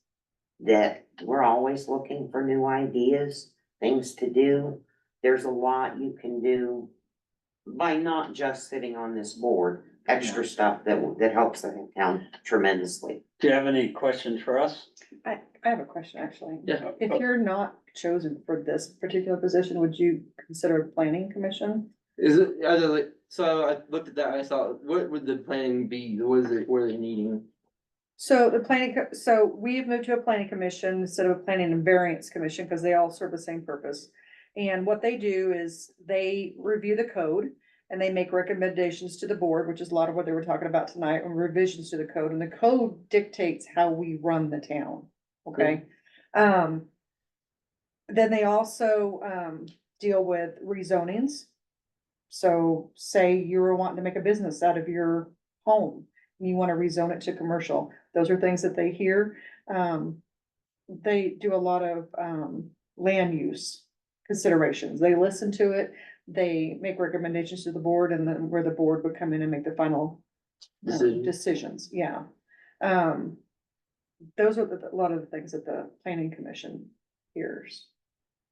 that we're always looking for new ideas, things to do. There's a lot you can do by not just sitting on this board, extra stuff that helps the town tremendously. Do you have any questions for us? I have a question, actually. Yeah. If you're not chosen for this particular position, would you consider a planning commission? Is it, are there like, so I looked at that, and I saw, what would the planning be, what is it, what are they needing? So so we've moved to a planning commission instead of a planning and variance commission, because they all serve the same purpose. And what they do is they review the code and they make recommendations to the board, which is a lot of what they were talking about tonight, and revisions to the code, and the code dictates how we run the town, okay? Then they also, deal with rezonings. So say you were wanting to make a business out of your home, and you wanna rezone it to commercial, those are things that they hear. They do a lot of, land use considerations, they listen to it, they make recommendations to the board, and then where the board would come in and make the final decisions, yeah. Those are a lot of the things that the planning commission hears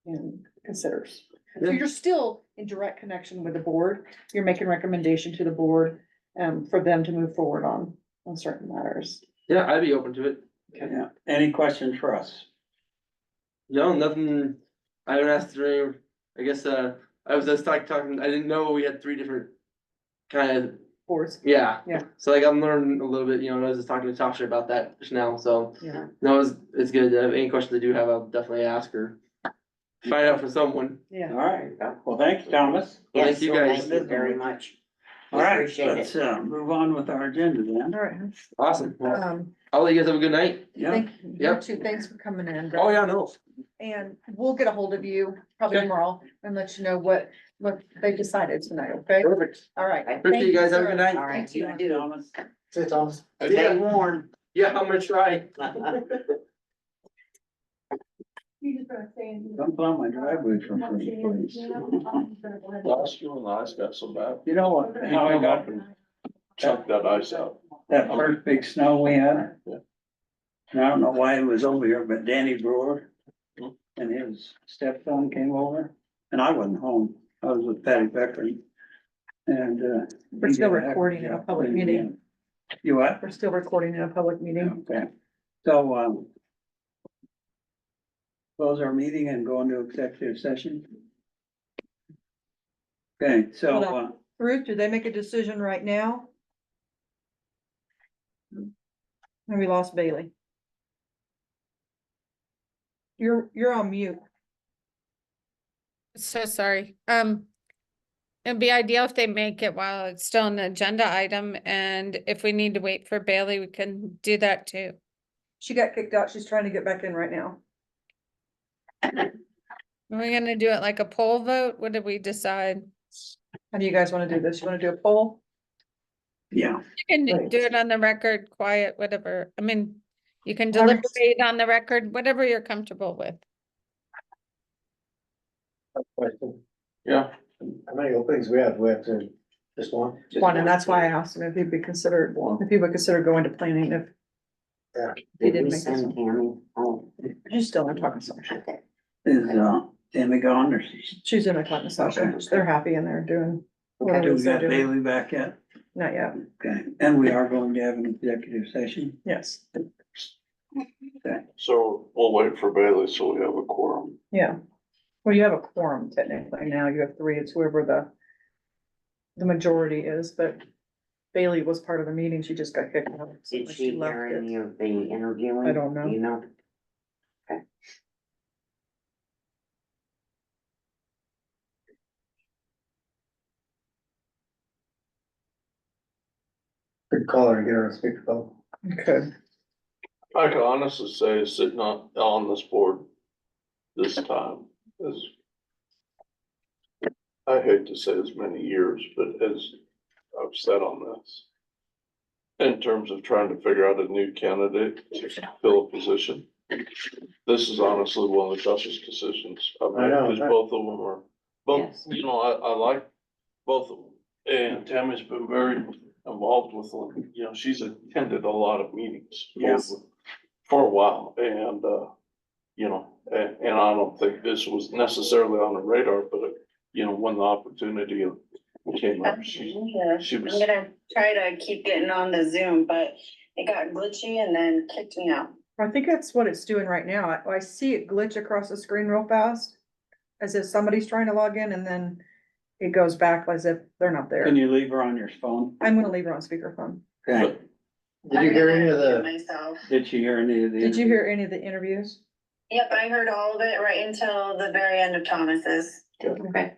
and considers. So Yeah. you're still in direct connection with the board, you're making recommendation to the board, for them to move forward on certain matters. Yeah, I'd be open to it. Yeah. Any questions for us? No, nothing, I haven't asked her, I guess, I was just talking, I didn't know we had three different kind of, Boards, yeah. Yeah. So like I'm learning a little bit, I was just talking to Tasha about that just now, so, yeah. no, it's good, any questions I do have, I'll definitely ask her. Find out from someone. Yeah. All right. Well, thank you, Thomas. Well, Yes, thank you guys. thank you very much. All right, Appreciate let's, it. move on with our agenda then. All right. Awesome, well, Um, I'll let you guys have a good night. Yeah. thank you Yep. too, thanks for coming in. Oh, yeah, no, And we'll get a hold of you probably Okay. tomorrow and let you know what they decided tonight, okay? perfect. All right. Appreciate you guys. Have a good sir. night. All right, Thank you. you do. Thomas. Say, Thomas. Stay warm. Yeah, I'm gonna try. Don't blow my driveway from first place. Last year when the ice got so bad, You know what, how I come got up and chuck that ice out. that first big snow we had? Yeah. And I don't know why he was over here, but Danny Brewer and his stepson came over, and I wasn't home. I was with Patty Becker. And, We're still recording in a public meeting. You what? We're still recording in a public meeting. Okay, so, close our meeting and go into executive session. Okay, so, Hold on. Ruth, did they make a decision right now? And we lost Bailey. You're on mute. So sorry. It'd be ideal if they make it while it's still an agenda item, and if we need to wait for Bailey, we can do that too. She got kicked out. She's trying to get back in right now. Are we gonna do it like a poll vote? What did we decide? How do you guys want to do this? You want to do a poll? yeah, You can Right. do it on the record, quiet, whatever. I mean, you can However- deliberate on the record, whatever you're comfortable with. Yeah, How many openings we have? We have to, just one? One, and that's why I asked him if he'd be considered, if he would consider going to planning if Yeah. He Did did we make this send one. Tammy? Oh, She's still in a talking session. okay. Is, Tammy gone or she's? She's in a talking session. Okay. They're happy and they're doing Do whatever we they're got doing. Bailey back yet? Not yet. Okay, and we are going to have an executive session. Yes. So we'll wait for Bailey, so we have a quorum. Yeah. Well, you have a quorum technically. Now you have three. It's whoever the majority is, but Bailey was part of the meeting. She just got kicked out. so Did she left hear it. any of the interviewing? I don't know. Do you know? Could call her and get her on speakerphone. Okay. I can honestly say sitting on this board this time is, I hate to say as many years, but as I've said on this, in terms of trying to figure out a new candidate to fill a position, this is honestly one of the toughest decisions I've I made, know, because that- both of them are, both, Yes. you know, I like both of them. And Tammy's been very involved with them, you know, she's attended a lot of meetings. Yes. For a while, and, you know, and I don't think this was necessarily on the radar, but, you know, when the opportunity came up, she was. I'm gonna try to keep getting on the Zoom, but it got glitchy and then kicked me out. I think that's what it's doing right now. I see it glitch across the screen real fast. As if somebody's trying to log in and then it goes back as if they're not Can there. you leave her on your phone? I'm gonna leave her on speakerphone. Okay, Did you hear any of I'm gonna the, mute myself. did she hear any of the? Did you hear any of the interviews? Yep, I heard all of it right until the very end of Thomas's. Okay.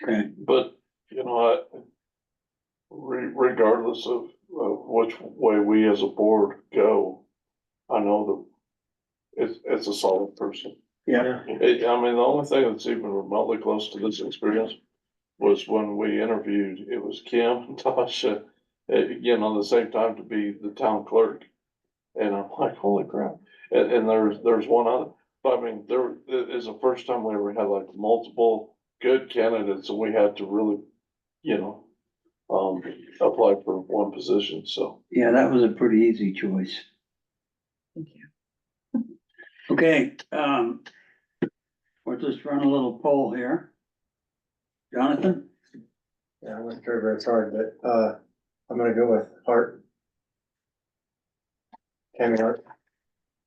Okay, But, you know, regardless of which way we as a board go, I know that it's a solid person. yeah, I mean, the only thing that's even remotely close to this experience was when we interviewed, it was Kim and Tasha, you know, at the same time to be the town clerk. And I'm like, holy crap. And there's one other, but I mean, there is the first time we ever had like multiple good candidates and we had to really, you know, apply for one position, so. yeah, that was a pretty easy choice. Thank you. Okay, we'll just run a little poll here. Jonathan? yeah, I'm not sure if it's hard, but, I'm gonna go with Hart. Tammy Hart.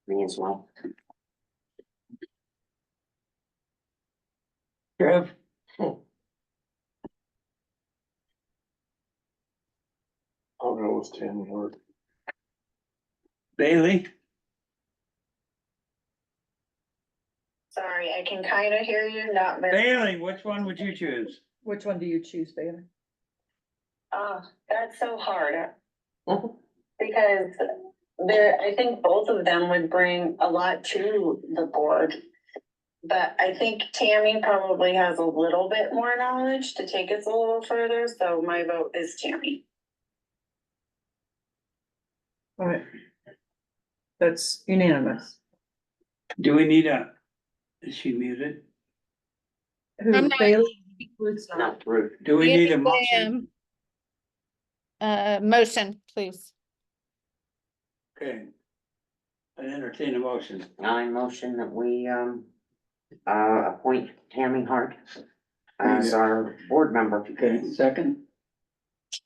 Me as well. Trev? I'll go with Tammy Hart. Bailey? Sorry, I can kind of hear you, not very. Bailey, which one would you choose? Which one do you choose, Bailey? Oh, that's so hard. Because I think both of them would bring a lot to the board. But I think Tammy probably has a little bit more knowledge to take us a little further, so my vote is Tammy. All right. That's unanimous. Do we need is she muted? Who, I'm not- Bailey? No. Do we need a Yes, I motion? am. Motion, please. Okay. I entertain a motion. I motion that we, appoint Tammy Hart as our board member. Okay, second?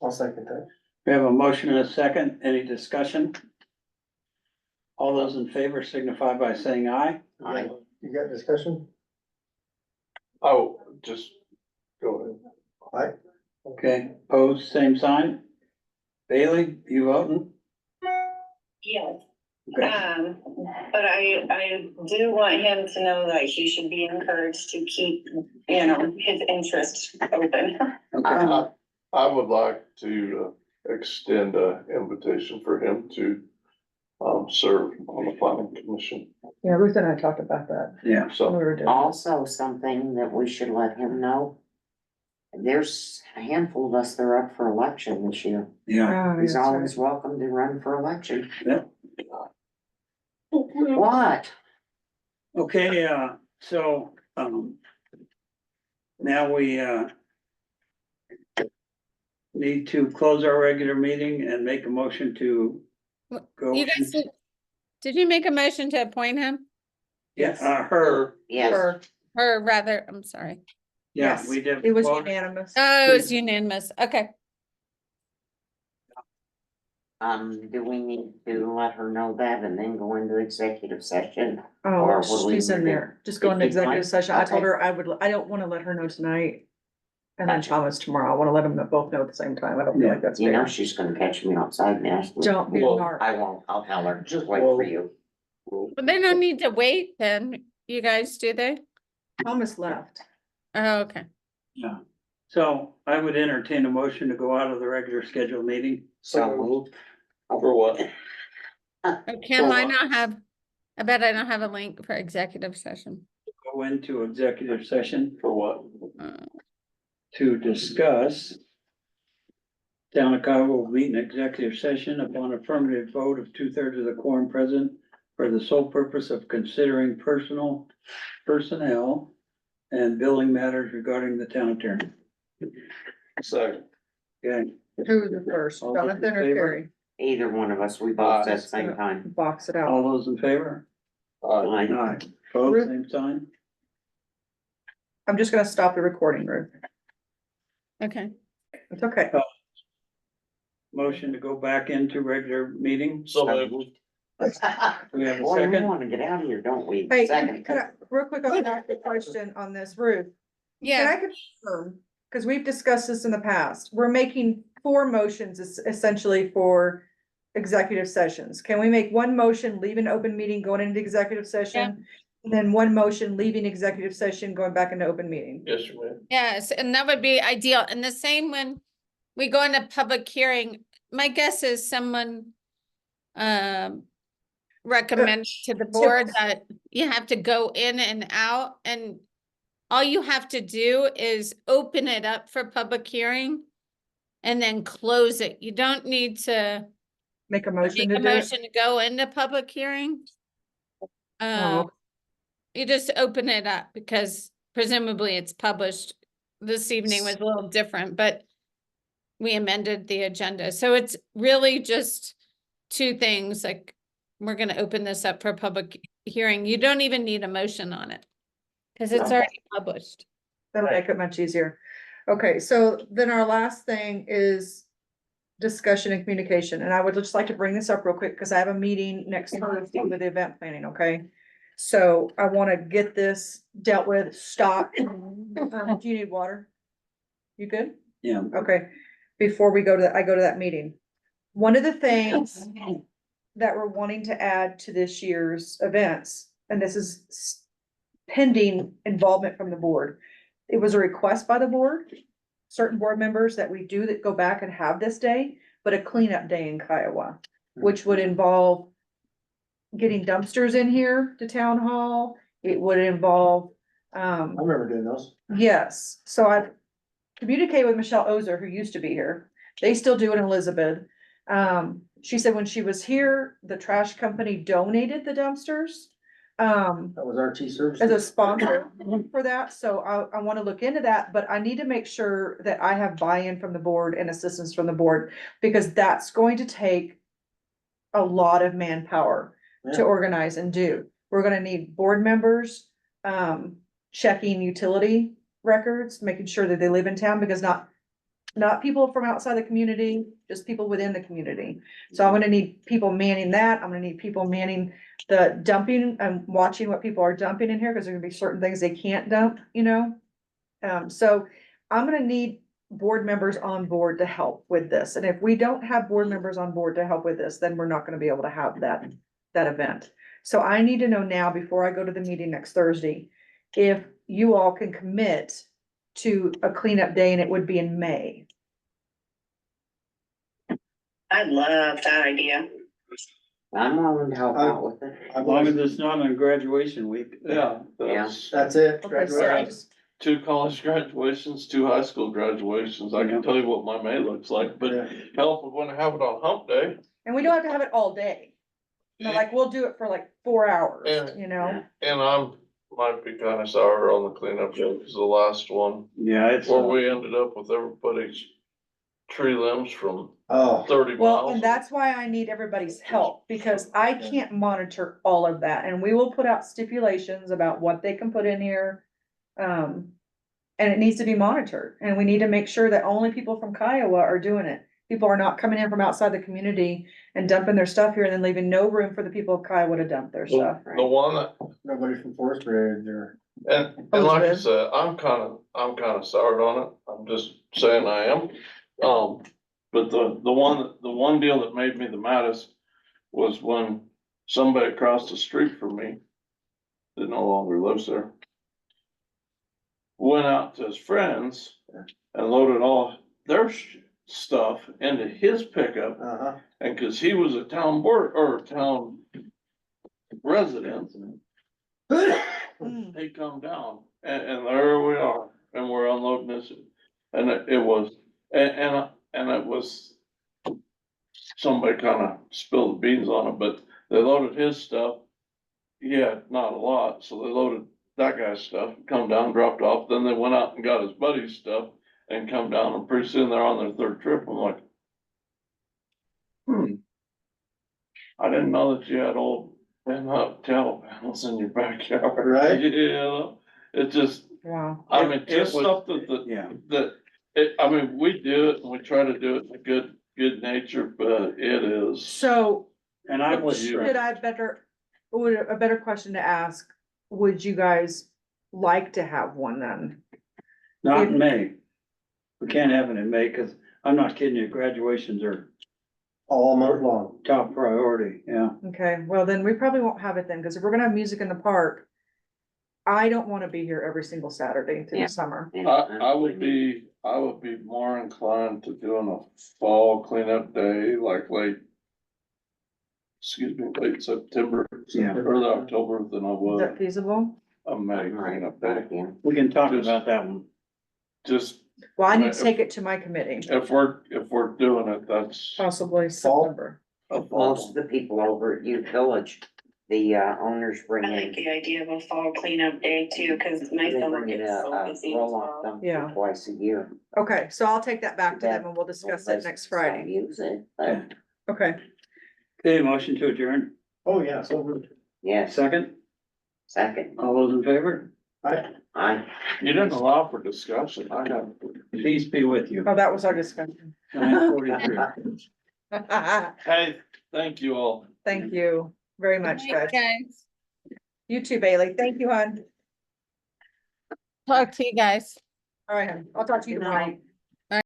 I'll second that. We have a motion and a second. Any discussion? All those in favor signify by saying aye. Aye. You got discussion? Oh, just go ahead. Aye. Okay, opposed, same sign. Bailey, you voting? Yes. Okay. But I do want him to know that he should be encouraged to keep, you know, his interest open. Okay. I would like to extend an invitation for him to serve on the planning commission. Yeah, Ruth and I talked about that Yeah, when we So, were doing this. Also, something that we should let him know. There's a handful of us that are up for election this year. yeah. Oh, He's that's always right. welcome to run for election. Yeah. What? Okay, so, now we, need to close our regular meeting and make a motion to go. You guys, Did you make a motion to appoint him? Yes. Her, Yes, Or, Or rather, I'm sorry. yeah, yes, we did. it was vote. unanimous. Oh, it was unanimous. Okay. do we need to let her know that and then go into executive session? Oh, Or what do we she's in need to- there. Just go into Is she fine? executive session. I told Okay. her I don't wanna let her know tonight. And then Gotcha. Thomas tomorrow. I wanna let them both know at the same time. I don't feel like that's You know, fair. she's gonna catch me outside and ask me. Don't be a Well, narc. I won't, I'll tell her, just wait for you. But they don't need to wait then, you guys, do they? Thomas left. Oh, okay. Yeah. So I would entertain a motion to go out of the regular scheduled meeting. So moved. For what? Kim, I don't have, I bet I don't have a link for executive session. Go into executive session For what? to discuss. Town of Kiowa will meet in executive session upon affirmative vote of 2/3 of the quorum present for the sole purpose of considering personnel and billing matters regarding the town attorney. Second. Okay, Who's the first? All those in Jonathan or favor? Carrie? Either one of us, we both said same time. Box it out. all those in favor? Aye. Aye. Opposed, same sign? I'm just gonna stop the recording, Ruth. Okay. It's okay. Motion to go back into regular meeting. So moved. We have a Boy, we second. wanna get out of here, don't we? Hey, Second. can I, real quick, I'm gonna ask a question on this, Ruth. Can Yeah, I confirm, because we've discussed this in the past, we're making 4 motions essentially for executive sessions. Can we make one motion, leave an open meeting, going into executive session? And then one motion, leaving executive session, going back into open meeting? Yes, you may. yes, and that would be ideal. And the same when we go into public hearing, my guess is someone recommend to the board that you have to go in and out, and all you have to do is open it up for public hearing and then close it. You don't need to Make a motion make to a do it? motion to go into public hearing. Oh. You just open it up because presumably it's published. This evening was a little different, but we amended the agenda. So it's really just 2 things, like we're gonna open this up for public hearing. You don't even need a motion on it. Cause it's No. already published. That'll make it much easier. Okay, so then our last thing is discussion and communication, and I would just like to bring this up real quick, because I have a meeting next Thursday with the event planning, okay? So I wanna get this dealt with, stop. Do you need water? You good? Yeah. Okay, before we go to, I go to that meeting. One of the things that we're wanting to add to this year's events, and this is pending involvement from the board. It was a request by the board, certain board members that we do that go back and have this day, but a cleanup day in Kiowa, which would involve getting dumpsters in here to town hall. It would involve, I remember doing those. yes, so I've communicated with Michelle Ozer, who used to be here. They still do it in Elizabeth. She said when she was here, the trash company donated the dumpsters. That was RT Services. As a sponsor for that, so I wanna look into that, but I need to make sure that I have buy-in from the board and assistance from the board, because that's going to take a lot of manpower to Yeah. organize and do. We're gonna need board members, checking utility records, making sure that they live in town, because not people from outside the community, just people within the community. So I'm gonna need people manning that. I'm gonna need people manning the dumping and watching what people are dumping in here, because there are gonna be certain things they can't dump, you know? So I'm gonna need board members on board to help with this. And if we don't have board members on board to help with this, then we're not gonna be able to have that event. So I need to know now, before I go to the meeting next Thursday, if you all can commit to a cleanup day, and it would be in May. I love that idea. I'm willing to help out with it. As long as it's not on graduation week. Yeah, that's That's it. Okay, so I just, 2 college graduations, 2 high school graduations. I can tell you what my May looks like, but hell, if we wanna have it on hump day. and we don't have to have it all day. No, like, we'll do it for like 4 hours, Yeah. you know? And might be kinda sour on the cleanup day, cause the last one, Yeah, it's, where we ended up with everybody's tree limbs from Oh, 30 Well, miles. and that's why I need everybody's help, because I can't monitor all of that, and we will put out stipulations about what they can put in here. And it needs to be monitored, and we need to make sure that only people from Kiowa are doing it. People are not coming in from outside the community and dumping their stuff here and then leaving no room for the people of Kiowa to dump their stuff. The one that, nobody from Forest Ridge or. and like I said, I'm kind of soured on it. I'm just saying I am. But the one deal that made me the maddest was when somebody across the street from me that no longer lives there went out to his friends and loaded all their stuff into his pickup. Uh-huh. And cause he was a town board or town resident, he come down and there we are, and we're unloading this. And it was, and it was, somebody kinda spilled the beans on it, but they loaded his stuff. He had not a lot, so they loaded that guy's stuff, come down, dropped off, then they went out and got his buddy's stuff and come down, and pretty soon they're on their third trip. I'm like, I didn't know that you had old tail panels in your backyard. Right. You know, it just, Wow. I mean, It just was- something Yeah. I mean, we do it and we try to do it in a good nature, but it is. So And I'm with you. should I a better question to ask, would you guys like to have one then? Not in May. We can't have it in May, cause I'm not kidding you, graduations are All month long. top priority, yeah. Okay, well then we probably won't have it then, because if we're gonna have music in the park, I don't wanna be here every single Saturday through Yeah. the summer. I would be more inclined to doing a fall cleanup day, like late September, Yeah. early October than I Is would that feasible? a May cleanup day. Yeah. We can talk about that one. Just, Well, I need to take it to my committee, if we're doing it, that's. possibly Fall? September. Most of the people over at Youth Village, the owners bring I like in. the idea of a fall cleanup day too, cause my They summer bring in gets so a busy as roll-off well. dumpster Yeah. twice a year. Okay, so I'll take that back to them and we'll discuss it next Friday. Use it, but Okay, Okay, motion to adjourn. Oh, yeah, so. yes, Second, second, all those in favor? I. You didn't allow for discussion, I have. Peace be with you. oh, that was our discussion. 9:43. Hey, thank you all. Thank you very much, guys. Guys, You too, Bailey. Thank you, hon. talk to you guys. All right, hon. I'll talk to you Good tomorrow. night.